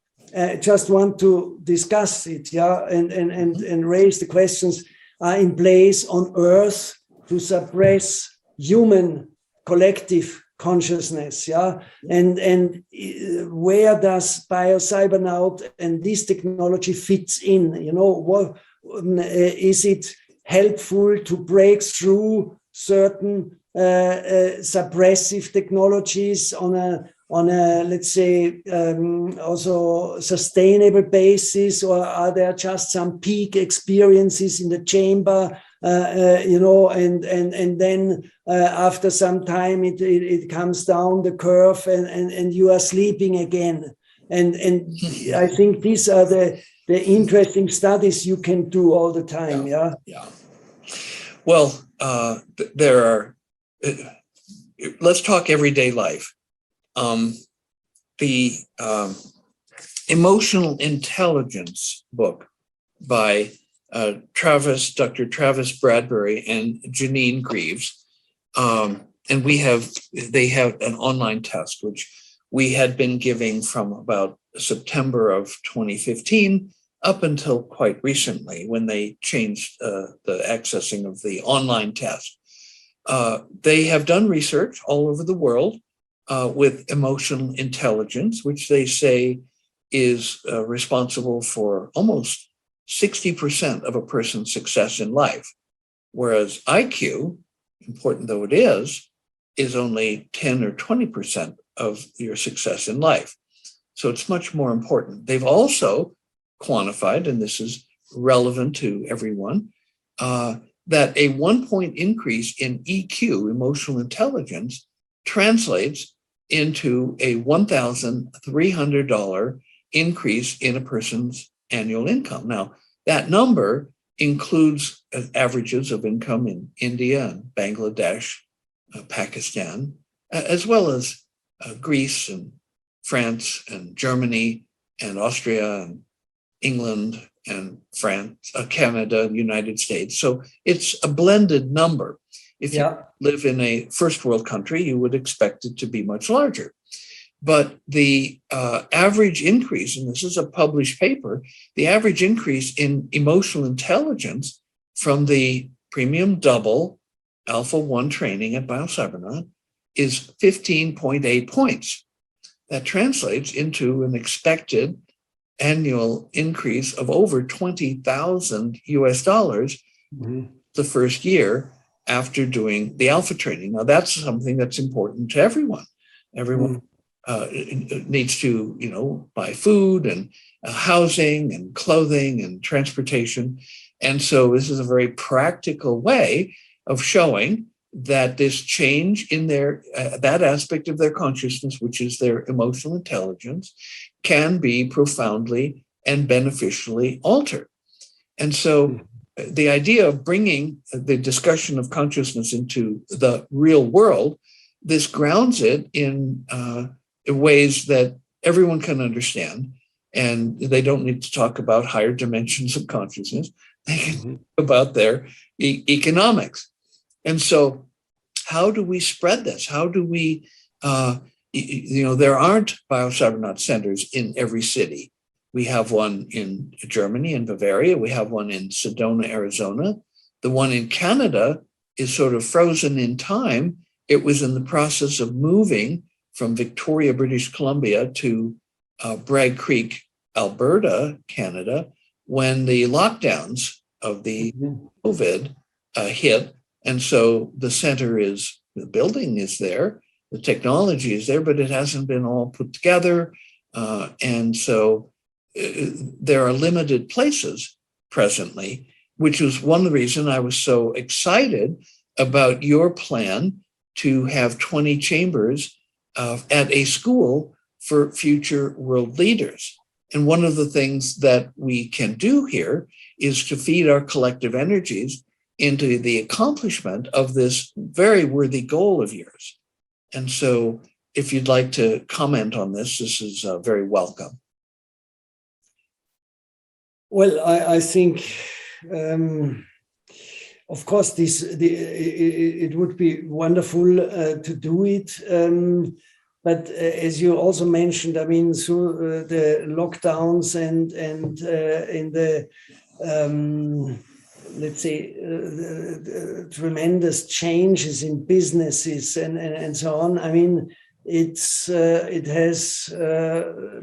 just want to discuss it, yeah, and raise the questions, are in place on Earth to suppress human collective consciousness, yeah, and where does biocybernaut and this technology fits in? What is it helpful to break through certain suppressive technologies on a let's say also sustainable basis, or are there just some peak experiences in the chamber, and then after some time it comes down the curve and you are sleeping again, and I think these are the interesting studies you can do all the time. Yeah. Well, there are let's talk everyday life. the emotional intelligence book by Dr. Travis Bradbury and Janine Greaves. And they have an online test, which we had been giving from about September of 2015 up until quite recently when they changed the accessing of the online test. They have done research all over the world with emotional intelligence, which they say is responsible for almost 60% of a person's success in life, whereas IQ, important though it is only 10 or 20% of your success in life. So it's much more important. They've also quantified, and this is relevant to everyone, that a 1-point increase in EQ, emotional intelligence, translates into a $1,300 increase in a person's annual income. Now, that number includes averages of income in India and Bangladesh, Pakistan, as well as Greece and France and Germany and Austria and England and France, Canada, United States. So it's a blended number. If you live in a first world country, you would expect it to be much larger. But the average increase, and this is a published paper, the average increase in emotional intelligence from the premium double Alpha 1 training at BioCybernaut is 15.8 points. That translates into an expected annual increase of over 20,000 US dollars the first year after doing the Alpha training. Now, that's something that's important to everyone. Everyone needs to, buy food and housing and clothing and transportation. And so this is a very practical way of showing that this change in their that aspect of their consciousness, which is their emotional intelligence, can be profoundly and beneficially altered. And so the idea of bringing the discussion of consciousness into the real world, this grounds it in ways that everyone can understand. And they don't need to talk about higher dimensions of consciousness. They can talk about their economics. And so how do we spread this? How do we, there aren't BioCybernaut centers in every city. We have one in Germany, in Bavaria. We have one in Sedona, Arizona. The one in Canada is sort of frozen in time. It was in the process of moving from Victoria, British Columbia to Bragg Creek, Alberta, Canada, when the lockdowns of the COVID hit. And so the building is there, the technology is there, but it hasn't been all put together. And so there are limited places presently, which was one of the reasons I was so excited about your plan to have 20 chambers at a school for future world leaders. And one of the things that we can do here is to feed our collective energies into the accomplishment of this very worthy goal of yours. And so if you'd like to comment on this, this is very welcome. Well, I think, of course, it would be wonderful to do it. But as you also mentioned, I mean, through the lockdowns and in the let's say, the tremendous changes in businesses and so on. I mean, it has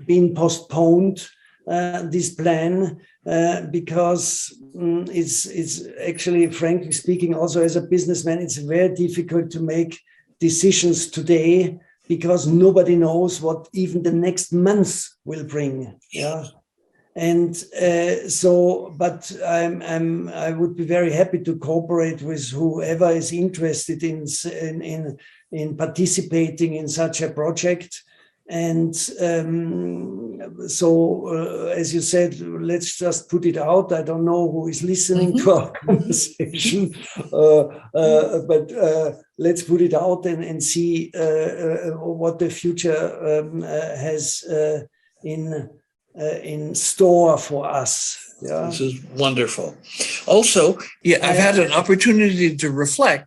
been postponed, this plan, because it's actually, frankly speaking, also as a businessman, it's very difficult to make decisions today because nobody knows what even the next month will bring. Yeah. And but I would be very happy to cooperate with whoever is interested in participating in such a project. And as you said, let's just put it out. I don't know who is listening to our conversation, but let's put it out and see what the future has in store for us. Yeah. This is wonderful. Also, yeah, I've had an opportunity to reflect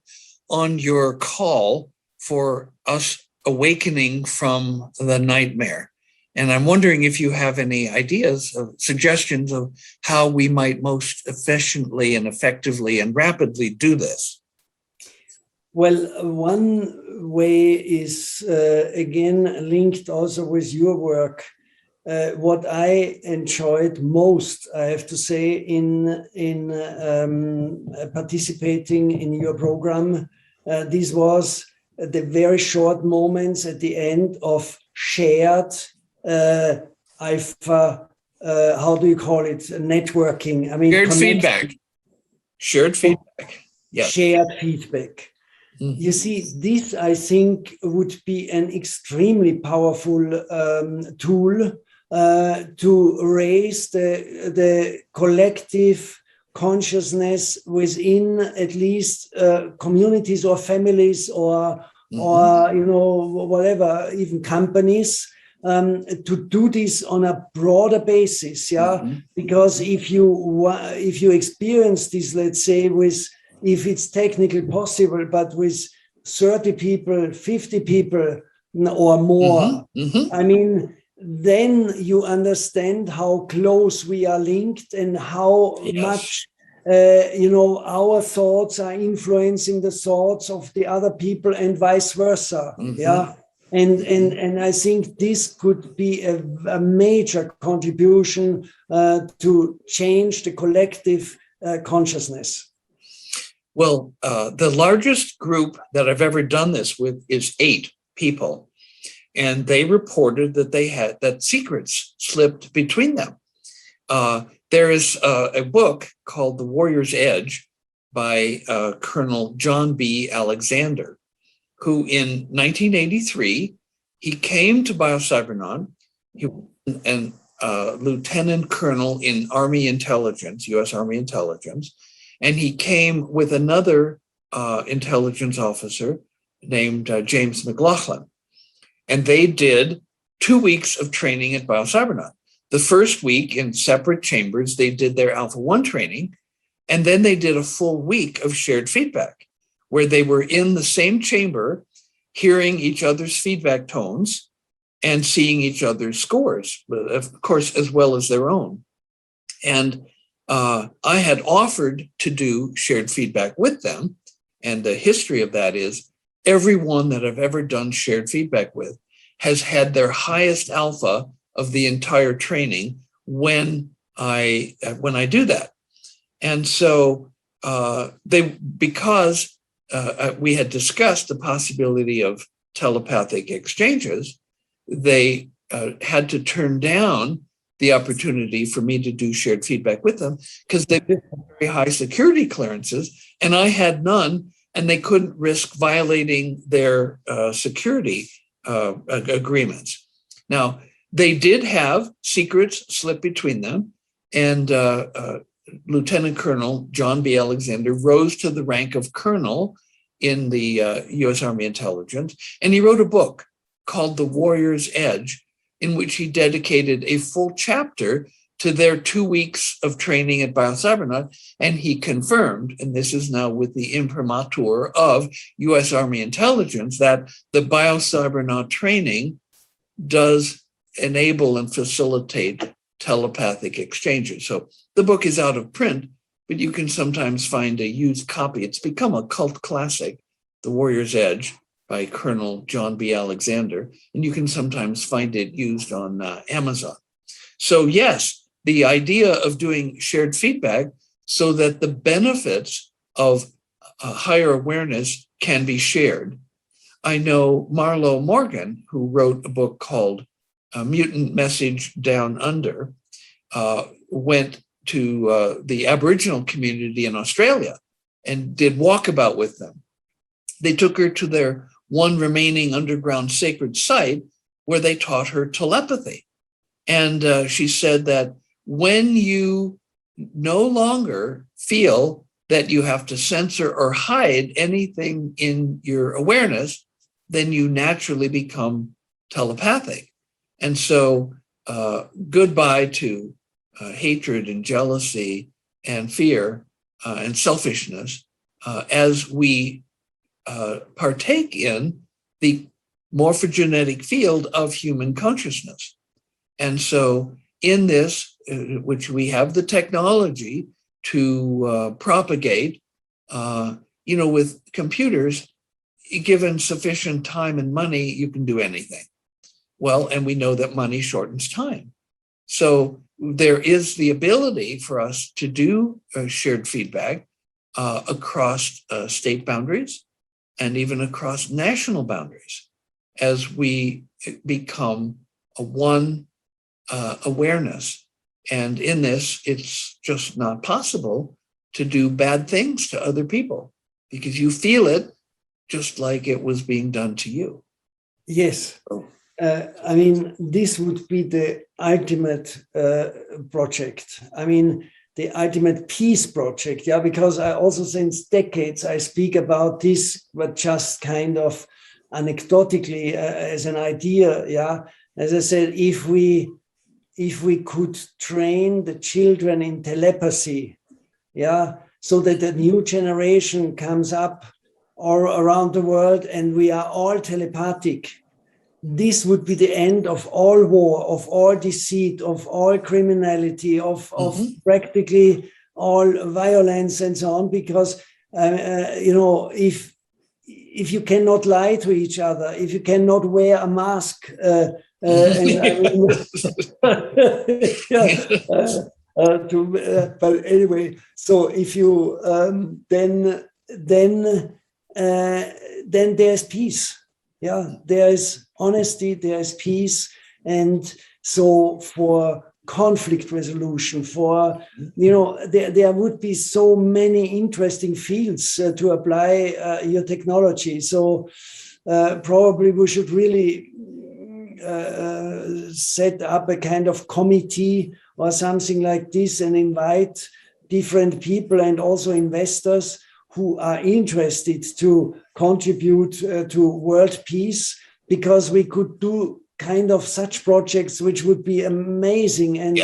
on your call for us awakening from the nightmare. And I'm wondering if you have any ideas or suggestions of how we might most efficiently and effectively and rapidly do this. Well, one way is, again, linked also with your work. What I enjoyed most, I have to say, in participating in your program, this was the very short moments at the end of shared, how do you call it, networking? I mean, shared feedback. Shared feedback. Yes. Shared feedback. Mm-hmm. You see, this, I think, would be an extremely powerful tool to raise the collective consciousness within at least communities or families or whatever, even companies, to do this on a broader basis. Yeah, because if you experience this, let's say, if it's technically possible, but with 30 people, 50 people or more, I mean, then you understand how close we are linked and how much our thoughts are influencing the thoughts of the other people and vice versa. Yeah, and I think this could be a major contribution to change the collective consciousness. Well, the largest group that I've ever done this with is 8 people. And they reported that secrets slipped between them. There is a book called The Warrior's Edge by Colonel John B. Alexander, who in 1983, he came to BioCybernon. He was a lieutenant colonel in Army Intelligence, U.S. Army Intelligence, and he came with another intelligence officer named James McLaughlin. And they did 2 weeks of training at BioCybernon. The first week in separate chambers, they did their Alpha 1 training, and then they did a full week of shared feedback, where they were in the same chamber, hearing each other's feedback tones and seeing each other's scores, of course, as well as their own. And I had offered to do shared feedback with them, and the history of that is everyone that I've ever done shared feedback with has had their highest alpha of the entire training when I do that. And so because we had discussed the possibility of telepathic exchanges, they had to turn down the opportunity for me to do shared feedback with them because they had very high security clearances and I had none. And they couldn't risk violating their security agreements. Now, they did have secrets slip between them, and Lieutenant Colonel John B. Alexander rose to the rank of colonel in the U.S. Army Intelligence, and he wrote a book called The Warrior's Edge, in which he dedicated a full chapter to their 2 weeks of training at BioCybernon, and he confirmed, and this is now with the imprimatur of U.S. Army Intelligence, that the BioCybernon training does enable and facilitate telepathic exchanges. So the book is out of print, but you can sometimes find a used copy. It's become a cult classic, The Warrior's Edge by Colonel John B. Alexander, and you can sometimes find it used on Amazon. So yes, the idea of doing shared feedback so that the benefits of higher awareness can be shared. I know Marlo Morgan, who wrote a book called Mutant Message Down Under, went to the Aboriginal community in Australia and did walkabout with them. They took her to their one remaining underground sacred site where they taught her telepathy. And she said that when you no longer feel that you have to censor or hide anything in your awareness, then you naturally become telepathic. And so goodbye to hatred and jealousy and fear and selfishness as we partake in the morphogenetic field of human consciousness. And so in this, which we have the technology to propagate, with computers, given sufficient time and money, you can do anything. Well, and we know that money shortens time. So there is the ability for us to do shared feedback across state boundaries and even across national boundaries as we become a one awareness. And in this, it's just not possible to do bad things to other people because you feel it just like it was being done to you. Yes. I mean, this would be the ultimate project. I mean, the ultimate peace project. Yeah, because I also, since decades, I speak about this, but just kind of anecdotically as an idea. Yeah, as I said, if we could train the children in telepathy, yeah, so that the new generation comes up all around the world and we are all telepathic, this would be the end of all war, of all deceit, of all criminality, of practically all violence and so on. Because if you cannot lie to each other, if you cannot wear a mask, but anyway, so if you then there's peace. Yeah, there is honesty, there is peace. And so for conflict resolution, there would be so many interesting fields to apply your technology. So probably we should really set up a kind of committee or something like this and invite different people and also investors who are interested to contribute to world peace, because we could do kind of such projects which would be amazing and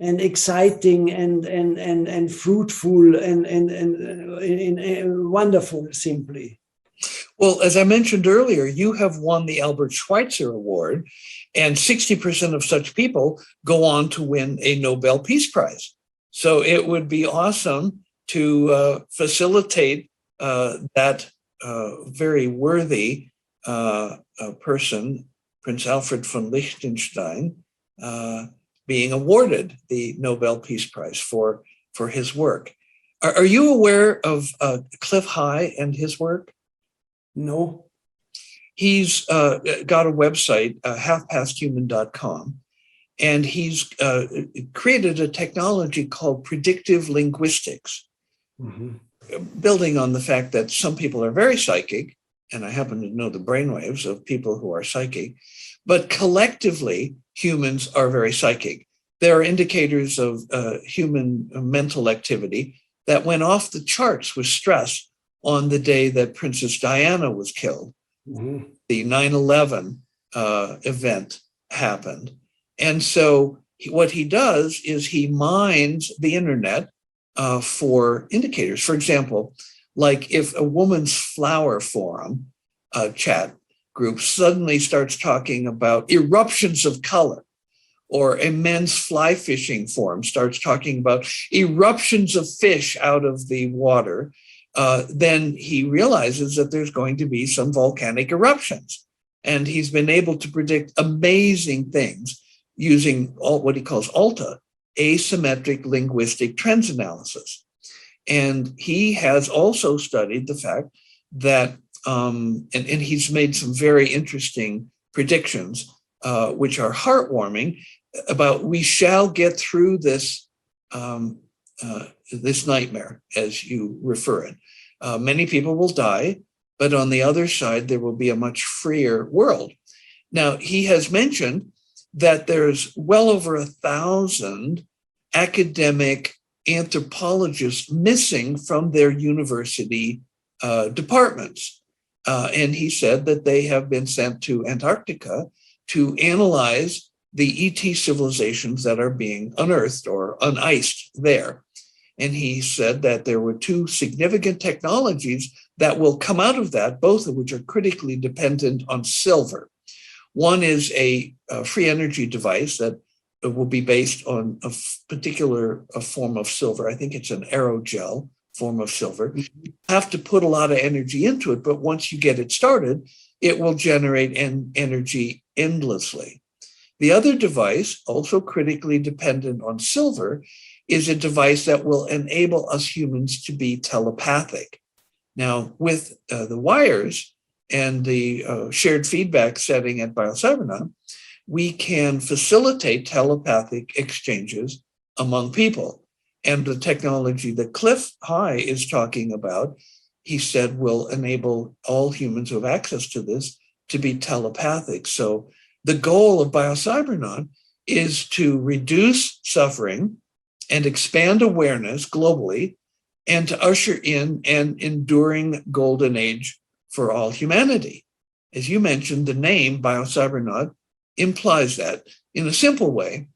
exciting and fruitful and wonderful, simply. Well, as I mentioned earlier, you have won the Albert Schweitzer Award, and 60% of such people go on to win a Nobel Peace Prize. So it would be awesome to facilitate that very worthy person, Prince Alfred von Liechtenstein, being awarded the Nobel Peace Prize for his work. Are you aware of Cliff High and his work? No. He's got a website, halfpasthuman.com, and he's created a technology called predictive linguistics, building on the fact that some people are very psychic, and I happen to know the brainwaves of people who are psychic, but collectively, humans are very psychic. There are indicators of human mental activity that went off the charts with stress on the day that Princess Diana was killed. The 9/11 event happened. And so what he does is he mines the internet for indicators. For example, like if a woman's flower forum chat group suddenly starts talking about eruptions of color, or a men's fly fishing forum starts talking about eruptions of fish out of the water, then he realizes that there's going to be some volcanic eruptions. And he's been able to predict amazing things using what he calls ALTA, asymmetric linguistic trends analysis. And he has also studied the fact that, and he's made some very interesting predictions, which are heartwarming, about we shall get through this this nightmare, as you refer it. Many people will die, but on the other side, there will be a much freer world. Now, he has mentioned that there's well over 1,000 academic anthropologists missing from their university departments. And he said that they have been sent to Antarctica to analyze the ET civilizations that are being unearthed or uniced there. And he said that there were two significant technologies that will come out of that, both of which are critically dependent on silver. One is a free energy device that will be based on a particular form of silver. I think it's an aerogel form of silver. You have to put a lot of energy into it, but once you get it started, it will generate energy endlessly. The other device, also critically dependent on silver, is a device that will enable us humans to be telepathic. Now, with the wires and the shared feedback setting at BioCybernaut, we can facilitate telepathic exchanges among people. And the technology that Cliff High is talking about, he said, will enable all humans who have access to this to be telepathic. So the goal of BioCybernaut is to reduce suffering and expand awareness globally, and to usher in an enduring golden age for all humanity. As you mentioned, the name BioCybernaut implies that. In a simple way,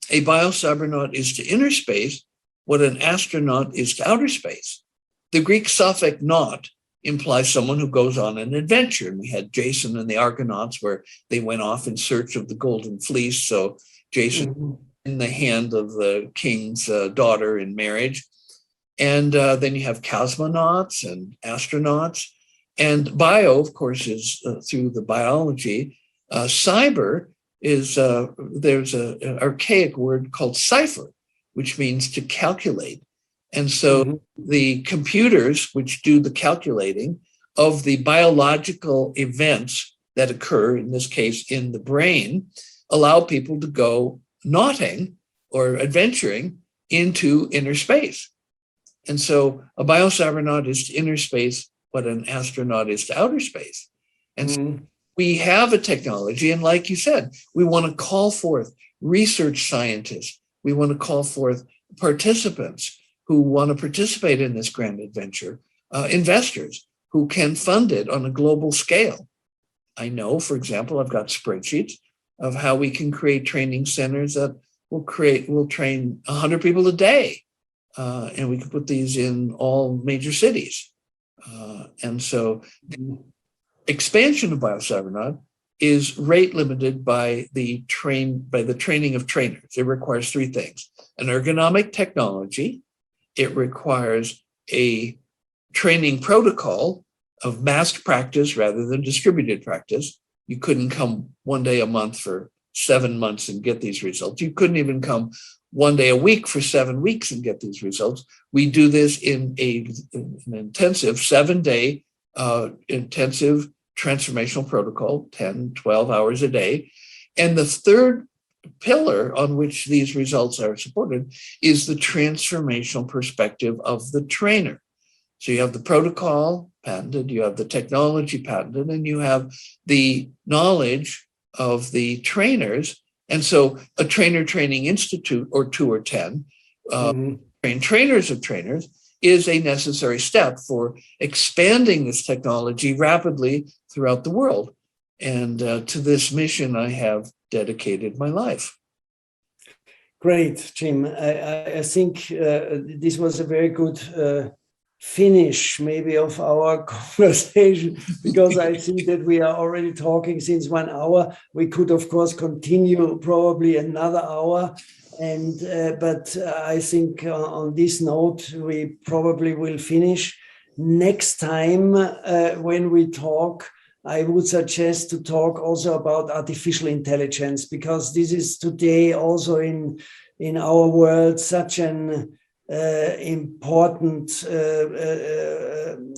a biocybernaut is to inner space what an astronaut is to outer space. The Greek suffix naut implies someone who goes on an adventure. And we had Jason and the Argonauts, where they went off in search of the golden fleece. So Jason in the hand of the king's daughter in marriage. And then you have cosmonauts and astronauts. And bio, of course, is through the biology. Cyber is, there's an archaic word called cipher, which means to calculate. And so the computers, which do the calculating of the biological events that occur, in this case, in the brain, allow people to go naughting or adventuring into inner space. And so a biocybernaut is to inner space what an astronaut is to outer space. And so we have a technology, and like you said, we want to call forth research scientists. We want to call forth participants who want to participate in this grand adventure, investors who can fund it on a global scale. I know, for example, I've got spreadsheets of how we can create training centers that will train 100 people a day. And we can put these in all major cities. And so the expansion of BioCybernaut is rate limited by the training of trainers. It requires three things: an ergonomic technology. It requires a training protocol of massed practice rather than distributed practice. You couldn't come one day a month for 7 months and get these results. You couldn't even come one day a week for 7 weeks and get these results. We do this in an intensive 7-day intensive transformational protocol, 10, 12 hours a day. And the third pillar on which these results are supported is the transformational perspective of the trainer. So you have the protocol patented, you have the technology patented, and you have the knowledge of the trainers. And so a trainer training institute, or 2 or 10, train trainers of trainers, is a necessary step for expanding this technology rapidly throughout the world. And to this mission, I have dedicated my life. Great, Jim. I think this was a very good finish, maybe, of our conversation, because I see that we are already talking since 1 hour. We could, of course, continue probably another hour. But I think on this note, we probably will finish. Next time, when we talk, I would suggest to talk also about artificial intelligence, because this is today also in our world such an important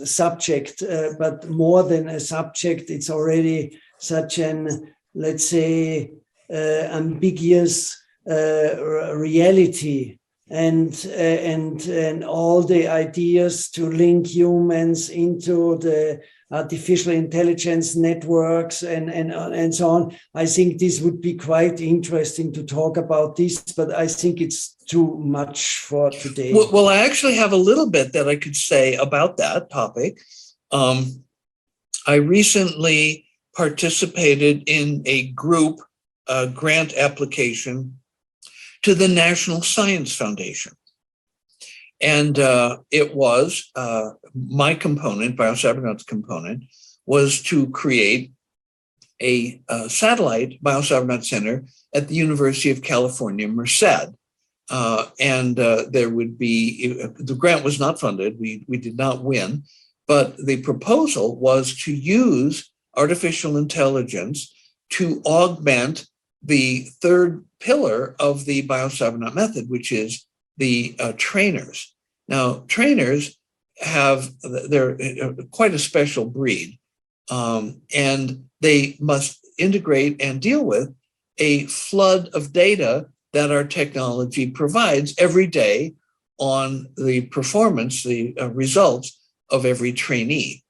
subject, but more than a subject, it's already such an, let's say, ambiguous reality. and all the ideas to link humans into the artificial intelligence networks and so on. I think this would be quite interesting to talk about this, but I think it's too much for today. Well, I actually have a little bit that I could say about that topic. I recently participated in a group grant application to the National Science Foundation. And it was my component, BioCybernaut's component, was to create a satellite BioCybernaut Center at the University of California, Merced. There would be, the grant was not funded, we did not win, but the proposal was to use artificial intelligence to augment the third pillar of the BioCybernaut method, which is the trainers. Now, trainers they're quite a special breed, and they must integrate and deal with a flood of data that our technology provides every day on the performance, the results of every trainee.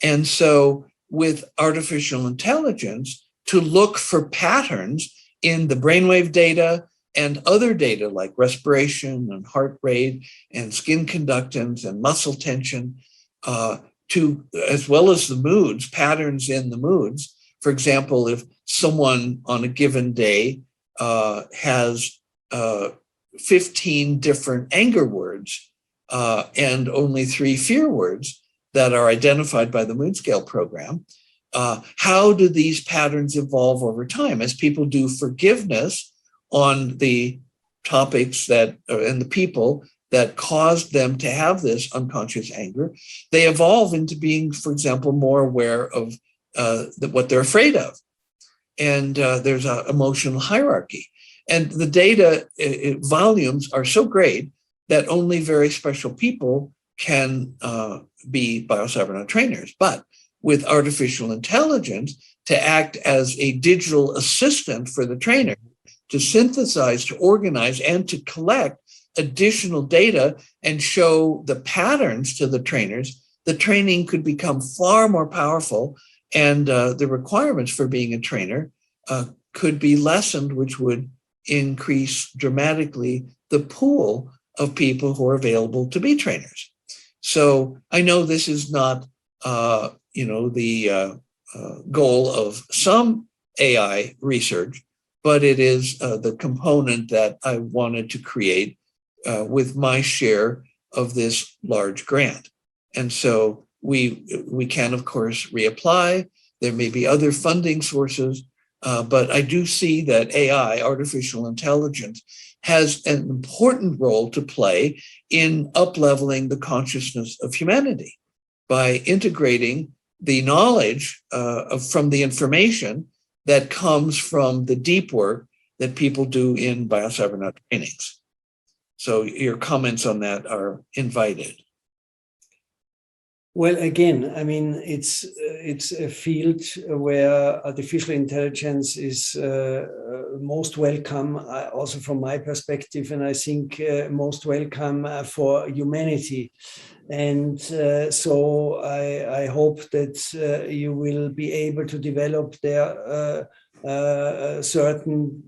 And so with artificial intelligence, to look for patterns in the brainwave data and other data like respiration and heart rate and skin conductance and muscle tension, as well as the moods, patterns in the moods. For example, if someone on a given day has 15 different anger words and only 3 fear words that are identified by the mood scale program, how do these patterns evolve over time? As people do forgiveness on the topics that, and the people that caused them to have this unconscious anger, they evolve into being, for example, more aware of what they're afraid of. And there's an emotional hierarchy. And the data volumes are so great that only very special people can be BioCybernaut trainers. But with artificial intelligence to act as a digital assistant for the trainer, to synthesize, to organize, and to collect additional data and show the patterns to the trainers, the training could become far more powerful, and the requirements for being a trainer could be lessened, which would increase dramatically the pool of people who are available to be trainers. So I know this is not, the goal of some AI research, but it is the component that I wanted to create with my share of this large grant. And so we can, of course, reapply. There may be other funding sources, but I do see that AI, artificial intelligence, has an important role to play in up-leveling the consciousness of humanity by integrating the knowledge from the information that comes from the deep work that people do in BioCybernaut trainings. So your comments on that are invited. Well, again, I mean, it's a field where artificial intelligence is most welcome, also from my perspective, and I think most welcome for humanity. And so I hope that you will be able to develop their certain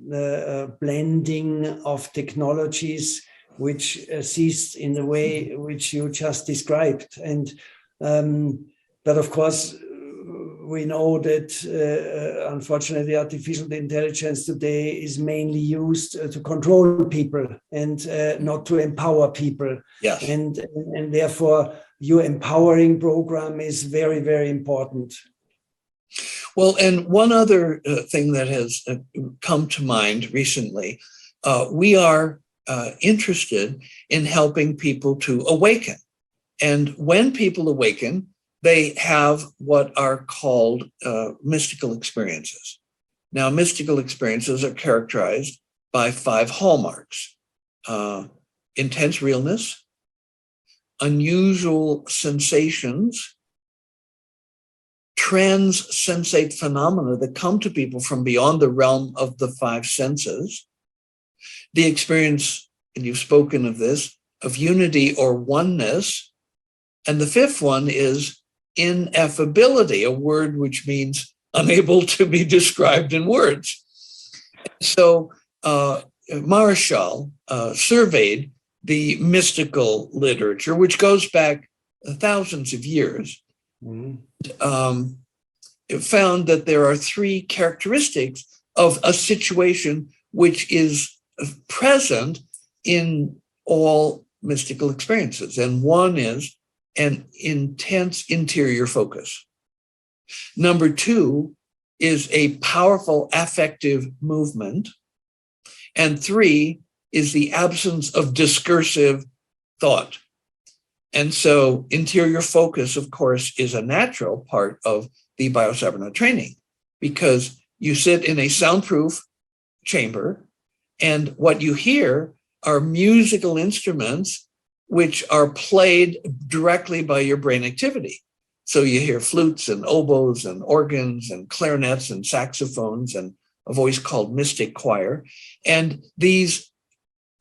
blending of technologies which assist in the way which you just described. And but of course, we know that unfortunately, artificial intelligence today is mainly used to control people and not to empower people. Yes. And therefore, your empowering program is very, very important. Well, and one other thing that has come to mind recently, we are interested in helping people to awaken. And when people awaken, they have what are called mystical experiences. Now, mystical experiences are characterized by 5 hallmarks: intense realness, unusual sensations, trans-sensate phenomena that come to people from beyond the realm of the 5 senses, the experience and you've spoken of this, of unity or oneness. And the fifth one is ineffability, a word which means unable to be described in words. So Marshall surveyed the mystical literature, which goes back thousands of years, it found that there are three characteristics of a situation which is present in all mystical experiences. And one is an intense interior focus. Number two is a powerful affective movement. And three is the absence of discursive thought. And so interior focus, of course, is a natural part of the Biosabana training, because you sit in a soundproof chamber and what you hear are musical instruments which are played directly by your brain activity. So you hear flutes and oboes and organs and clarinets and saxophones and a voice called mystic choir. And these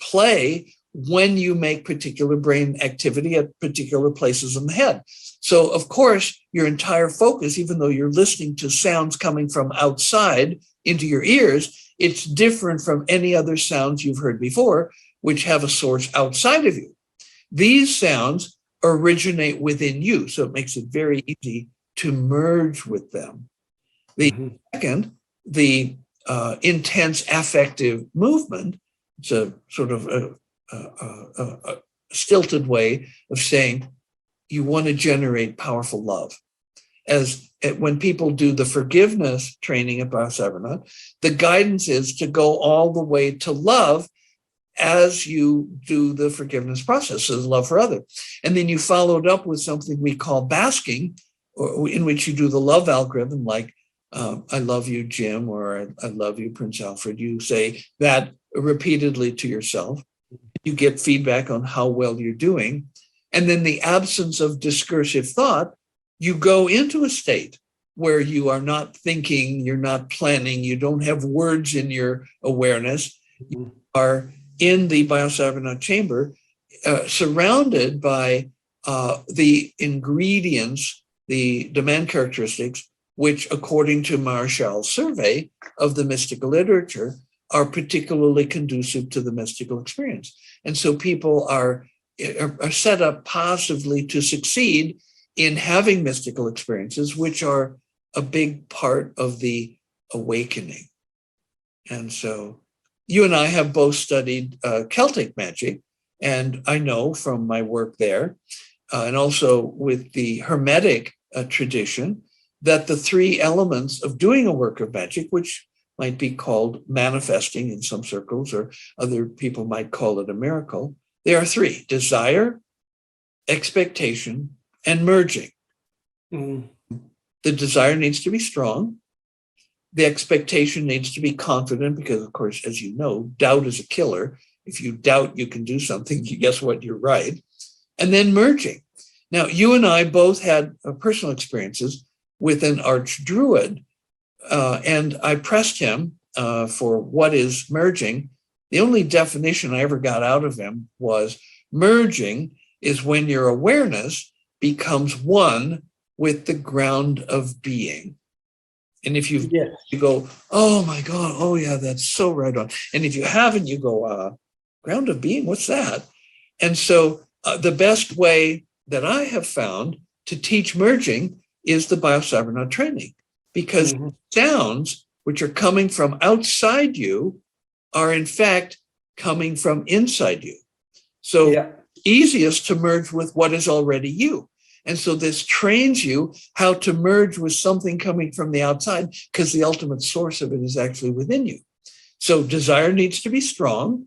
play when you make particular brain activity at particular places in the head. So, of course, your entire focus, even though you're listening to sounds coming from outside into your ears, it's different from any other sounds you've heard before, which have a source outside of you. These sounds originate within you, so it makes it very easy to merge with them. The second, the intense affective movement, it's a sort of a stilted way of saying you want to generate powerful love. As when people do the forgiveness training at Biosabana, the guidance is to go all the way to love as you do the forgiveness process, so love for others. And then you follow it up with something we call basking, or in which you do the love algorithm, like I love you, Jim, or I love you, Prince Alfred. You say that repeatedly to yourself. You get feedback on how well you're doing. And then the absence of discursive thought, you go into a state where you are not thinking, you're not planning, you don't have words in your awareness. You are in the Biosabana chamber, surrounded by the ingredients, the demand characteristics, which according to Marshall's survey of the mystical literature, are particularly conducive to the mystical experience. And so people are set up positively to succeed in having mystical experiences, which are a big part of the awakening. And so you and I have both studied Celtic magic, and I know from my work there, and also with the Hermetic tradition, that the three elements of doing a work of magic, which might be called manifesting in some circles, or other people might call it a miracle. There are three: desire, expectation, and merging. The desire needs to be strong. The expectation needs to be confident, because, of course, as you know, doubt is a killer. If you doubt you can do something, guess what? You're right. And then merging. Now, you and I both had personal experiences with an archdruid, and I pressed him for what is merging. The only definition I ever got out of him was merging is when your awareness becomes one with the ground of being. And if you go, oh my God, oh yeah, that's so right on. And if you haven't, you go, ground of being, what's that? And so the best way that I have found to teach merging is the Biosabana training, because sounds which are coming from outside you are in fact coming from inside you. So easiest to merge with what is already you. And so this trains you how to merge with something coming from the outside, because the ultimate source of it is actually within you. So desire needs to be strong.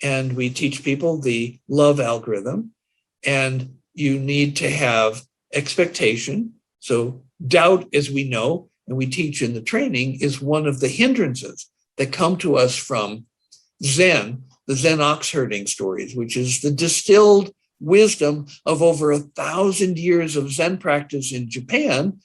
And we teach people the love algorithm. And you need to have expectation. So doubt, as we know, and we teach in the training, is one of the hindrances that come to us from Zen, the Zen ox herding stories, which is the distilled wisdom of over 1,000 years of Zen practice in Japan.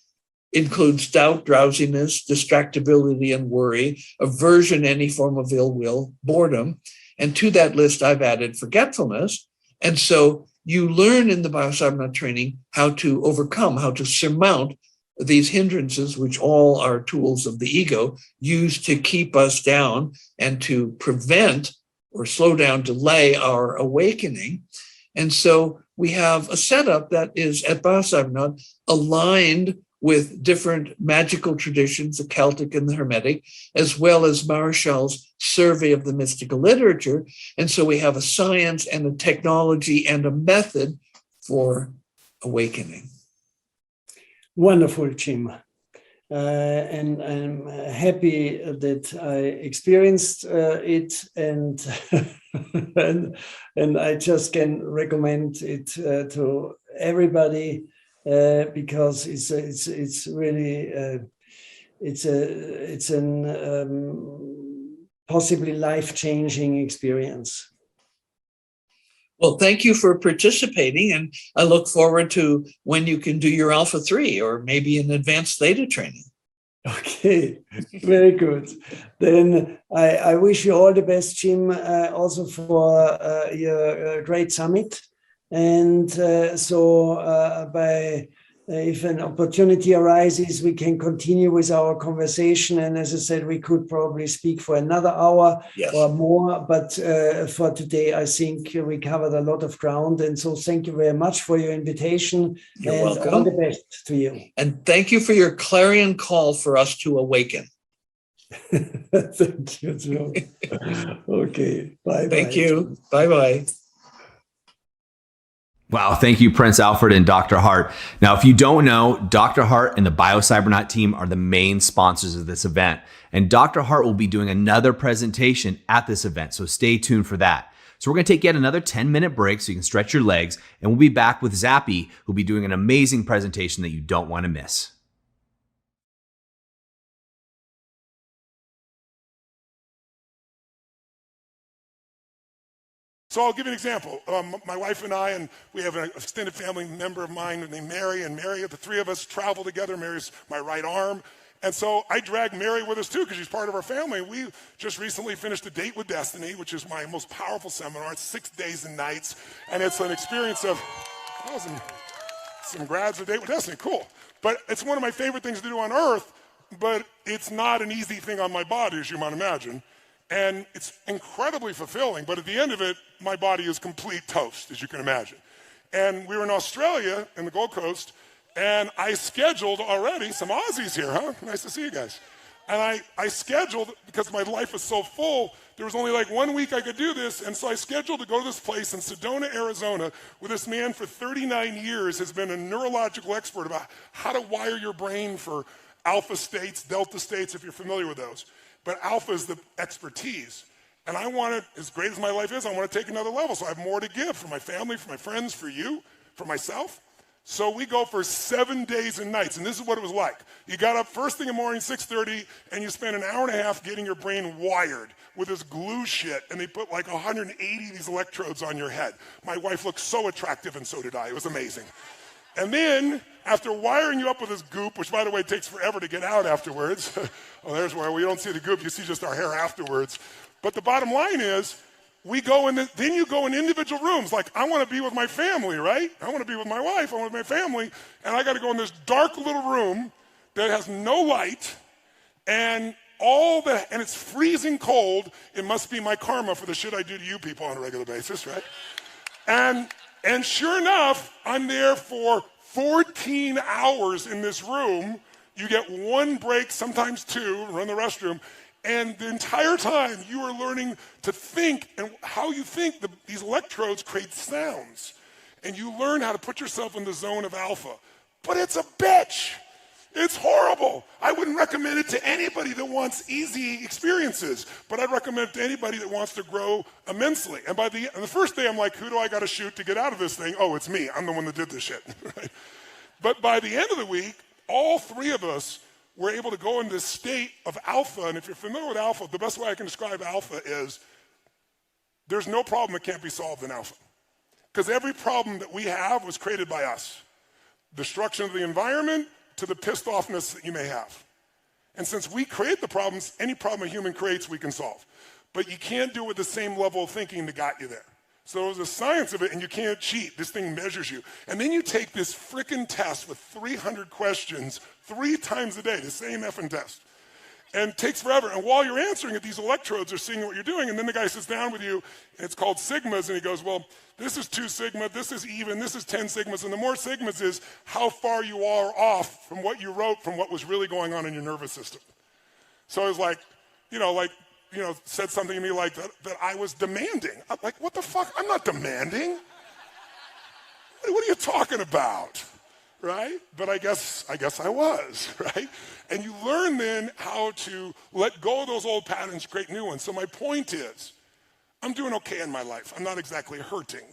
Includes doubt, drowsiness, distractibility, and worry, aversion, any form of ill will, boredom. And to that list, I've added forgetfulness. And so you learn in the biocybernaut training how to overcome, how to surmount these hindrances, which all are tools of the ego, used to keep us down and to prevent or slow down, delay our awakening. And so we have a setup that is at Biocybernaut aligned with different magical traditions, the Celtic and the Hermetic, as well as Marshall's survey of the mystical literature. And so we have a science and a technology and a method for awakening. Wonderful, Jim. And I'm happy that I experienced it, and, and I just can recommend it to everybody because it's really it's an possibly life-changing experience. Well, thank you for participating, and I look forward to when you can do your Alpha 3 or maybe an advanced theta training. Okay, very good. Then I wish you all the best, Jim, also for your great summit. And if an opportunity arises, we can continue with our conversation. And as I said, we could probably speak for another hour or more. But for today, I think we covered a lot of ground. And so thank you very much for your invitation. You're and welcome. All the best to you. And thank you for your clarion call for us to awaken. Thank you, Joe. Okay, bye. Thank you. Bye-bye. Wow, thank you, Prince Alfred and Dr. Hart. Now, if you don't know, Dr. Hart and the Biocybernaut team are the main sponsors of this event. And Dr. Hart will be doing another presentation at this event, so stay tuned for that. So we're going to take yet another 10-minute break so you can stretch your legs, and we'll be back with Zappy, who'll be doing an amazing presentation that you don't want to miss. So I'll give you an example. My wife and I, and we have an extended family member of mine named Mary, and Mary, the three of us travel together. Mary's my right arm. And so I drag Mary with us too because she's part of our family. We just recently finished A Date with Destiny, which is my most powerful seminar. It's 6 days and nights, and it's an experience of some grads, A Date with Destiny, cool. But it's one of my favorite things to do on earth, but it's not an easy thing on my body, as you might imagine. And it's incredibly fulfilling, but at the end of it, my body is complete toast, as you can imagine. And we were in Australia, in the Gold Coast, and I scheduled already, some Aussies here, huh? Nice to see you guys. And I scheduled, because my life was so full, there was only like 1 week I could do this, and so I scheduled to go to this place in Sedona, Arizona, where this man for 39 years has been a neurological expert about how to wire your brain for alpha states, delta states, if you're familiar with those. But alpha is the expertise. And I want it, as great as my life is, I want to take another level. So I have more to give for my family, for my friends, for you, for myself. So we go for 7 days and nights. And this is what it was like. You got up first thing in the morning, 6:30, and you spent an hour and a half getting your brain wired with this glue shit. And they put like 180 of these electrodes on your head. My wife looked so attractive, and so did I. It was amazing. And then, after wiring you up with this goop, which by the way takes forever to get out afterwards, well, there's where we don't see the goop, you see just our hair afterwards. But the bottom line is, then you go in individual rooms. Like, I want to be with my family, right? I want to be with my wife, I want to be with my family, and I got to go in this dark little room that has no light, and it's freezing cold. It must be my karma for the shit I do to you people on a regular basis, right? And sure enough, I'm there for 14 hours in this room. You get one break, sometimes two, run the restroom. And the entire time you are learning to think, and how you think, these electrodes create sounds. And you learn how to put yourself in the zone of alpha. But it's a bitch. It's horrible. I wouldn't recommend it to anybody that wants easy experiences, but I'd recommend it to anybody that wants to grow immensely. And the first day, I'm like, who do I got to shoot to get out of this thing? Oh, it's me. I'm the one that did this shit. Right? But by the end of the week, all three of us were able to go into this state of alpha. And if you're familiar with alpha, the best way I can describe alpha is there's no problem that can't be solved in alpha. Because every problem that we have was created by us. Destruction of the environment, to the pissed offness that you may have. And since we create the problems, any problem a human creates, we can solve. but you can't do it with the same level of thinking that got you there. So there's a science of it, and you can't cheat. This thing measures you. And then you take this frickin' test with 300 questions 3 times a day, the same effing test. And it takes forever. And while you're answering it, these electrodes are seeing what you're doing. And then the guy sits down with you, and it's called sigmas, and he goes, well, this is 2 sigma, this is even, this is 10 sigmas. And the more sigmas is how far you are off from what you wrote, from what was really going on in your nervous system. So I was like, said something to me like that I was demanding. I'm like, what the fuck? I'm not demanding. What are you talking about? Right? But I guess I was, right? And you learn then how to let go of those old patterns, create new ones. So my point is, I'm doing okay in my life. I'm not exactly hurting.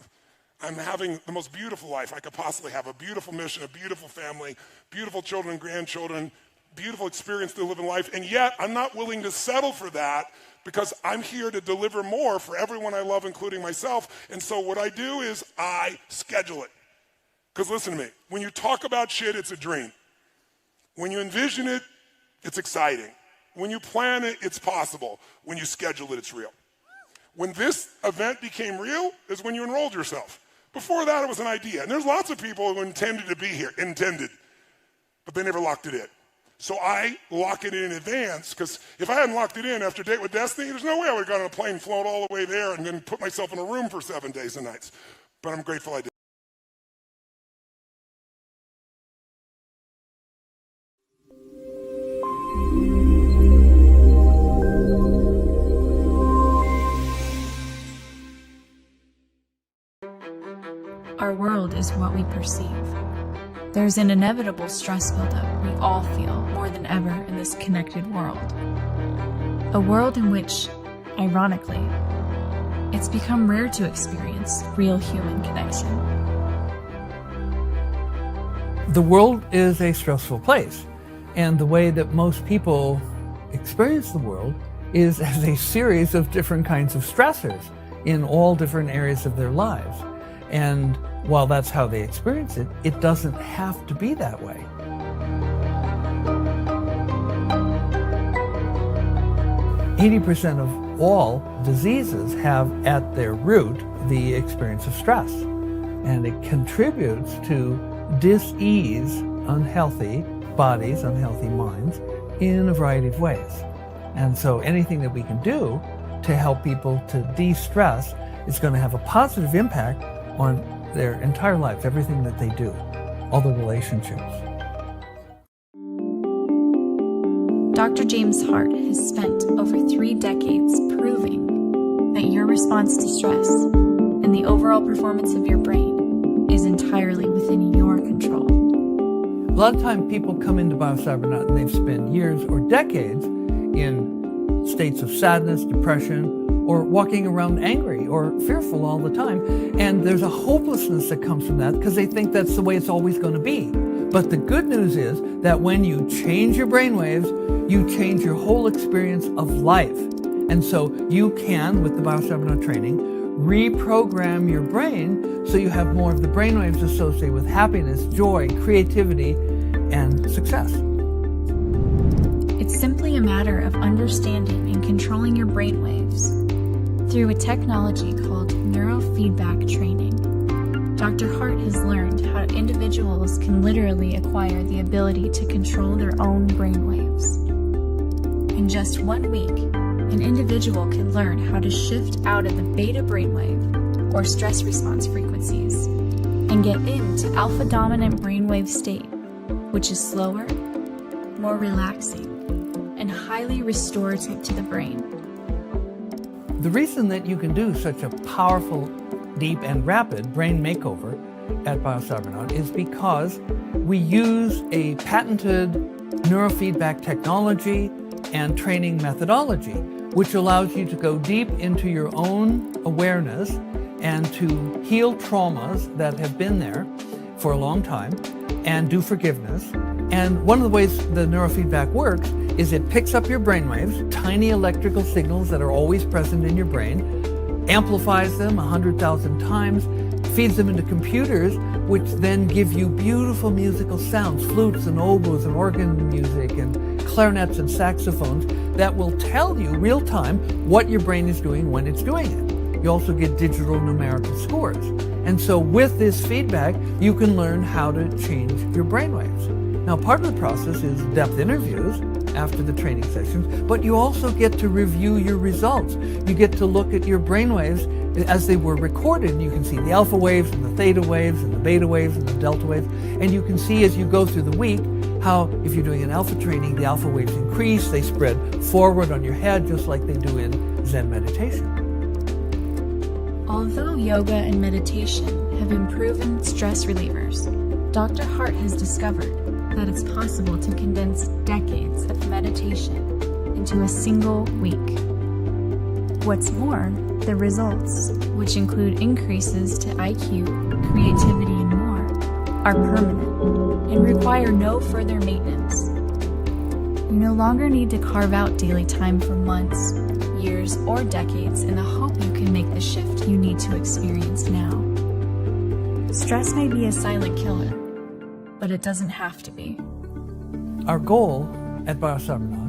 I'm having the most beautiful life I could possibly have, a beautiful mission, a beautiful family, beautiful children, grandchildren, beautiful experience to live in life. And yet I'm not willing to settle for that because I'm here to deliver more for everyone I love, including myself. And so what I do is I schedule it. Because listen to me, when you talk about shit, it's a dream. When you envision it, it's exciting. When you plan it, it's possible. When you schedule it, it's real. When this event became real is when you enrolled yourself. Before that, it was an idea. And there's lots of people who intended to be here, but they never locked it in. So I lock it in advance, because if I hadn't locked it in after Date with Destiny, there's no way I would have gone on a plane, flown all the way there, and then put myself in a room for 7 days and nights. But I'm grateful I did. Our world is what we perceive. There's an inevitable stress buildup we all feel more than ever in this connected world. A world in which, ironically, it's become rare to experience real human connection. The world is a stressful place, and the way that most people experience the world is as a series of different kinds of stressors in all different areas of their lives. And while that's how they experience it, it doesn't have to be that way. %80 of all diseases have at their root the experience of stress, and it contributes to dis-ease, unhealthy bodies, unhealthy minds in a variety of ways. And so anything that we can do to help people to de-stress is going to have a positive impact on their entire lives, everything that they do, all the relationships. Dr. James Hart has spent over 3 decades proving that your response to stress and the overall performance of your brain is entirely within your control. A lot of time people come into BioCyberNet and they've spent years or decades in states of sadness, depression, or walking around angry or fearful all the time. And there's a hopelessness that comes from that because they think that's the way it's always going to be. But the good news is that when you change your brainwaves, you change your whole experience of life. And so you can, with the BioCyberNet training, reprogram your brain so you have more of the brainwaves associated with happiness, joy, creativity, and success. It's simply a matter of understanding and controlling your brainwaves through a technology called neurofeedback training. Dr. Hart has learned how individuals can literally acquire the ability to control their own brainwaves. In just 1 week, an individual can learn how to shift out of the beta brainwave or stress response frequencies and get into alpha dominant brainwave state, which is slower, more relaxing, and highly restorative to the brain. The reason that you can do such a powerful, deep, and rapid brain makeover at BioCyberNet is because we use a patented neurofeedback technology and training methodology, which allows you to go deep into your own awareness and to heal traumas that have been there for a long time and do forgiveness. And one of the ways the neurofeedback works is it picks up your brainwaves, tiny electrical signals that are always present in your brain, amplifies them 100,000 times, feeds them into computers, which then give you beautiful musical sounds, flutes and oboes and organ music and clarinets and saxophones that will tell you real time what your brain is doing when it's doing it. You also get digital numerical scores. And so with this feedback, you can learn how to change your brainwaves. Now, part of the process is depth interviews after the training sessions, but you also get to review your results. You get to look at your brainwaves as they were recorded, and you can see the alpha waves and the theta waves and the beta waves and the delta waves. And you can see as you go through the week how, if you're doing an alpha training, the alpha waves increase, they spread forward on your head just like they do in Zen meditation. Although yoga and meditation have been proven stress relievers, Dr. Hart has discovered that it's possible to condense decades of meditation into a single week. What's more, the results, which include increases to IQ, creativity, and more, are permanent and require no further maintenance. You no longer need to carve out daily time for months, years, or decades in the hope you can make the shift you need to experience now. Stress may be a silent killer, but it doesn't have to be. Our goal at Biosabrinath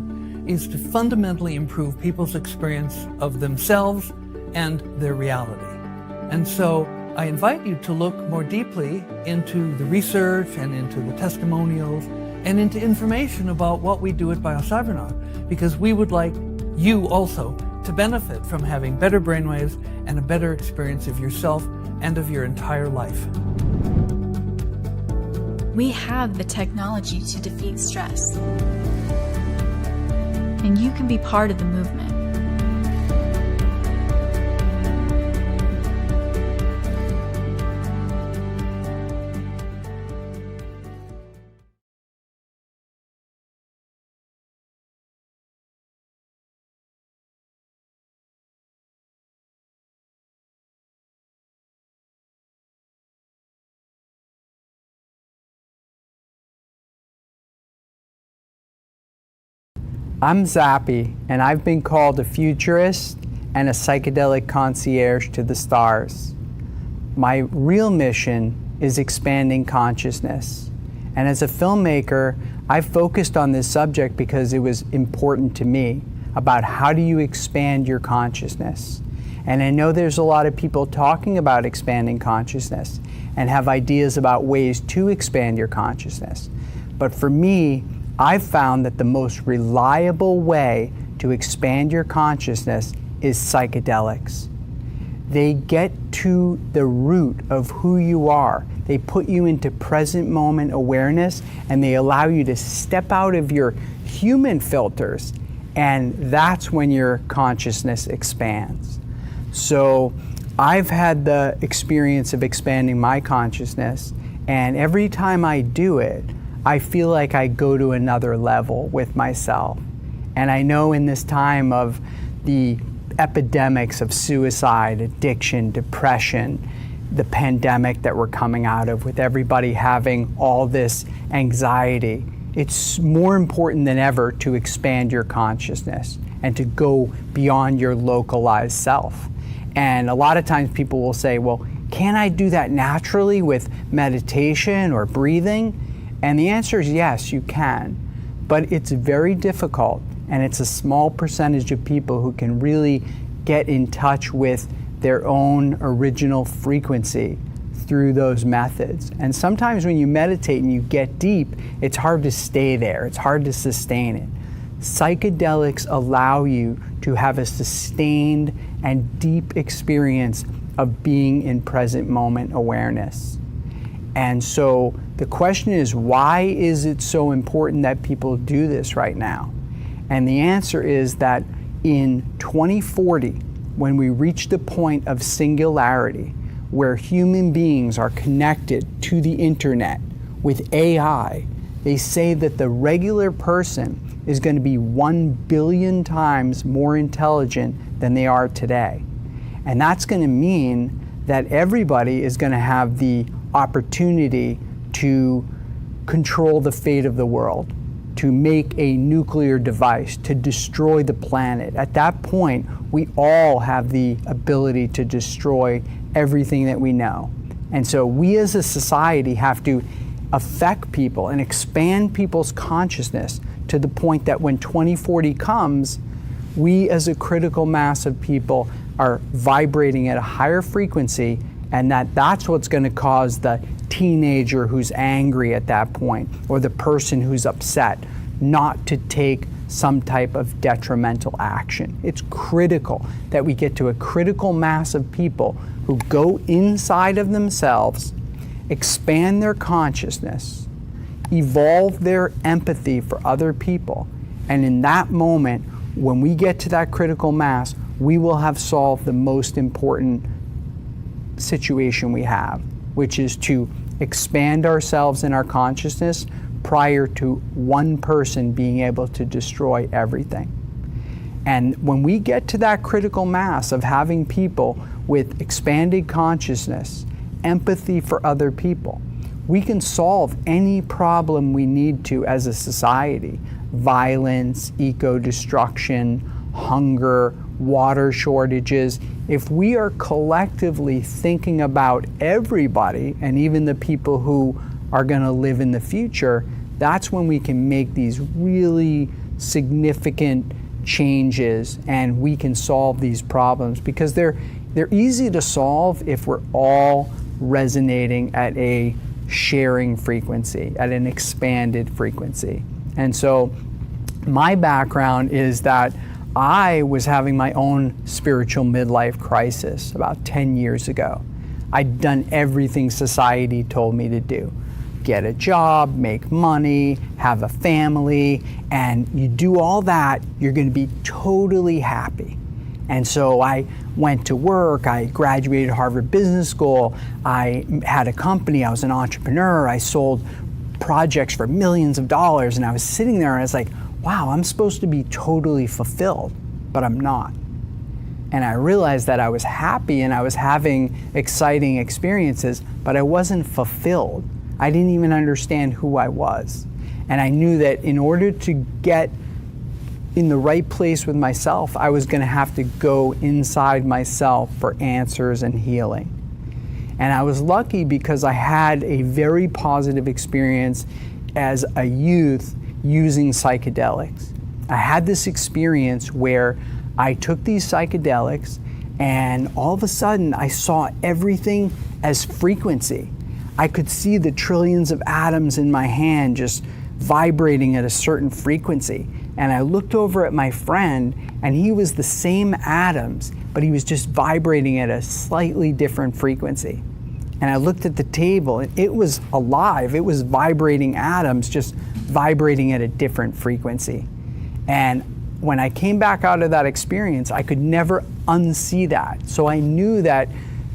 is to fundamentally improve people's experience of themselves and their reality. And so I invite you to look more deeply into the research and into the testimonials and into information about what we do at Biosabrinath, because we would like you also to benefit from having better brainwaves and a better experience of yourself and of your entire life. We have the technology to defeat stress, and you can be part of the movement. I'm Zappy, and I've been called a futurist and a psychedelic concierge to the stars. My real mission is expanding consciousness. And as a filmmaker, I focused on this subject because it was important to me, about how do you expand your consciousness. And I know there's a lot of people talking about expanding consciousness and have ideas about ways to expand your consciousness. But for me, I've found that the most reliable way to expand your consciousness is psychedelics. They get to the root of who you are. They put you into present moment awareness, and they allow you to step out of your human filters, and that's when your consciousness expands. So I've had the experience of expanding my consciousness, and every time I do it, I feel like I go to another level with myself. And I know in this time of the epidemics of suicide, addiction, depression, the pandemic that we're coming out of, with everybody having all this anxiety, it's more important than ever to expand your consciousness and to go beyond your localized self. And a lot of times people will say, well, can I do that naturally with meditation or breathing? And the answer is yes, you can, but it's very difficult, and it's a small percentage of people who can really get in touch with their own original frequency through those methods. And sometimes when you meditate and you get deep, it's hard to stay there, it's hard to sustain it. Psychedelics allow you to have a sustained and deep experience of being in present moment awareness. And so the question is, why is it so important that people do this right now? And the answer is that in 2040, when we reach the point of singularity, where human beings are connected to the internet with AI, they say that the regular person is going to be 1 billion times more intelligent than they are today. And that's going to mean that everybody is going to have the opportunity to control the fate of the world, to make a nuclear device, to destroy the planet. At that point, we all have the ability to destroy everything that we know, And so we as a society have to affect people and expand people's consciousness to the point that when 2040 comes, we as a critical mass of people are vibrating at a higher frequency, and that's what's going to cause the teenager who's angry at that point, or the person who's upset, not to take some type of detrimental action. It's critical that we get to a critical mass of people who go inside of themselves, expand their consciousness, evolve their empathy for other people, and in that moment, when we get to that critical mass, we will have solved the most important situation we have, which is to expand ourselves in our consciousness prior to one person being able to destroy everything. And when we get to that critical mass of having people with expanded consciousness, empathy for other people, we can solve any problem we need to as a society. Violence, eco-destruction, hunger, water shortages. If we are collectively thinking about everybody and even the people who are going to live in the future, that's when we can make these really significant changes and we can solve these problems, because they're easy to solve if we're all resonating at a sharing frequency, at an expanded frequency. And so my background is that I was having my own spiritual midlife crisis about 10 years ago. I'd done everything society told me to do. Get a job, make money, have a family, and you do all that, you're going to be totally happy. And so I went to work, I graduated Harvard Business School, I had a company, I was an entrepreneur, I sold projects for millions of dollars, and I was sitting there and I was like, wow, I'm supposed to be totally fulfilled, but I'm not. And I realized that I was happy and I was having exciting experiences, but I wasn't fulfilled. I didn't even understand who I was. And I knew that in order to get in the right place with myself, I was going to have to go inside myself for answers and healing. And I was lucky because I had a very positive experience as a youth using psychedelics. I had this experience where I took these psychedelics and all of a sudden I saw everything as frequency. I could see the trillions of atoms in my hand just vibrating at a certain frequency. And I looked over at my friend and he was the same atoms, but he was just vibrating at a slightly different frequency. And I looked at the table and it was alive. It was vibrating atoms, just vibrating at a different frequency. And when I came back out of that experience, I could never unsee that. So I knew that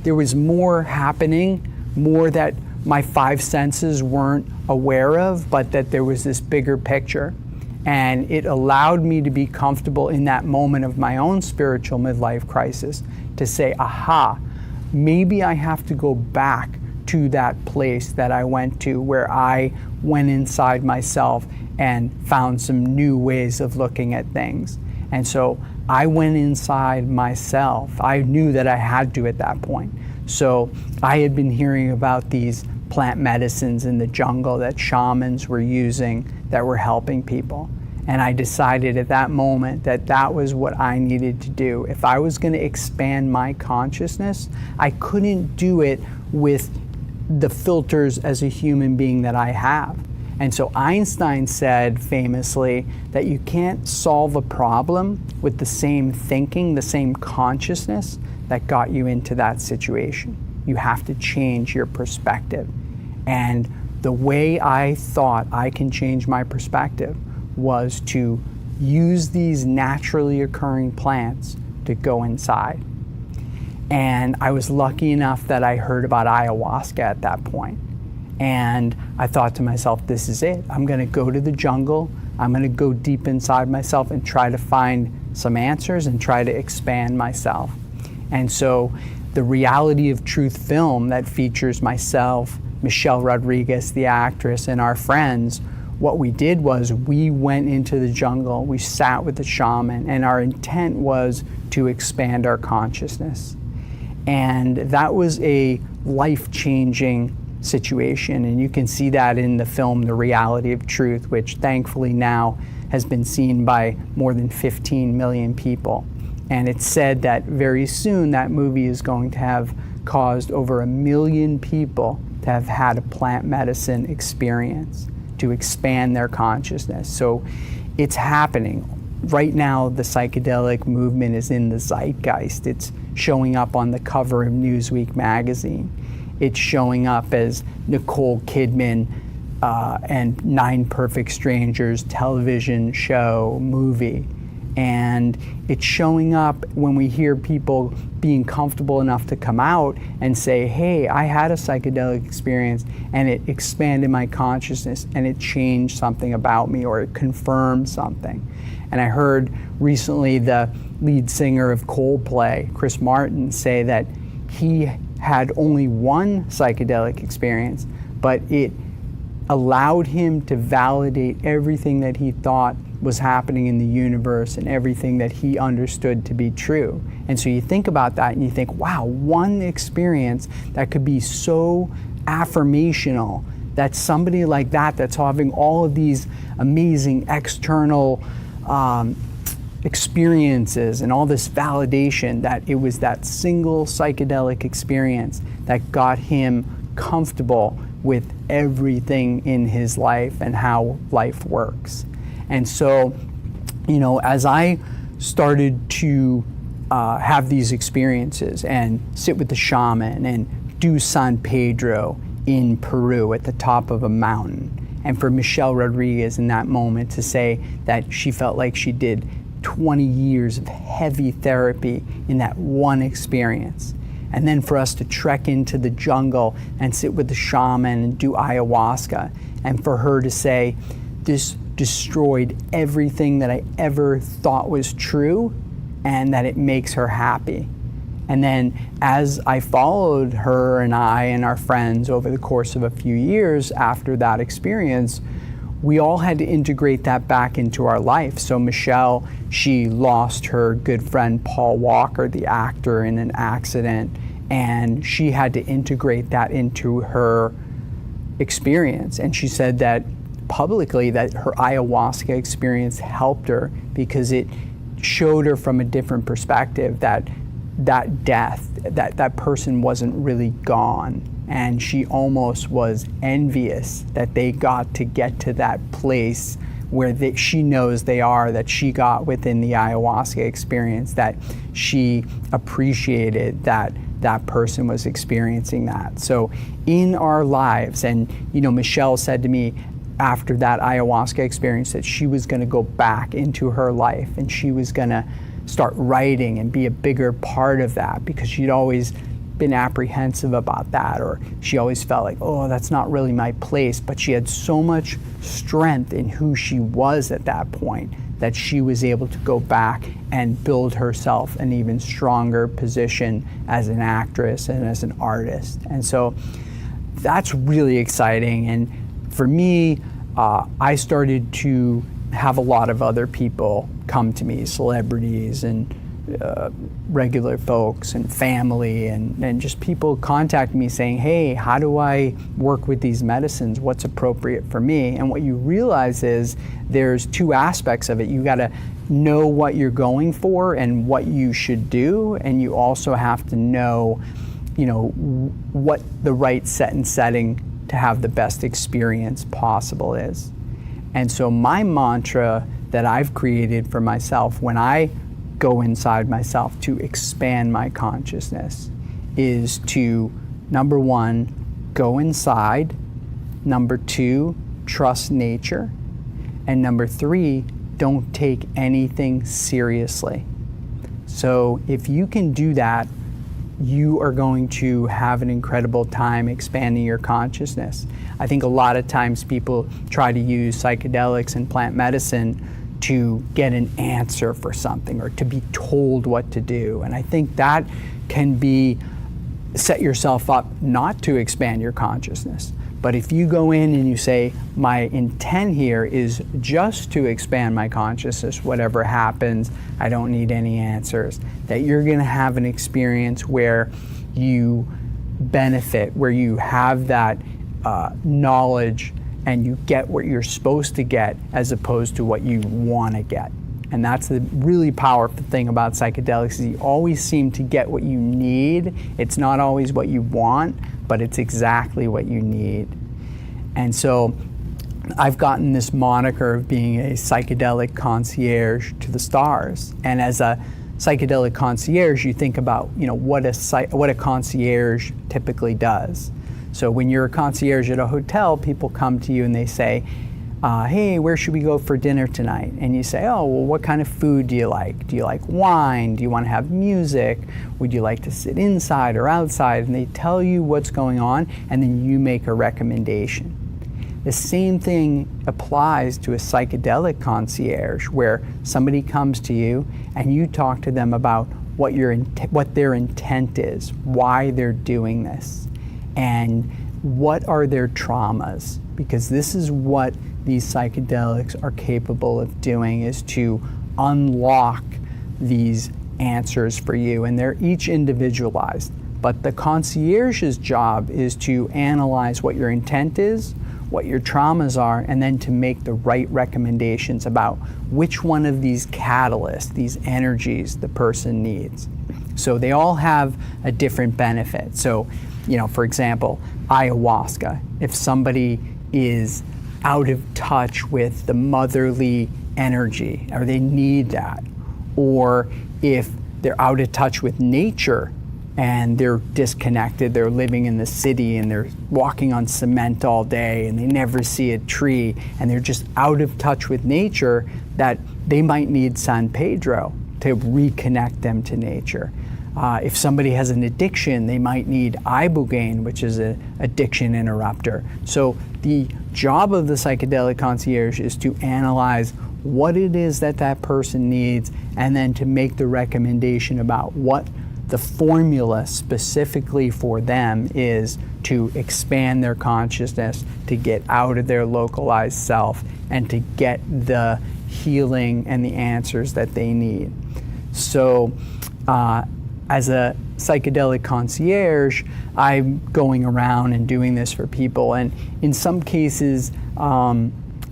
there was more happening, more that my five senses weren't aware of, but that there was this bigger picture. And it allowed me to be comfortable in that moment of my own spiritual midlife crisis to say, aha, maybe I have to go back to that place that I went to where I went inside myself and found some new ways of looking at things. And so I went inside myself. I knew that I had to at that point. So I had been hearing about these plant medicines in the jungle that shamans were using that were helping people. And I decided at that moment that that was what I needed to do. If I was going to expand my consciousness, I couldn't do it with the filters as a human being that I have. And so Einstein said famously that you can't solve a problem with the same thinking, the same consciousness that got you into that situation. You have to change your perspective. And the way I thought I can change my perspective was to use these naturally occurring plants to go inside. And I was lucky enough that I heard about ayahuasca at that point. And I thought to myself, this is it. I'm going to go to the jungle. I'm going to go deep inside myself and try to find some answers and try to expand myself. And so the Reality of Truth film that features myself, Michelle Rodriguez, the actress, and our friends, what we did was we went into the jungle, we sat with the shaman, and our intent was to expand our consciousness. And that was a life-changing situation. And you can see that in the film, The Reality of Truth, which thankfully now has been seen by more than 15 million people. And it's said that very soon that movie is going to have caused over 1 million people to have had a plant medicine experience to expand their consciousness. So it's happening. Right now, the psychedelic movement is in the zeitgeist. It's showing up on the cover of Newsweek magazine. It's showing up as Nicole Kidman and 9 Perfect Strangers television show, movie. And it's showing up when we hear people being comfortable enough to come out and say, hey, I had a psychedelic experience and it expanded my consciousness and it changed something about me, or it confirmed something. And I heard recently the lead singer of Coldplay, Chris Martin, say that he had only one psychedelic experience, but it allowed him to validate everything that he thought was happening in the universe and everything that he understood to be true. And so you think about that and you think, wow, one experience that could be so affirmational, that somebody like that, that's having all of these amazing external experiences and all this validation, that it was that single psychedelic experience that got him comfortable with everything in his life and how life works. And so, you know, as I started to have these experiences and sit with the shaman and do San Pedro in Peru at the top of a mountain, and for Michelle Rodriguez in that moment to say that she felt like she did 20 years of heavy therapy in that one experience. And then for us to trek into the jungle and sit with the shaman and do ayahuasca, and for her to say, this destroyed everything that I ever thought was true, and that it makes her happy. And then as I followed her and I and our friends over the course of a few years after that experience, we all had to integrate that back into our life. So Michelle, she lost her good friend Paul Walker, the actor, in an accident, and she had to integrate that into her experience. And she said that publicly that her ayahuasca experience helped her because it showed her from a different perspective that death, that person wasn't really gone. And she almost was envious that they got to get to that place where she knows they are, that she got within the ayahuasca experience, that she appreciated that that person was experiencing that. So in our lives, and you know, Michelle said to me after that ayahuasca experience that she was gonna go back into her life and she was gonna start writing and be a bigger part of that, because she'd always been apprehensive about that, or she always felt like, oh, that's not really my place. But she had so much strength in who she was at that point that she was able to go back and build herself an even stronger position as an actress and as an artist. And so that's really exciting. And for me, I started to have a lot of other people come to me, celebrities and regular folks and family, and just people contact me saying, hey, how do I work with these medicines? What's appropriate for me? And what you realize is there's two aspects of it. You got to know what you're going for and what you should do, and you also have to know, you know, what the right setting to have the best experience possible is. And so my mantra that I've created for myself when I go inside myself to expand my consciousness is to, number one, go inside, number two, trust nature, and number three, don't take anything seriously. So if you can do that, you are going to have an incredible time expanding your consciousness. I think a lot of times people try to use psychedelics and plant medicine to get an answer for something or to be told what to do. And I think that can be set yourself up not to expand your consciousness, But if you go in and you say, my intent here is just to expand my consciousness, whatever happens, I don't need any answers, that you're going to have an experience where you benefit, where you have that knowledge and you get what you're supposed to get as opposed to what you want to get. And that's the really powerful thing about psychedelics, is you always seem to get what you need. It's not always what you want, but it's exactly what you need. And so I've gotten this moniker of being a psychedelic concierge to the stars. And as a psychedelic concierge, you think about, what a concierge typically does. So when you're a concierge at a hotel, people come to you and they say, hey, where should we go for dinner tonight? And you say, oh, well, what kind of food do you like? Do you like wine? Do you want to have music? Would you like to sit inside or outside? And they tell you what's going on, and then you make a recommendation. The same thing applies to a psychedelic concierge, where somebody comes to you and you talk to them about what their intent is, why they're doing this, and what are their traumas. Because this is what these psychedelics are capable of doing, is to unlock these answers for you, and they're each individualized. But the concierge's job is to analyze what your intent is, what your traumas are, and then to make the right recommendations about which one of these catalysts, these energies, the person needs. So they all have a different benefit. So, for example, ayahuasca, if somebody is out of touch with the motherly energy, or they need that, or if they're out of touch with nature and they're disconnected, they're living in the city and they're walking on cement all day and they never see a tree and they're just out of touch with nature, that they might need San Pedro to reconnect them to nature. If somebody has an addiction, they might need ibogaine, which is an addiction interrupter. So the job of the psychedelic concierge is to analyze what it is that person needs, and then to make the recommendation about what the formula specifically for them is to expand their consciousness, to get out of their localized self, and to get the healing and the answers that they need. So as a psychedelic concierge, I'm going around and doing this for people, and in some cases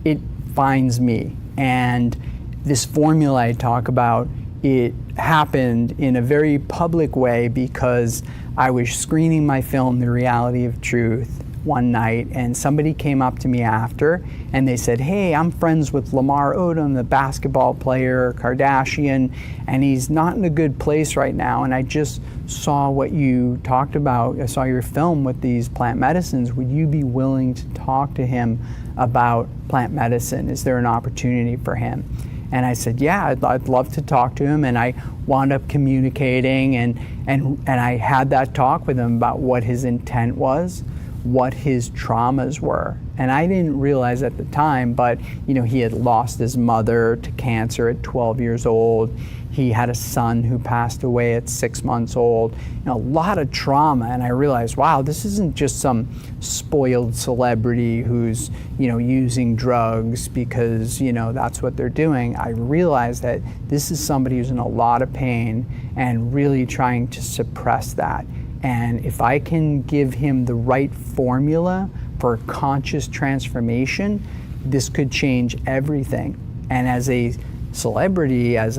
it finds me. And this formula I talk about, it happened in a very public way because I was screening my film, The Reality of Truth, one night, and somebody came up to me after and they said, hey, I'm friends with Lamar Odom, the basketball player, Kardashian, and he's not in a good place right now, and I just saw what you talked about. I saw your film with these plant medicines. Would you be willing to talk to him about plant medicine? Is there an opportunity for him? And I said, yeah, I'd love to talk to him. And I wound up communicating, and I had that talk with him about what his intent was, what his traumas were. And I didn't realize at the time, but he had lost his mother to cancer at 12 years old. He had a son who passed away at 6 months old. A lot of trauma. And I realized, wow, this isn't just some spoiled celebrity who's using drugs because that's what they're doing. I realized that this is somebody who's in a lot of pain and really trying to suppress that. And if I can give him the right formula for conscious transformation, this could change everything. And as a celebrity, as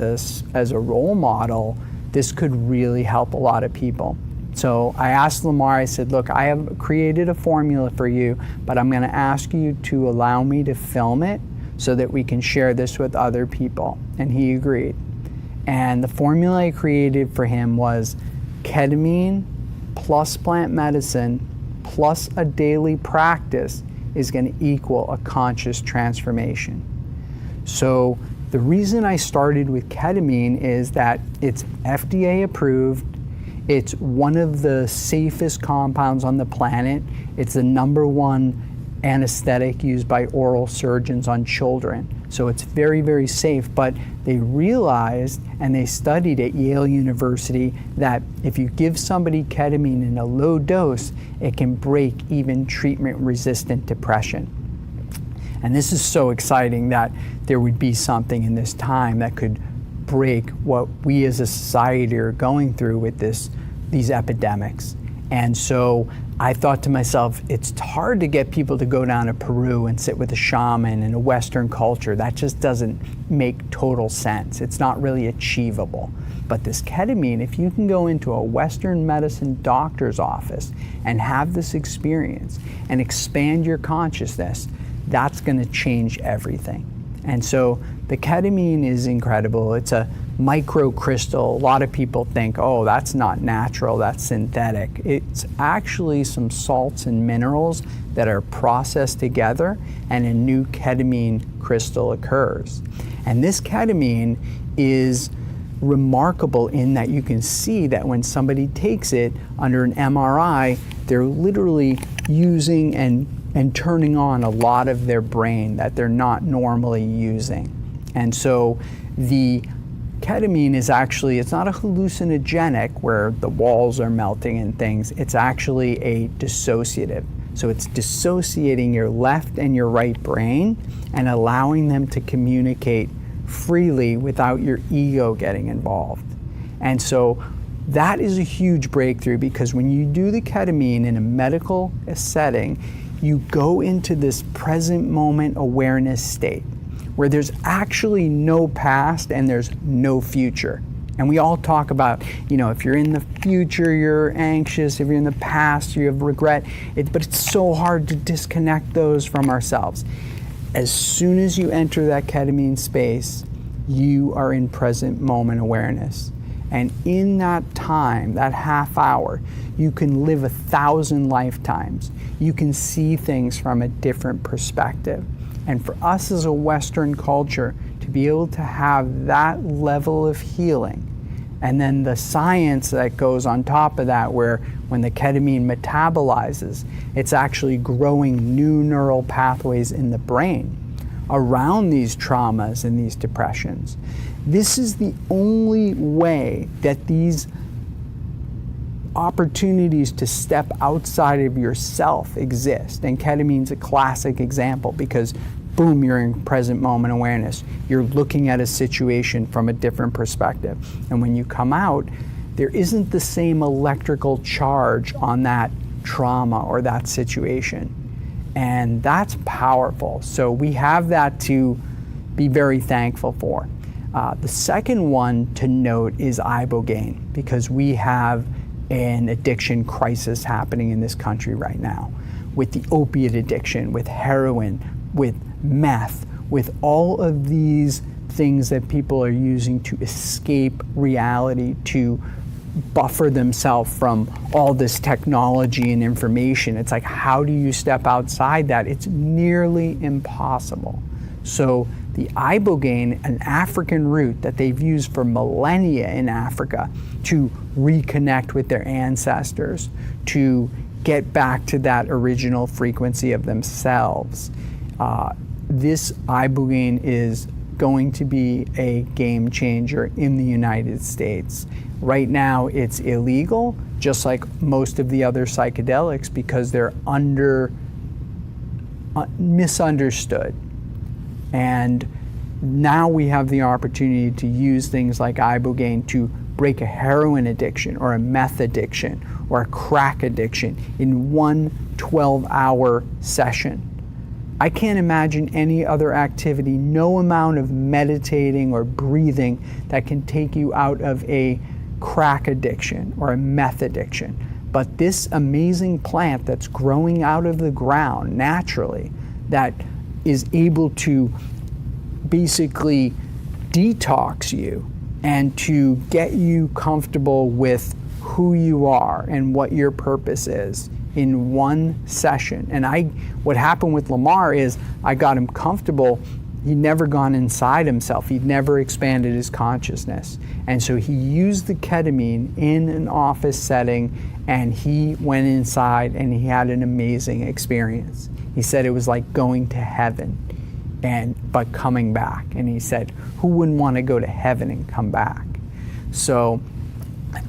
a role model, this could really help a lot of people. So I asked Lamar, I said, look, I have created a formula for you, but I'm going to ask you to allow me to film it so that we can share this with other people. And he agreed. And the formula I created for him was ketamine plus plant medicine plus a daily practice is going to equal a conscious transformation. So the reason I started with ketamine is that it's FDA approved. It's one of the safest compounds on the planet. It's the #1 anesthetic used by oral surgeons on children. So it's very, very safe. But they realized, and they studied at Yale University, that if you give somebody ketamine in a low dose, it can break even treatment-resistant depression. And this is so exciting that there would be something in this time that could break what we as a society are going through with these epidemics. And so I thought to myself, it's hard to get people to go down to Peru and sit with a shaman in a Western culture. That just doesn't make total sense. It's not really achievable. But this ketamine, if you can go into a Western medicine doctor's office and have this experience and expand your consciousness, that's going to change everything. And so the ketamine is incredible. It's a microcrystal. A lot of people think, oh, that's not natural, that's synthetic. It's actually some salts and minerals that are processed together, and a new ketamine crystal occurs. And this ketamine is remarkable in that you can see that when somebody takes it under an MRI, they're literally using and turning on a lot of their brain that they're not normally using. And so the ketamine is actually, it's not a hallucinogenic where the walls are melting and things. It's actually a dissociative. So it's dissociating your left and your right brain and allowing them to communicate freely without your ego getting involved. And so that is a huge breakthrough, because when you do the ketamine in a medical setting, you go into this present moment awareness state where there's actually no past and there's no future. And we all talk about, if you're in the future, you're anxious. If you're in the past, you have regret. But it's so hard to disconnect those from ourselves. As soon as you enter that ketamine space, you are in present moment awareness. And in that time, that half hour, you can live 1,000 lifetimes. You can see things from a different perspective. And for us as a Western culture to be able to have that level of healing, and then the science that goes on top of that, where when the ketamine metabolizes, it's actually growing new neural pathways in the brain around these traumas and these depressions. This is the only way that these opportunities to step outside of yourself exist. And ketamine's a classic example, because boom, you're in present moment awareness. You're looking at a situation from a different perspective. And when you come out, there isn't the same electrical charge on that trauma or that situation. And that's powerful. So we have that to be very thankful for. The second one to note is ibogaine, because we have an addiction crisis happening in this country right now, with the opiate addiction, with heroin, with meth, with all of these things that people are using to escape reality, to buffer themselves from all this technology and information. It's like, how do you step outside that? It's nearly impossible. So the ibogaine, an African root that they've used for millennia in Africa to reconnect with their ancestors, to get back to that original frequency of themselves. This ibogaine is going to be a game changer in the United States. Right now it's illegal, just like most of the other psychedelics, because they're misunderstood. And now we have the opportunity to use things like ibogaine to break a heroin addiction or a meth addiction or a crack addiction in one 12-hour session. I can't imagine any other activity, no amount of meditating or breathing that can take you out of a crack addiction or a meth addiction. But this amazing plant that's growing out of the ground naturally, that is able to basically detox you and to get you comfortable with who you are and what your purpose is in one session. And what happened with Lamar is I got him comfortable. He'd never gone inside himself. He'd never expanded his consciousness. And so he used the ketamine in an office setting, and he went inside and he had an amazing experience. He said it was like going to heaven. but coming back. And he said, who wouldn't want to go to heaven and come back? So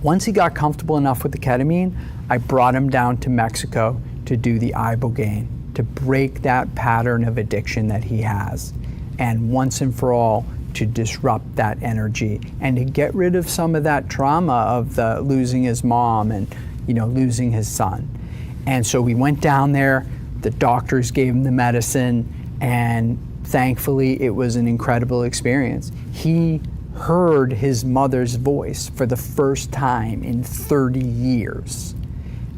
once he got comfortable enough with the ketamine, I brought him down to Mexico to do the ibogaine, to break that pattern of addiction that he has, and once and for all to disrupt that energy and to get rid of some of that trauma of the losing his mom and losing his son. And so we went down there, the doctors gave him the medicine, and thankfully it was an incredible experience. He heard his mother's voice for the first time in 30 years.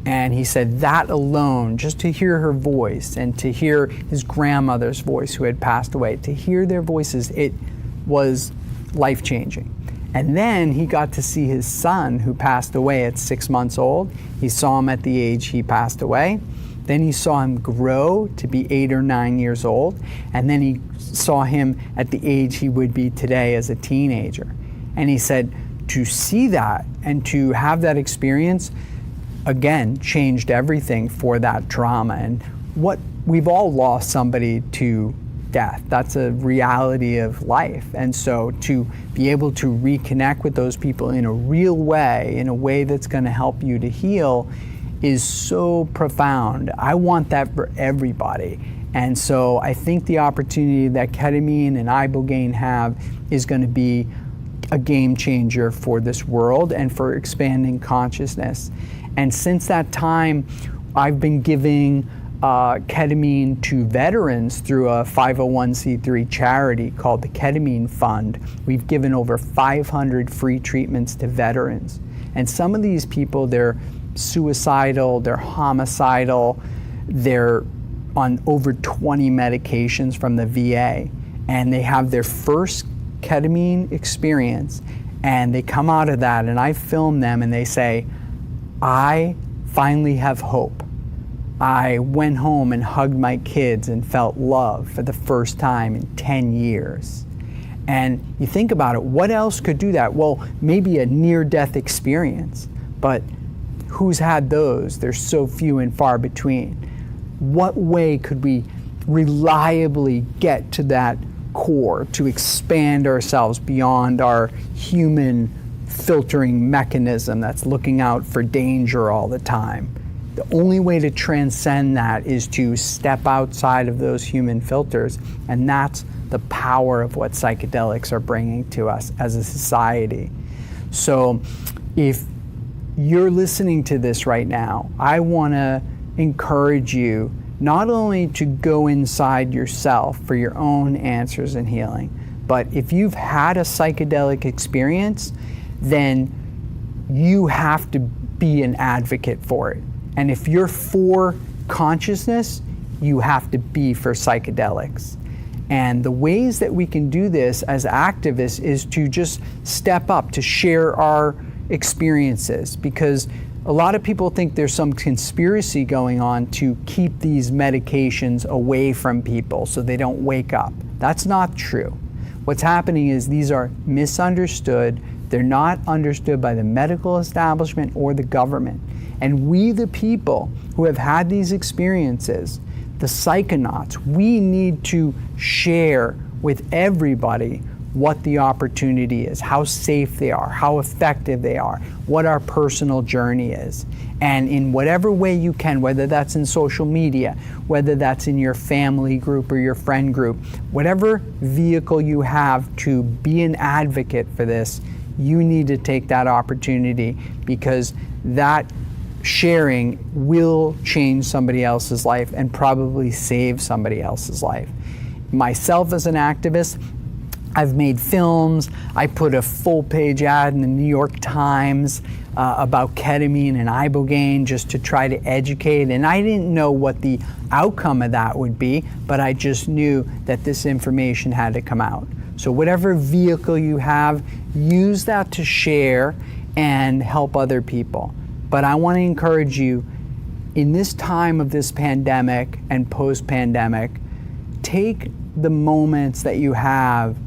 And he said that alone, just to hear her voice and to hear his grandmother's voice who had passed away, to hear their voices, it was life-changing. And then he got to see his son who passed away at 6 months old. He saw him at the age he passed away. Then he saw him grow to be 8 or 9 years old. And then he saw him at the age he would be today as a teenager. And he said to see that and to have that experience, again, changed everything for that trauma. And we've all lost somebody to death. That's a reality of life. And so to be able to reconnect with those people in a real way, in a way that's going to help you to heal, is so profound. I want that for everybody. And so I think the opportunity that ketamine and ibogaine have is going to be a game changer for this world and for expanding consciousness. And since that time, I've been giving ketamine to veterans through a 501c3 charity called the Ketamine Fund. We've given over 500 free treatments to veterans. And some of these people, they're suicidal, they're homicidal, they're on over 20 medications from the VA, and they have their first ketamine experience, and they come out of that, and I film them, and they say, I finally have hope. I went home and hugged my kids and felt love for the first time in 10 years. And you think about it, what else could do that? Well, maybe a near-death experience, but who's had those? They're so few and far between. What way could we reliably get to that core, to expand ourselves beyond our human filtering mechanism that's looking out for danger all the time? The only way to transcend that is to step outside of those human filters, and that's the power of what psychedelics are bringing to us as a society. So if you're listening to this right now, I want to encourage you not only to go inside yourself for your own answers and healing, but if you've had a psychedelic experience, then you have to be an advocate for it. And if you're for consciousness, you have to be for psychedelics. And the ways that we can do this as activists is to just step up, to share our experiences, because a lot of people think there's some conspiracy going on to keep these medications away from people so they don't wake up. That's not true. What's happening is these are misunderstood. They're not understood by the medical establishment or the government. And we, the people who have had these experiences, the psychonauts, we need to share with everybody what the opportunity is, how safe they are, how effective they are, what our personal journey is. And in whatever way you can, whether that's in social media, whether that's in your family group or your friend group, whatever vehicle you have to be an advocate for this, you need to take that opportunity, because that sharing will change somebody else's life and probably save somebody else's life. Myself as an activist, I've made films. I put a full-page ad in the New York Times about ketamine and ibogaine just to try to educate. And I didn't know what the outcome of that would be, but I just knew that this information had to come out. So whatever vehicle you have, use that to share and help other people. But I want to encourage you, in this time of this pandemic and post-pandemic, take the moments that you have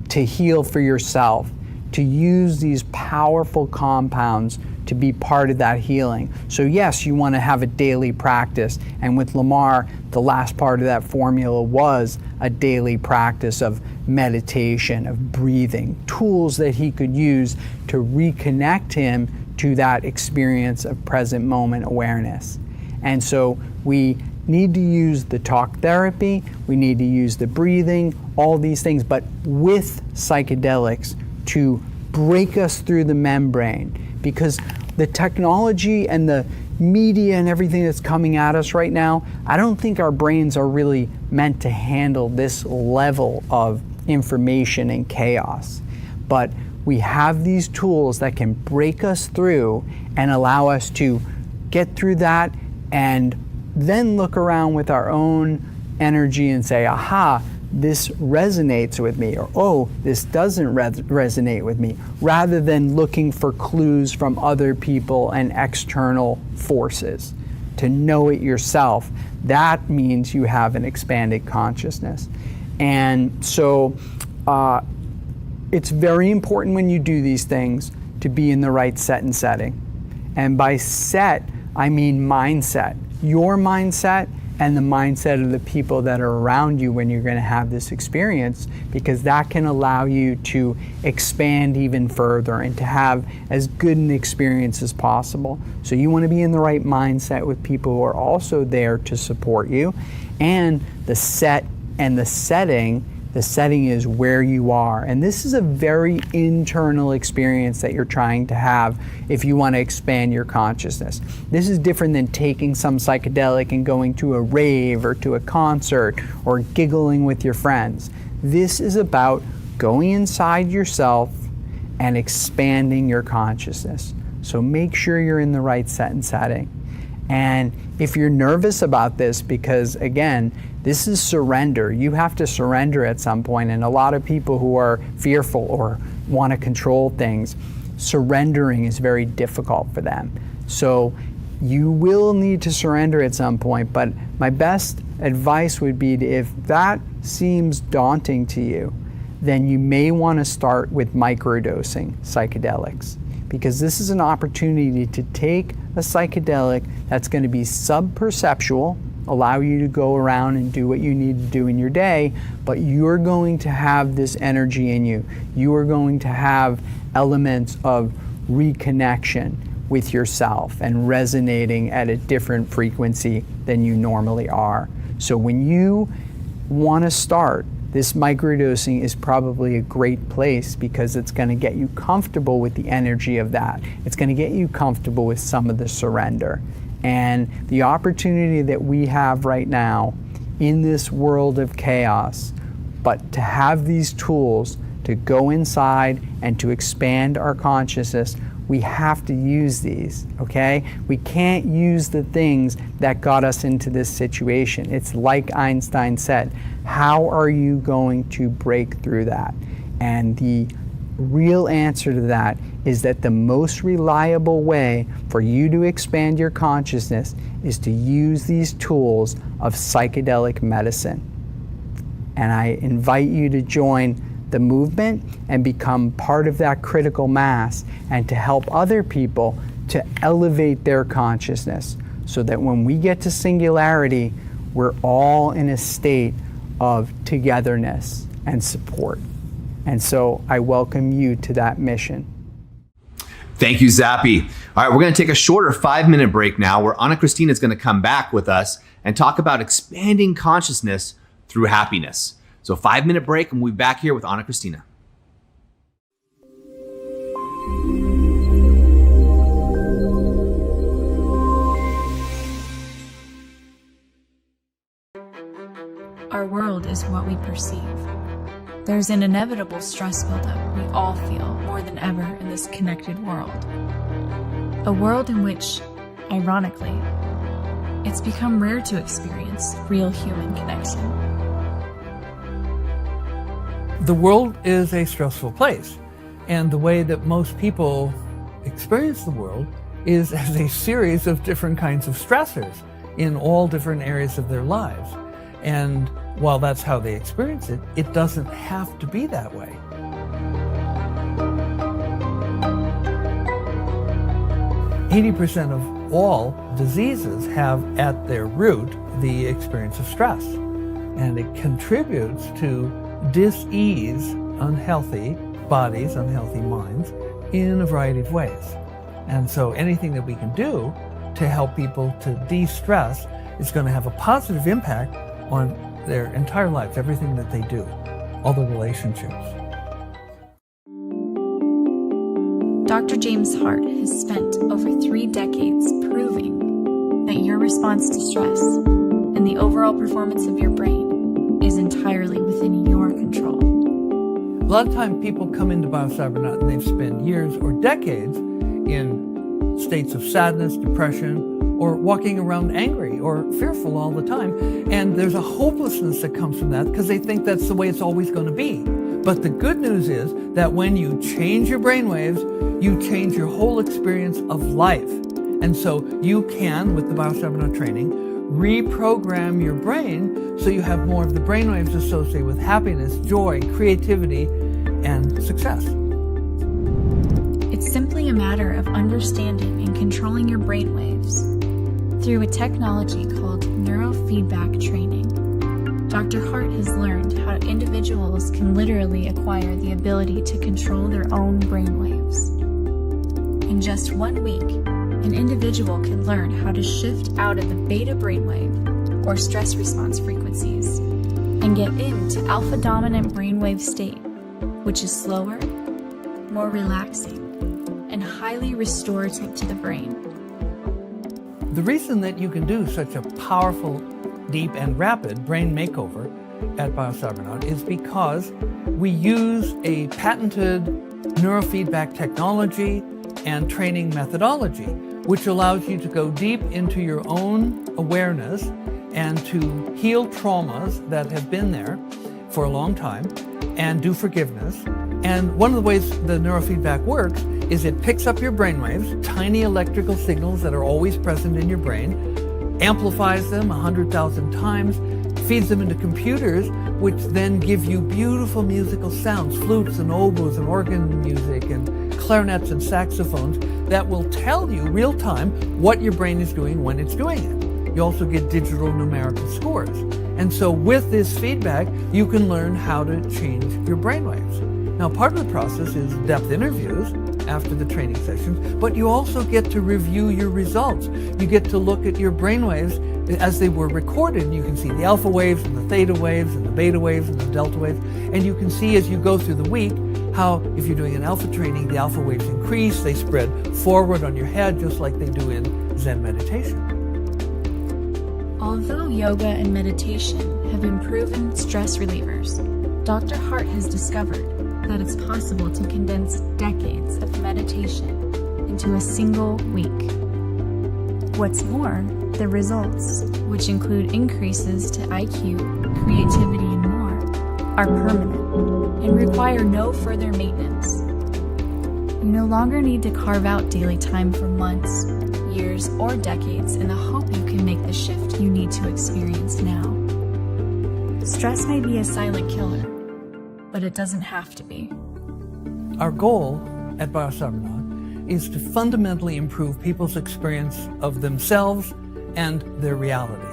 to heal for yourself, to use these powerful compounds to be part of that healing. So yes, you want to have a daily practice. And with Lamar, the last part of that formula was a daily practice of meditation, of breathing, tools that he could use to reconnect him to that experience of present moment awareness. And so we need to use the talk therapy, we need to use the breathing, all these things, but with psychedelics to break us through the membrane. Because the technology and the media and everything that's coming at us right now, I don't think our brains are really meant to handle this level of information and chaos. But we have these tools that can break us through and allow us to get through that and then look around with our own energy and say, aha, this resonates with me, or oh, this doesn't resonate with me, rather than looking for clues from other people and external forces. To know it yourself, that means you have an expanded consciousness. And so it's very important when you do these things to be in the right set and setting. And by set, I mean mindset. Your mindset and the mindset of the people that are around you when you're going to have this experience, because that can allow you to expand even further and to have as good an experience as possible. So you want to be in the right mindset with people who are also there to support you. And the set and the setting is where you are. And this is a very internal experience that you're trying to have if you want to expand your consciousness. This is different than taking some psychedelic and going to a rave or to a concert or giggling with your friends. This is about going inside yourself and expanding your consciousness. So make sure you're in the right set and setting. And if you're nervous about this, because again, this is surrender. You have to surrender at some point, and a lot of people who are fearful or want to control things, surrendering is very difficult for them. So you will need to surrender at some point, but my best advice would be if that seems daunting to you, then you may want to start with microdosing psychedelics, because this is an opportunity to take a psychedelic that's going to be sub-perceptual, allow you to go around and do what you need to do in your day, but you're going to have this energy in you. You are going to have elements of reconnection with yourself and resonating at a different frequency than you normally are. So when you want to start, this microdosing is probably a great place, because it's going to get you comfortable with the energy of that. It's going to get you comfortable with some of the surrender. And the opportunity that we have right now in this world of chaos, but to have these tools to go inside and to expand our consciousness, we have to use these, okay? We can't use the things that got us into this situation. It's like Einstein said, how are you going to break through that? And the real answer to that is that the most reliable way for you to expand your consciousness is to use these tools of psychedelic medicine. And I invite you to join the movement and become part of that critical mass, and to help other people to elevate their consciousness, so that when we get to singularity, we're all in a state of togetherness and support. And so I welcome you to that mission. Thank you, Zappy. All right, we're going to take a shorter 5-minute break now, where Anna Christina is going to come back with us and talk about expanding consciousness through happiness. So 5-minute break, and we'll be back here with Anna Christina. Our world is what we perceive. There's an inevitable stress buildup we all feel more than ever in this connected world. A world in which, ironically, it's become rare to experience real human connection. The world is a stressful place, and the way that most people experience the world is as a series of different kinds of stressors in all different areas of their lives. And while that's how they experience it, it doesn't have to be that way. 80% of all diseases have at their root the experience of stress. And it contributes to dis-ease, unhealthy bodies, unhealthy minds, in a variety of ways. And so anything that we can do to help people to de-stress is going to have a positive impact on their entire lives, everything that they do, all the relationships. Dr. James Hart has spent over 3 decades proving that your response to stress and the overall performance of your brain is entirely within your control. A lot of time people come into BioCybernaut and they've spent years or decades in states of sadness, depression, or walking around angry or fearful all the time. And there's a hopelessness that comes from that because they think that's the way it's always going to be. But the good news is that when you change your brainwaves, you change your whole experience of life. And so you can, with the BioCybernaut training, reprogram your brain so you have more of the brainwaves associated with happiness, joy, creativity, and success. It's simply a matter of understanding and controlling your brainwaves through a technology called neurofeedback training. Dr. Hart has learned how individuals can literally acquire the ability to control their own brainwaves. In just 1 week, an individual can learn how to shift out of the beta brainwave or stress response frequencies and get into alpha dominant brainwave state, which is slower, more relaxing, and highly restorative to the brain. The reason that you can do such a powerful, deep, and rapid brain makeover at BioCybernaut is because we use a patented neurofeedback technology and training methodology, which allows you to go deep into your own awareness and to heal traumas that have been there for a long time and do forgiveness. And one of the ways the neurofeedback works is it picks up your brainwaves, tiny electrical signals that are always present in your brain, amplifies them 100,000 times, feeds them into computers, which then give you beautiful musical sounds, flutes and oboes and organ music and clarinets and saxophones that will tell you real time what your brain is doing when it's doing it. You also get digital numerical scores. And so with this feedback, you can learn how to change your brainwaves. Now, part of the process is depth interviews after the training sessions, but you also get to review your results. You get to look at your brainwaves as they were recorded. You can see the alpha waves and the theta waves and the beta waves and the delta waves. And you can see as you go through the week how, if you're doing an alpha training, the alpha waves increase, they spread forward on your head just like they do in Zen meditation. Although yoga and meditation have been proven stress relievers, Dr. Hart has discovered that it's possible to condense decades of meditation into a single week. What's more, the results, which include increases to IQ, creativity, and more, are permanent and require no further maintenance. You no longer need to carve out daily time for months, years, or decades in the hope you can make the shift you need to experience now. Stress may be a silent killer, but it doesn't have to be. Our goal at BioCybernaut is to fundamentally improve people's experience of themselves and their reality.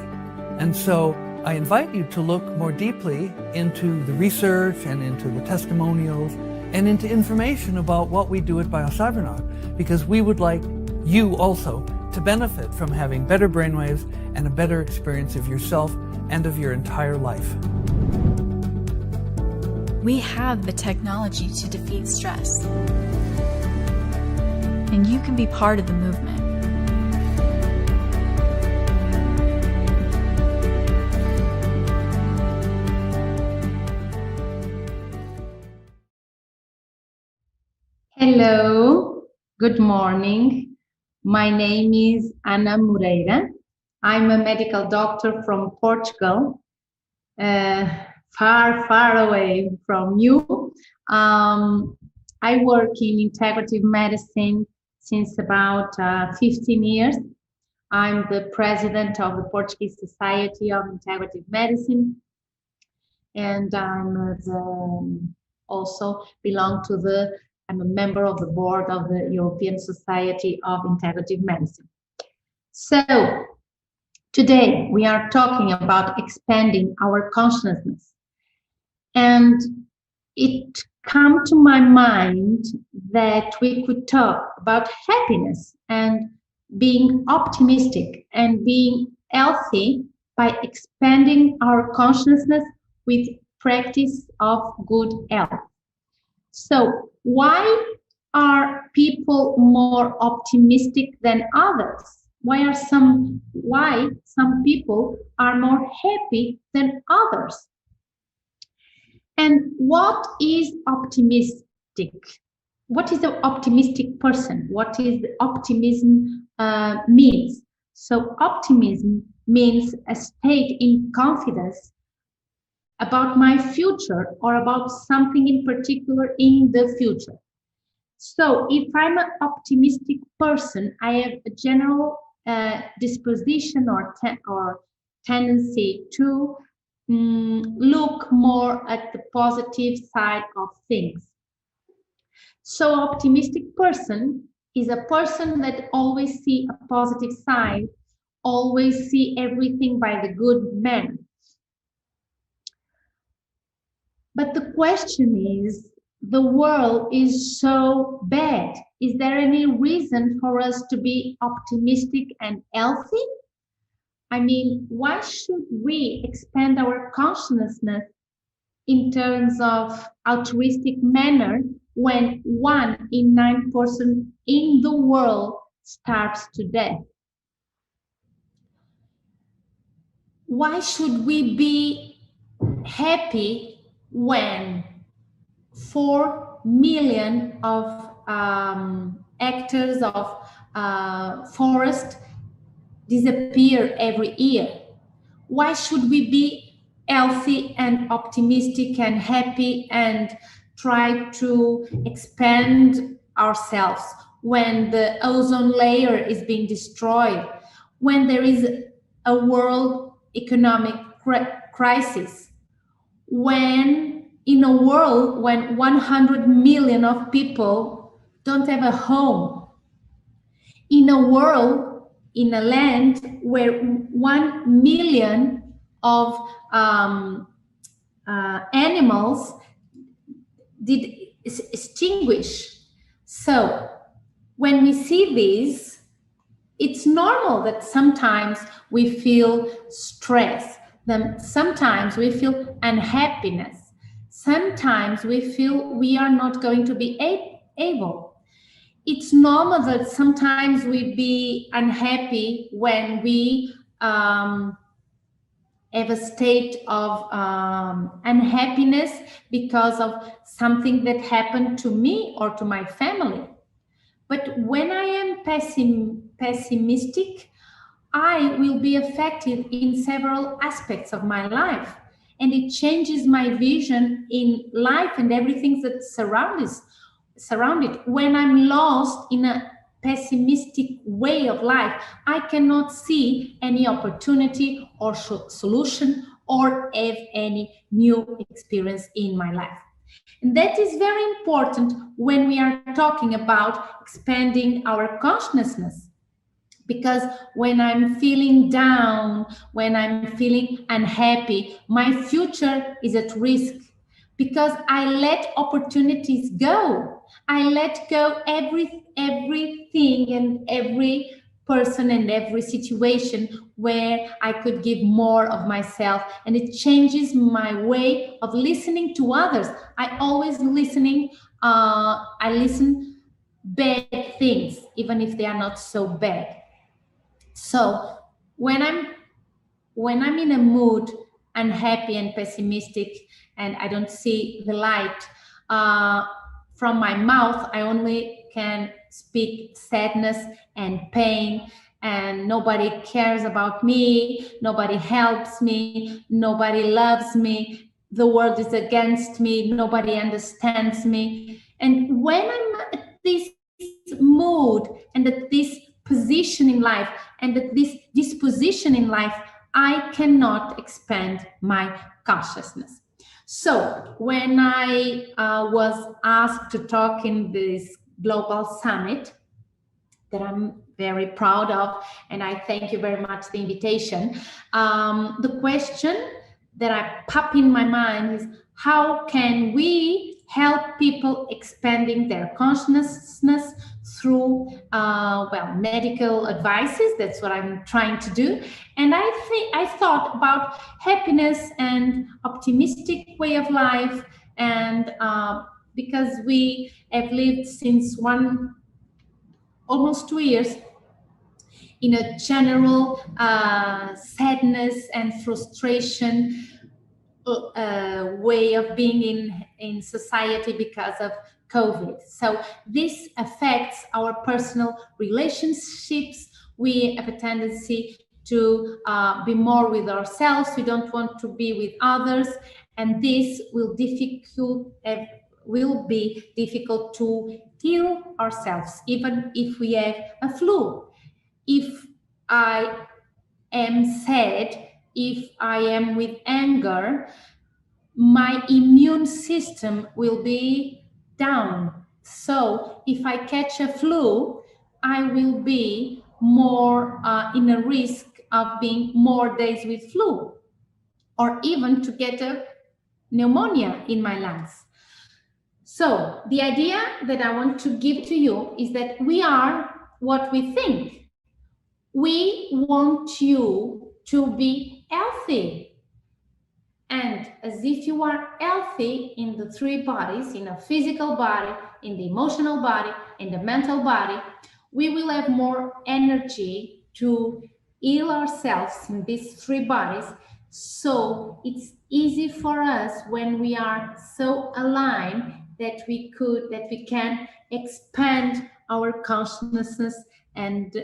And so I invite you to look more deeply into the research and into the testimonials and into information about what we do at BioCybernaut, because we would like you also to benefit from having better brainwaves and a better experience of yourself and of your entire life. We have the technology to defeat stress, and you can be part of the movement. Hello, good morning. My name is Ana Moreira. I'm a medical doctor from Portugal, far away from you. I work in integrative medicine since about 15 years. I'm the president of the Portuguese Society of Integrative Medicine, and I'm also belong to the I'm a member of the board of the European Society of Integrative Medicine. So today we are talking about expanding our consciousness. And it came to my mind that we could talk about happiness and being optimistic and being healthy by expanding our consciousness with practice of good health. So why are people more optimistic than others? Why some people are more happy than others? And what is optimistic? What is the optimistic person? What is the optimism means? So optimism means a state in confidence about my future or about something in particular in the future. So if I'm an optimistic person, I have a general disposition or tendency to look more at the positive side of things. So optimistic person is a person that always see a positive side, always see everything by the good manner. But the question is, the world is so bad. Is there any reason for us to be optimistic and healthy? I mean, why should we expand our consciousness in terms of altruistic manner when 1 in 9 persons in the world starves to death? Why should we be happy when 4 million of hectares of forest disappear every year? Why should we be healthy and optimistic and happy and try to expand ourselves when the ozone layer is being destroyed, when there is a world economic crisis, when in a world when 100 million of people don't have a home, in a world, in a land where 1 million of animals did extinguish. So when we see this, it's normal that sometimes we feel stress, then sometimes we feel unhappiness, sometimes we feel we are not going to be able. It's normal that sometimes we be unhappy when we have a state of unhappiness because of something that happened to me or to my family. But when I am pessimistic, I will be affected in several aspects of my life, and it changes my vision in life and everything that surrounds it. When I'm lost in a pessimistic way of life, I cannot see any opportunity or solution or have any new experience in my life. And that is very important when we are talking about expanding our consciousness. Because when I'm feeling down, when I'm feeling unhappy, my future is at risk because I let opportunities go. I let go everything and every person and every situation where I could give more of myself, and it changes my way of listening to others. I listen bad things, even if they are not so bad. So when I'm in a mood unhappy and pessimistic and I don't see the light from my mouth, I only can speak sadness and pain, and nobody cares about me, nobody helps me, nobody loves me, the world is against me, nobody understands me. And when I'm at this mood and at this position in life and at this disposition in life, I cannot expand my consciousness. So when I was asked to talk in this global summit that I'm very proud of, and I thank you very much for the invitation, the question that I pop in my mind is, how can we help people expanding their consciousness through medical advices? That's what I'm trying to do. And I thought about happiness and optimistic way of life, and because we have lived since almost 2 years in a general sadness and frustration way of being in society because of COVID. So this affects our personal relationships. We have a tendency to be more with ourselves. We don't want to be with others, and this will be difficult to heal ourselves, even if we have a flu. If I am sad, if I am with anger, my immune system will be down. So if I catch a flu, I will be more in a risk of being more days with flu, or even to get a pneumonia in my lungs. So the idea that I want to give to you is that we are what we think. We want you to be healthy. And as if you are healthy in the three bodies, in a physical body, in the emotional body, in the mental body, we will have more energy to heal ourselves in these three bodies. So it's easy for us when we are so aligned that we can expand our consciousness, and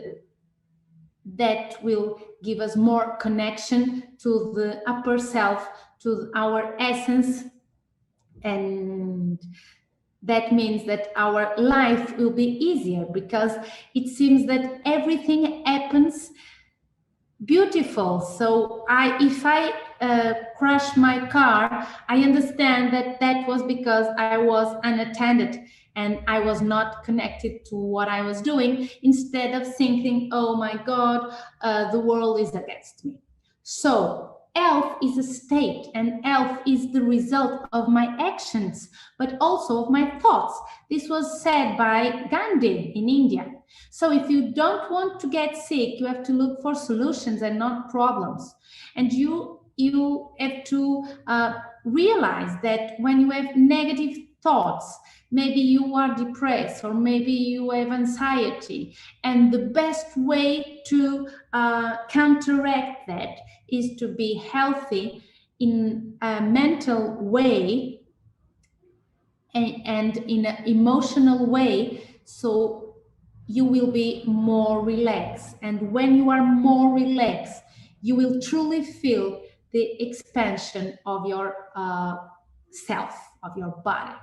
that will give us more connection to the upper self, to our essence, and that means that our life will be easier, because it seems that everything happens beautiful. So if I crash my car, I understand that was because I was unattended and I was not connected to what I was doing, instead of thinking, oh my God, the world is against me. So health is a state, and health is the result of my actions, but also of my thoughts. This was said by Gandhi in India. So if you don't want to get sick, you have to look for solutions and not problems. And you have to realize that when you have negative thoughts, maybe you are depressed, or maybe you have anxiety, and the best way to counteract that is to be healthy in a mental way and in an emotional way, so you will be more relaxed. And when you are more relaxed, you will truly feel the expansion of your self, of your body.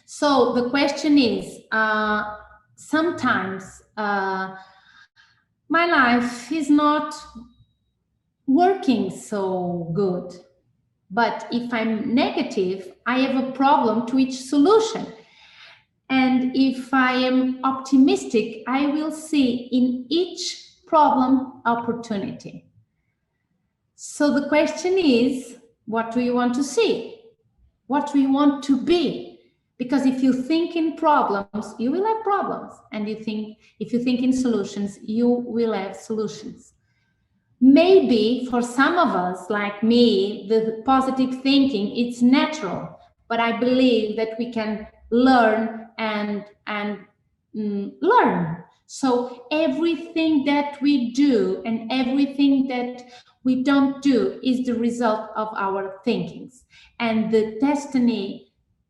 So the question is, sometimes my life is not working so good, but if I'm negative, I have a problem to each solution. And if I am optimistic, I will see in each problem opportunity. So the question is, what do you want to see? What do you want to be? Because if you think in problems, you will have problems. And if you think in solutions, you will have solutions. Maybe for some of us, like me, the positive thinking, it's natural, but I believe that we can learn and learn. So everything that we do and everything that we don't do is the result of our thinkings. And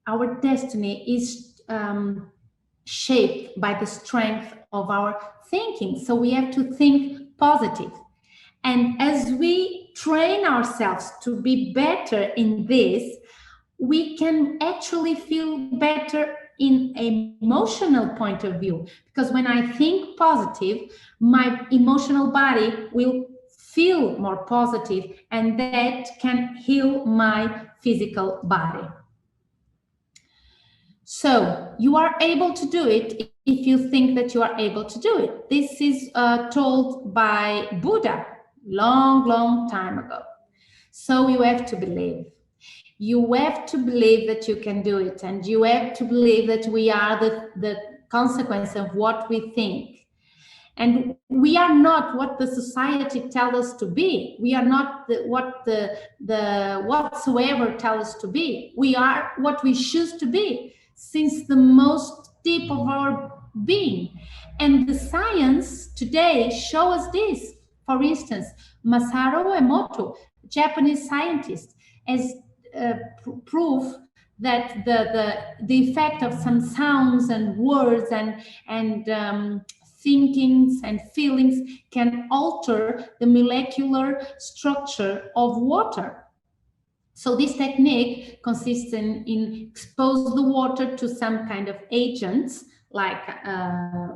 our destiny is shaped by the strength of our thinking. So we have to think positive. And as we train ourselves to be better in this, we can actually feel better in an emotional point of view. Because when I think positive, my emotional body will feel more positive, and that can heal my physical body. So you are able to do it if you think that you are able to do it. This is told by Buddha long time ago. So you have to believe. You have to believe that you can do it, and you have to believe that we are the consequence of what we think. And we are not what the society tells us to be. We are not what the whatsoever tells us to be. We are what we choose to be since the most deep of our being. And the science today shows us this. For instance, Masaru Emoto, Japanese scientist, has proof that the effect of some sounds and words and thinkings and feelings can alter the molecular structure of water. So this technique consists in expose the water to some kind of agents like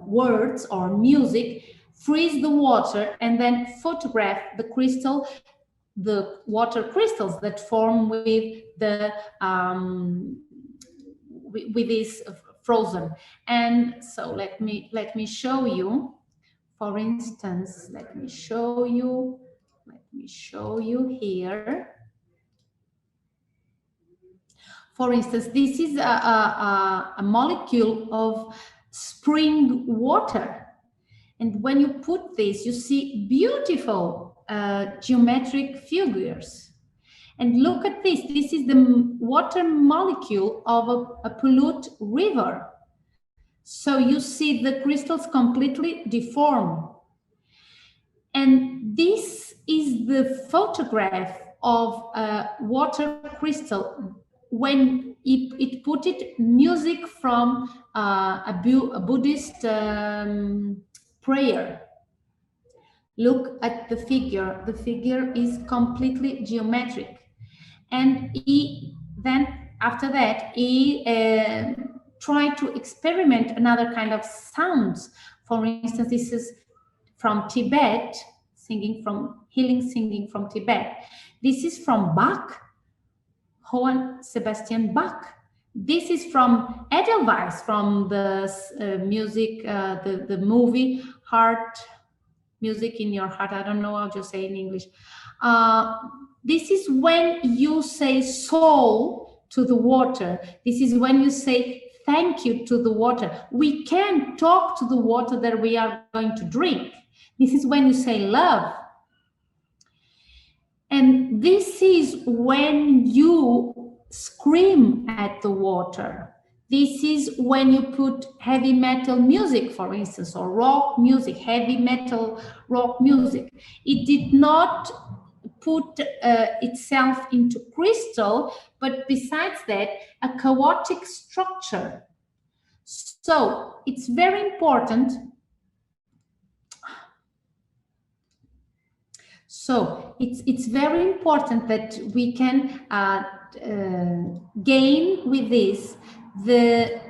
words or music, freeze the water, and then photograph the water crystals that form with the with this frozen. And so let me show you. For instance, let me show you here. For instance, this is a molecule of spring water. And when you put this, you see beautiful geometric figures. And look at this. This is the water molecule of a polluted river. So you see the crystals completely deformed. And this is the photograph of a water crystal when it put music from a Buddhist prayer. Look at the figure. The figure is completely geometric. And after that, he tried to experiment another kind of sounds. For instance, this is from Tibet, healing singing from Tibet. This is from Bach, Johann Sebastian Bach. This is from Edelweiss, from the music, the movie Heart, Music in Your Heart. I don't know how to say in English. This is when you say soul to the water. This is when you say thank you to the water. We can talk to the water that we are going to drink. This is when you say love. And this is when you scream at the water. This is when you put heavy metal music, for instance, or rock music, heavy metal rock music. It did not put itself into crystal, but besides that, a chaotic structure. So it's very important. So it's very important that we can gain with this the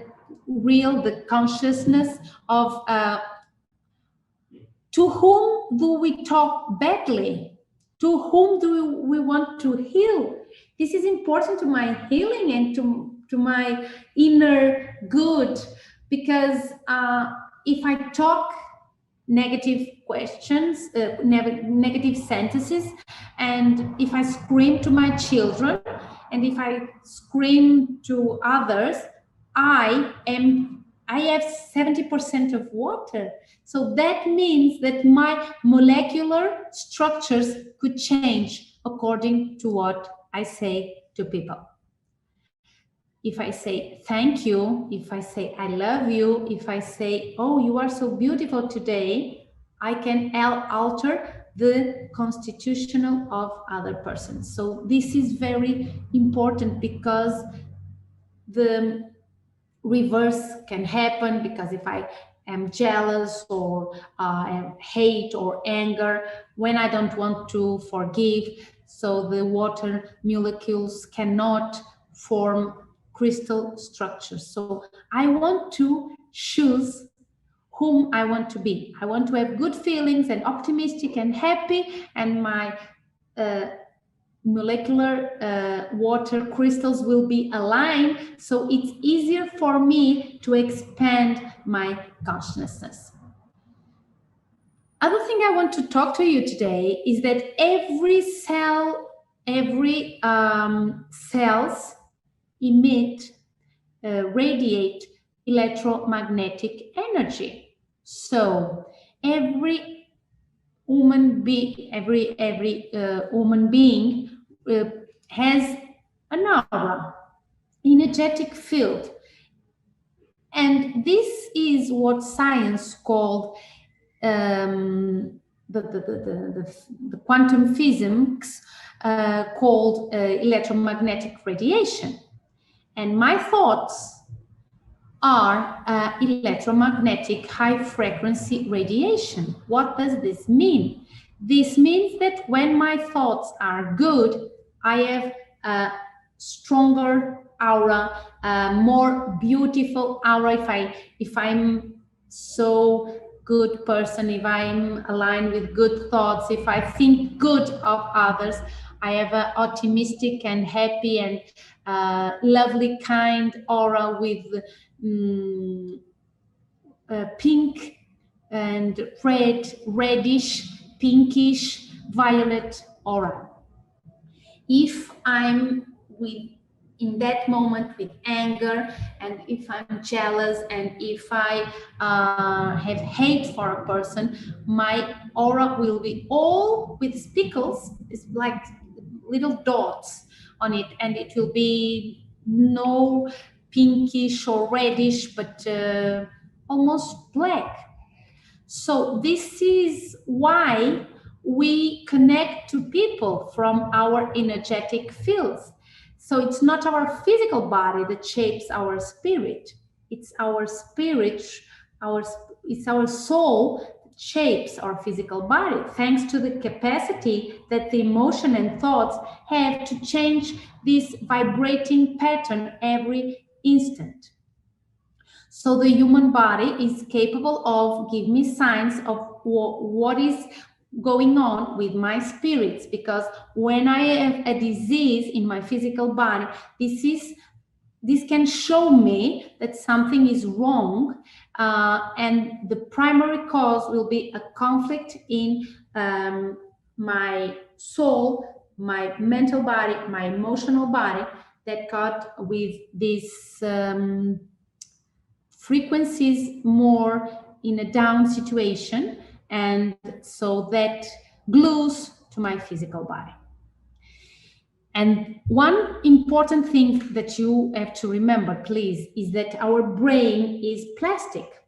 consciousness of to whom do we talk badly? To whom do we want to heal? This is important to my healing and to my inner good, because if I talk negative questions, negative sentences, and if I scream to my children, and if I scream to others, I have 70% of water. So that means that my molecular structures could change according to what I say to people. If I say thank you, if I say I love you, if I say, oh, you are so beautiful today, I can alter the constitutional of other persons. So this is very important, because the reverse can happen, because if I am jealous or hate or anger, when I don't want to forgive, so the water molecules cannot form crystal structures. So I want to choose whom I want to be. I want to have good feelings and optimistic and happy, and my molecular water crystals will be aligned, so it's easier for me to expand my consciousness. Other thing I want to talk to you today is that every cell, every cells emit, radiate electromagnetic energy. So every human being, every human being has an aura, energetic field, and this is what science called the quantum physics called electromagnetic radiation. And my thoughts are electromagnetic high frequency radiation. What does this mean? This means that when my thoughts are good, I have a stronger aura, a more beautiful aura. If I'm so good person, if I'm aligned with good thoughts, if I think good of others, I have an optimistic and happy and lovely, kind aura with pink and red, reddish, pinkish, violet aura. If I'm in that moment with anger, and if I'm jealous, and if I have hate for a person, my aura will be all with speckles. It's like little dots on it, and it will be no pinkish or reddish, but almost black. So this is why we connect to people from our energetic fields. So it's not our physical body that shapes our spirit. It's our spirit, it's our soul that shapes our physical body, thanks to the capacity that the emotion and thoughts have to change this vibrating pattern every instant. So the human body is capable of giving me signs of what is going on with my spirits, because when I have a disease in my physical body, this can show me that something is wrong, and the primary cause will be a conflict in my soul, my mental body, my emotional body, that got with these frequencies more in a down situation, and so that glues to my physical body. And one important thing that you have to remember, please, is that our brain is plastic.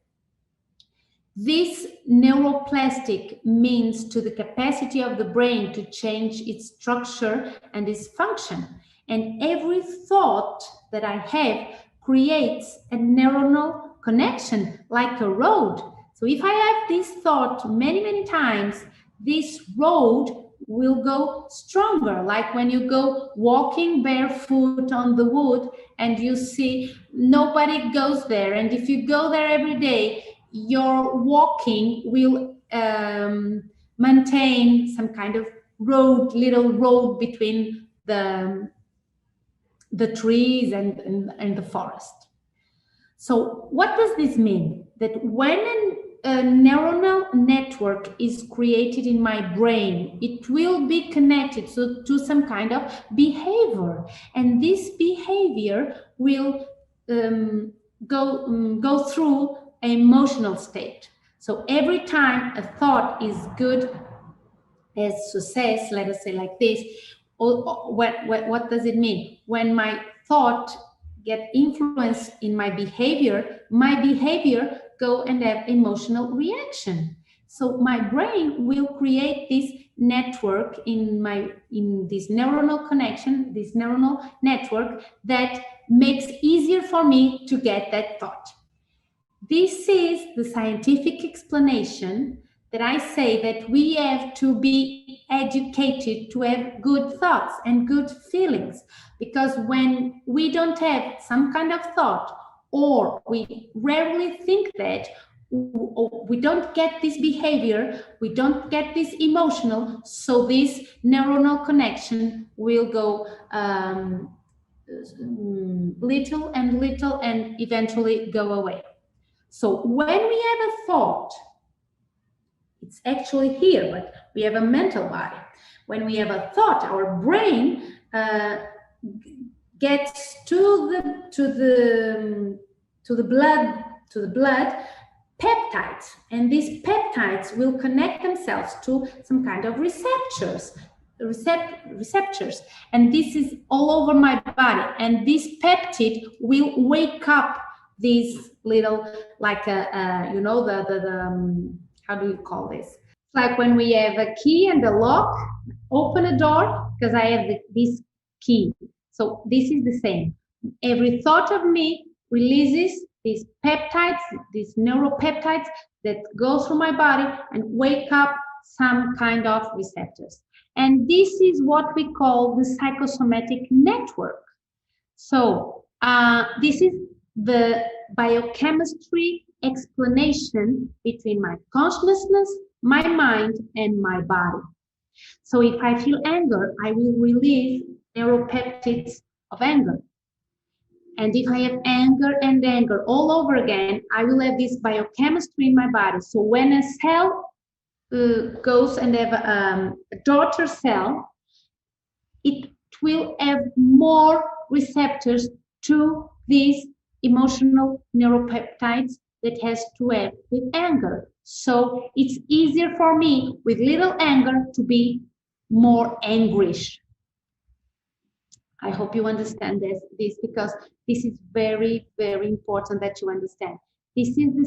This neuroplastic means to the capacity of the brain to change its structure and its function. And every thought that I have creates a neuronal connection, like a road. So if I have this thought many, many times, this road will go stronger, like when you go walking barefoot on the wood and you see nobody goes there, and if you go there every day, your walking will maintain some kind of road, little road between the trees and the forest. So what does this mean? That when a neuronal network is created in my brain, it will be connected to some kind of behavior, and this behavior will go through an emotional state. So every time a thought is good as success, let us say like this, what does it mean? When my thought get influence in my behavior go and have emotional reaction. So my brain will create this network in this neuronal connection, this neuronal network, that makes easier for me to get that thought. This is the scientific explanation that I say that we have to be educated to have good thoughts and good feelings, because when we don't have some kind of thought, or we rarely think that, we don't get this behavior, we don't get this emotional, so this neuronal connection will go little and eventually go away. So when we have a thought, it's actually here, but we have a mental body. When we have a thought, our brain gets to the blood peptides, and these peptides will connect themselves to some kind of receptors, and this is all over my body, and this peptide will wake up these little, like you know, the how do you call this? It's like when we have a key and a lock, open a door, because I have this key. So this is the same. Every thought of me releases these peptides, these neuropeptides that go through my body and wake up some kind of receptors. And this is what we call the psychosomatic network. So this is the biochemistry explanation between my consciousness, my mind, and my body. So if I feel anger, I will release neuropeptides of anger. And if I have anger and anger all over again, I will have this biochemistry in my body. So when a cell goes and have a daughter cell, it will have more receptors to these emotional neuropeptides that has to have with anger. So it's easier for me with little anger to be more angrish. I hope you understand this because this is very, very important that you understand. This is the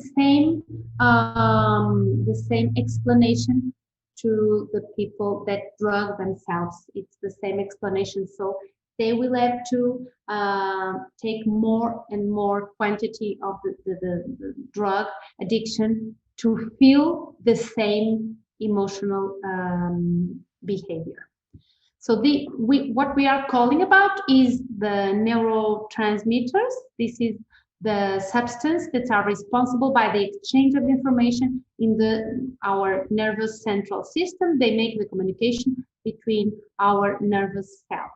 same explanation to the people that drug themselves. It's the same explanation. So they will have to take more and more quantity of the drug addiction to feel the same emotional behavior. So what we are calling about is the neurotransmitters. This is the substance that are responsible by the exchange of information in our nervous central system. They make the communication between our nervous cells.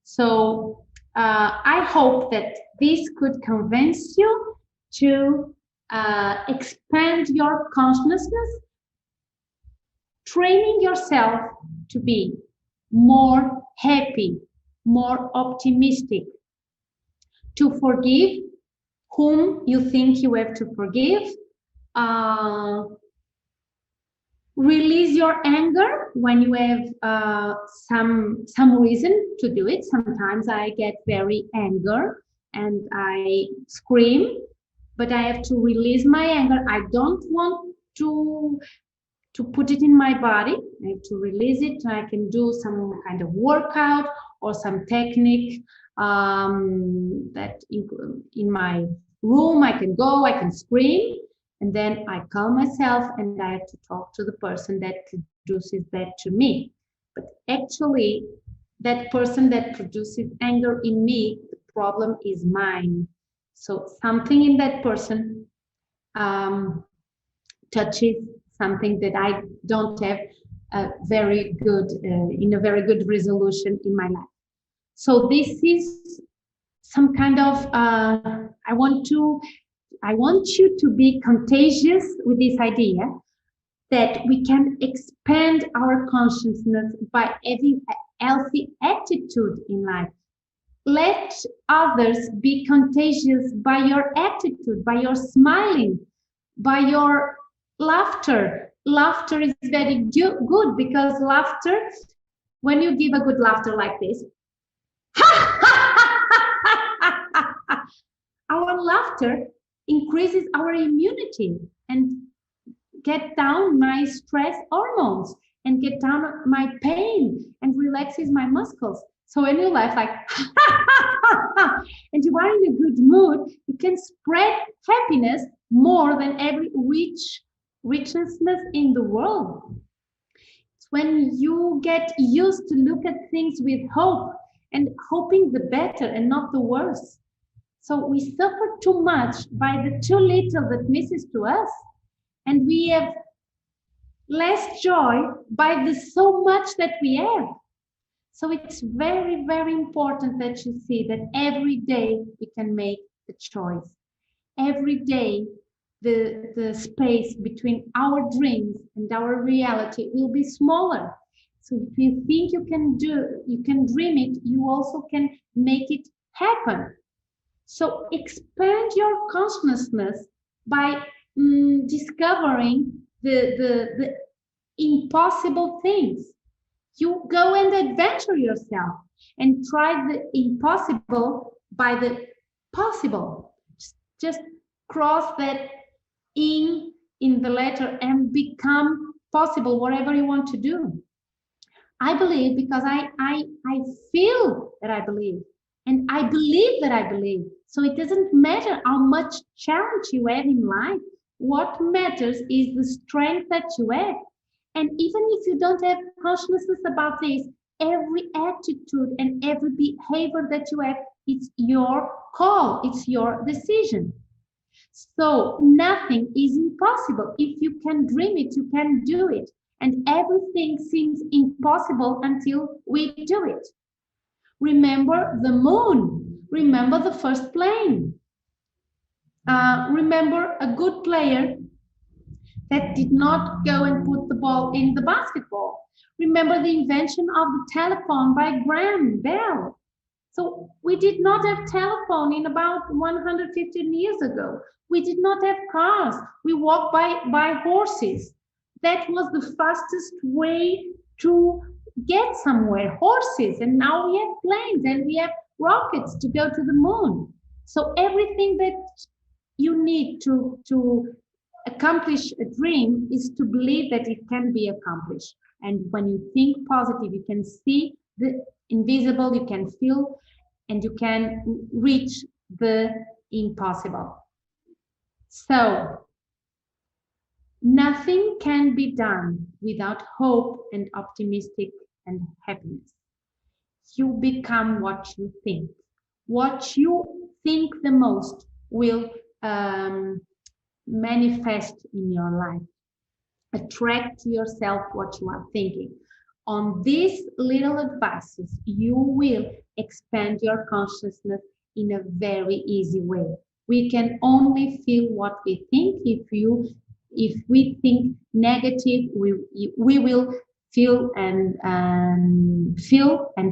So I hope that this could convince you to expand your consciousness, training yourself to be more happy, more optimistic, to forgive whom you think you have to forgive, release your anger when you have some reason to do it. Sometimes I get very angry and I scream, but I have to release my anger. I don't want to put it in my body. I have to release it. I can do some kind of workout or some technique that in my room I can go, I can scream, and then I calm myself and I have to talk to the person that produces that to me. But actually, that person that produces anger in me, the problem is mine. So something in that person touches something that I don't have in a very good resolution in my life. So this is some kind of I want you to be contagious with this idea that we can expand our consciousness by having a healthy attitude in life. Let others be contagious by your attitude, by your smiling, by your laughter. Laughter is very good because laughter, when you give a good laughter like this, our laughter increases our immunity and get down my stress hormones and get down my pain and relaxes my muscles. So when you laugh like and you are in a good mood, you can spread happiness more than every richness in the world. It's when you get used to look at things with hope and hoping the better and not the worse. So we suffer too much by the too little that misses to us. and we have less joy by the so much that we have. So it's very, very important that you see that every day we can make a choice. Every day the space between our dreams and our reality will be smaller. So if you think you can dream it, you also can make it happen. So expand your consciousness by discovering the impossible things. You go and adventure yourself and try the impossible by the possible. Just cross that in the letter and become possible whatever you want to do. I believe because I feel that I believe, and I believe that I believe. So it doesn't matter how much challenge you have in life. What matters is the strength that you have. And even if you don't have consciousness about this, every attitude and every behavior that you have, it's your call, it's your decision. So nothing is impossible. If you can dream it, you can do it. And everything seems impossible until we do it. Remember the moon. Remember the first plane. Remember a good player that did not go and put the ball in the basketball. Remember the invention of the telephone by Graham Bell. So we did not have telephone in about 115 years ago. We did not have cars. We walked by horses. That was the fastest way to get somewhere, horses. And now we have planes and we have rockets to go to the moon. So everything that you need to accomplish a dream is to believe that it can be accomplished. And when you think positive, you can see the invisible, you can feel, and you can reach the impossible. So nothing can be done without hope and optimistic and happiness. You become what you think. What you think the most will manifest in your life. Attract to yourself what you are thinking. On these little advices, you will expand your consciousness in a very easy way. We can only feel what we think. If we think negative, we will feel and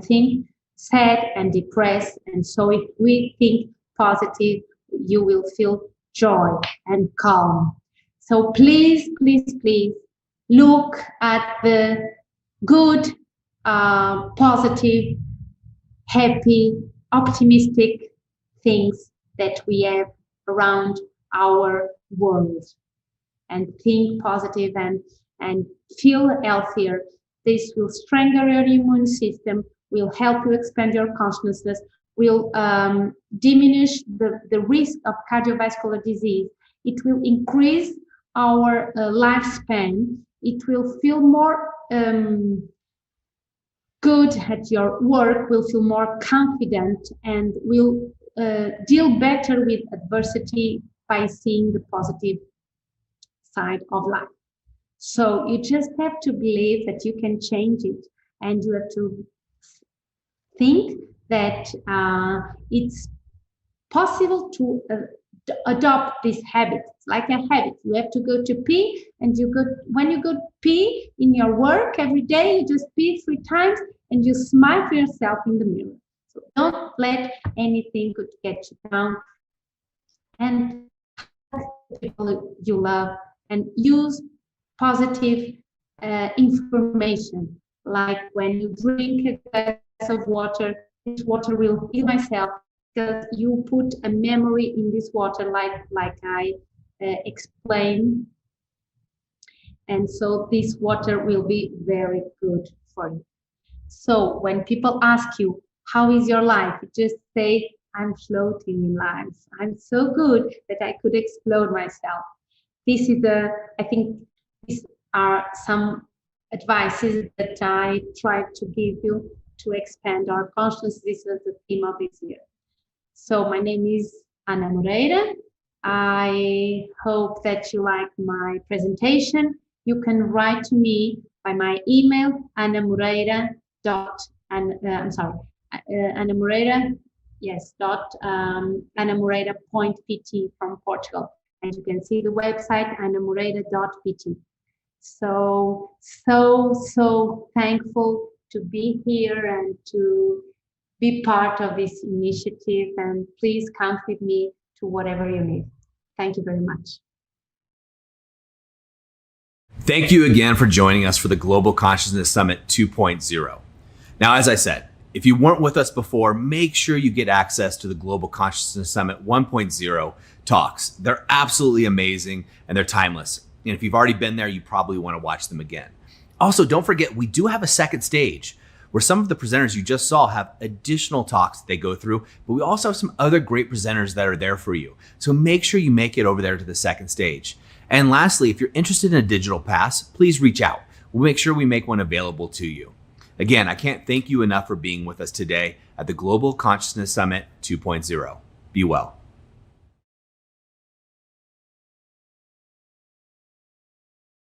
think sad and depressed. And so if we think positive, you will feel joy and calm. So please, please, please look at the good, positive, happy, optimistic things that we have around our world, and think positive and feel healthier. This will strengthen your immune system, will help you expand your consciousness, will diminish the risk of cardiovascular disease. It will increase our lifespan. It will feel more good at your work, will feel more confident, and will deal better with adversity by seeing the positive side of life. So you just have to believe that you can change it, and you have to think that it's possible to adopt this habit. It's like a habit. You have to go to pee, and when you go pee in your work every day, you just pee 3 times and you smile for yourself in the mirror. So don't let anything good get you down, and people you love, and use positive information. Like when you drink a glass of water, this water will heal myself, because you put a memory in this water, like I explained. And so this water will be very good for you. So when people ask you, how is your life? You just say, I'm floating in life. I'm so good that I could explode myself. This is I think these are some advices that I tried to give you to expand our consciousness. This was the theme of this year. So my name is Ana Moreira. I hope that you like my presentation. You can write to me by my email, Ana Moreira, yes, Ana Moreira .pt from Portugal. And you can see the website, anamoreira.pt. So thankful to be here and to be part of this initiative. And please count with me to whatever you need. Thank you very much. Thank you again for joining us for the Global Consciousness Summit 2.0. Now, as I said, if you weren't with us before, make sure you get access to the Global Consciousness Summit 1.0 talks. They're absolutely amazing and they're timeless. And if you've already been there, you probably want to watch them again. Also, don't forget, we do have a second stage where some of the presenters you just saw have additional talks that they go through, but we also have some other great presenters that are there for you. So make sure you make it over there to the second stage. And lastly, if you're interested in a digital pass, please reach out. We'll make sure we make one available to you. Again, I can't thank you enough for being with us today at the Global Consciousness Summit 2.0. Be well.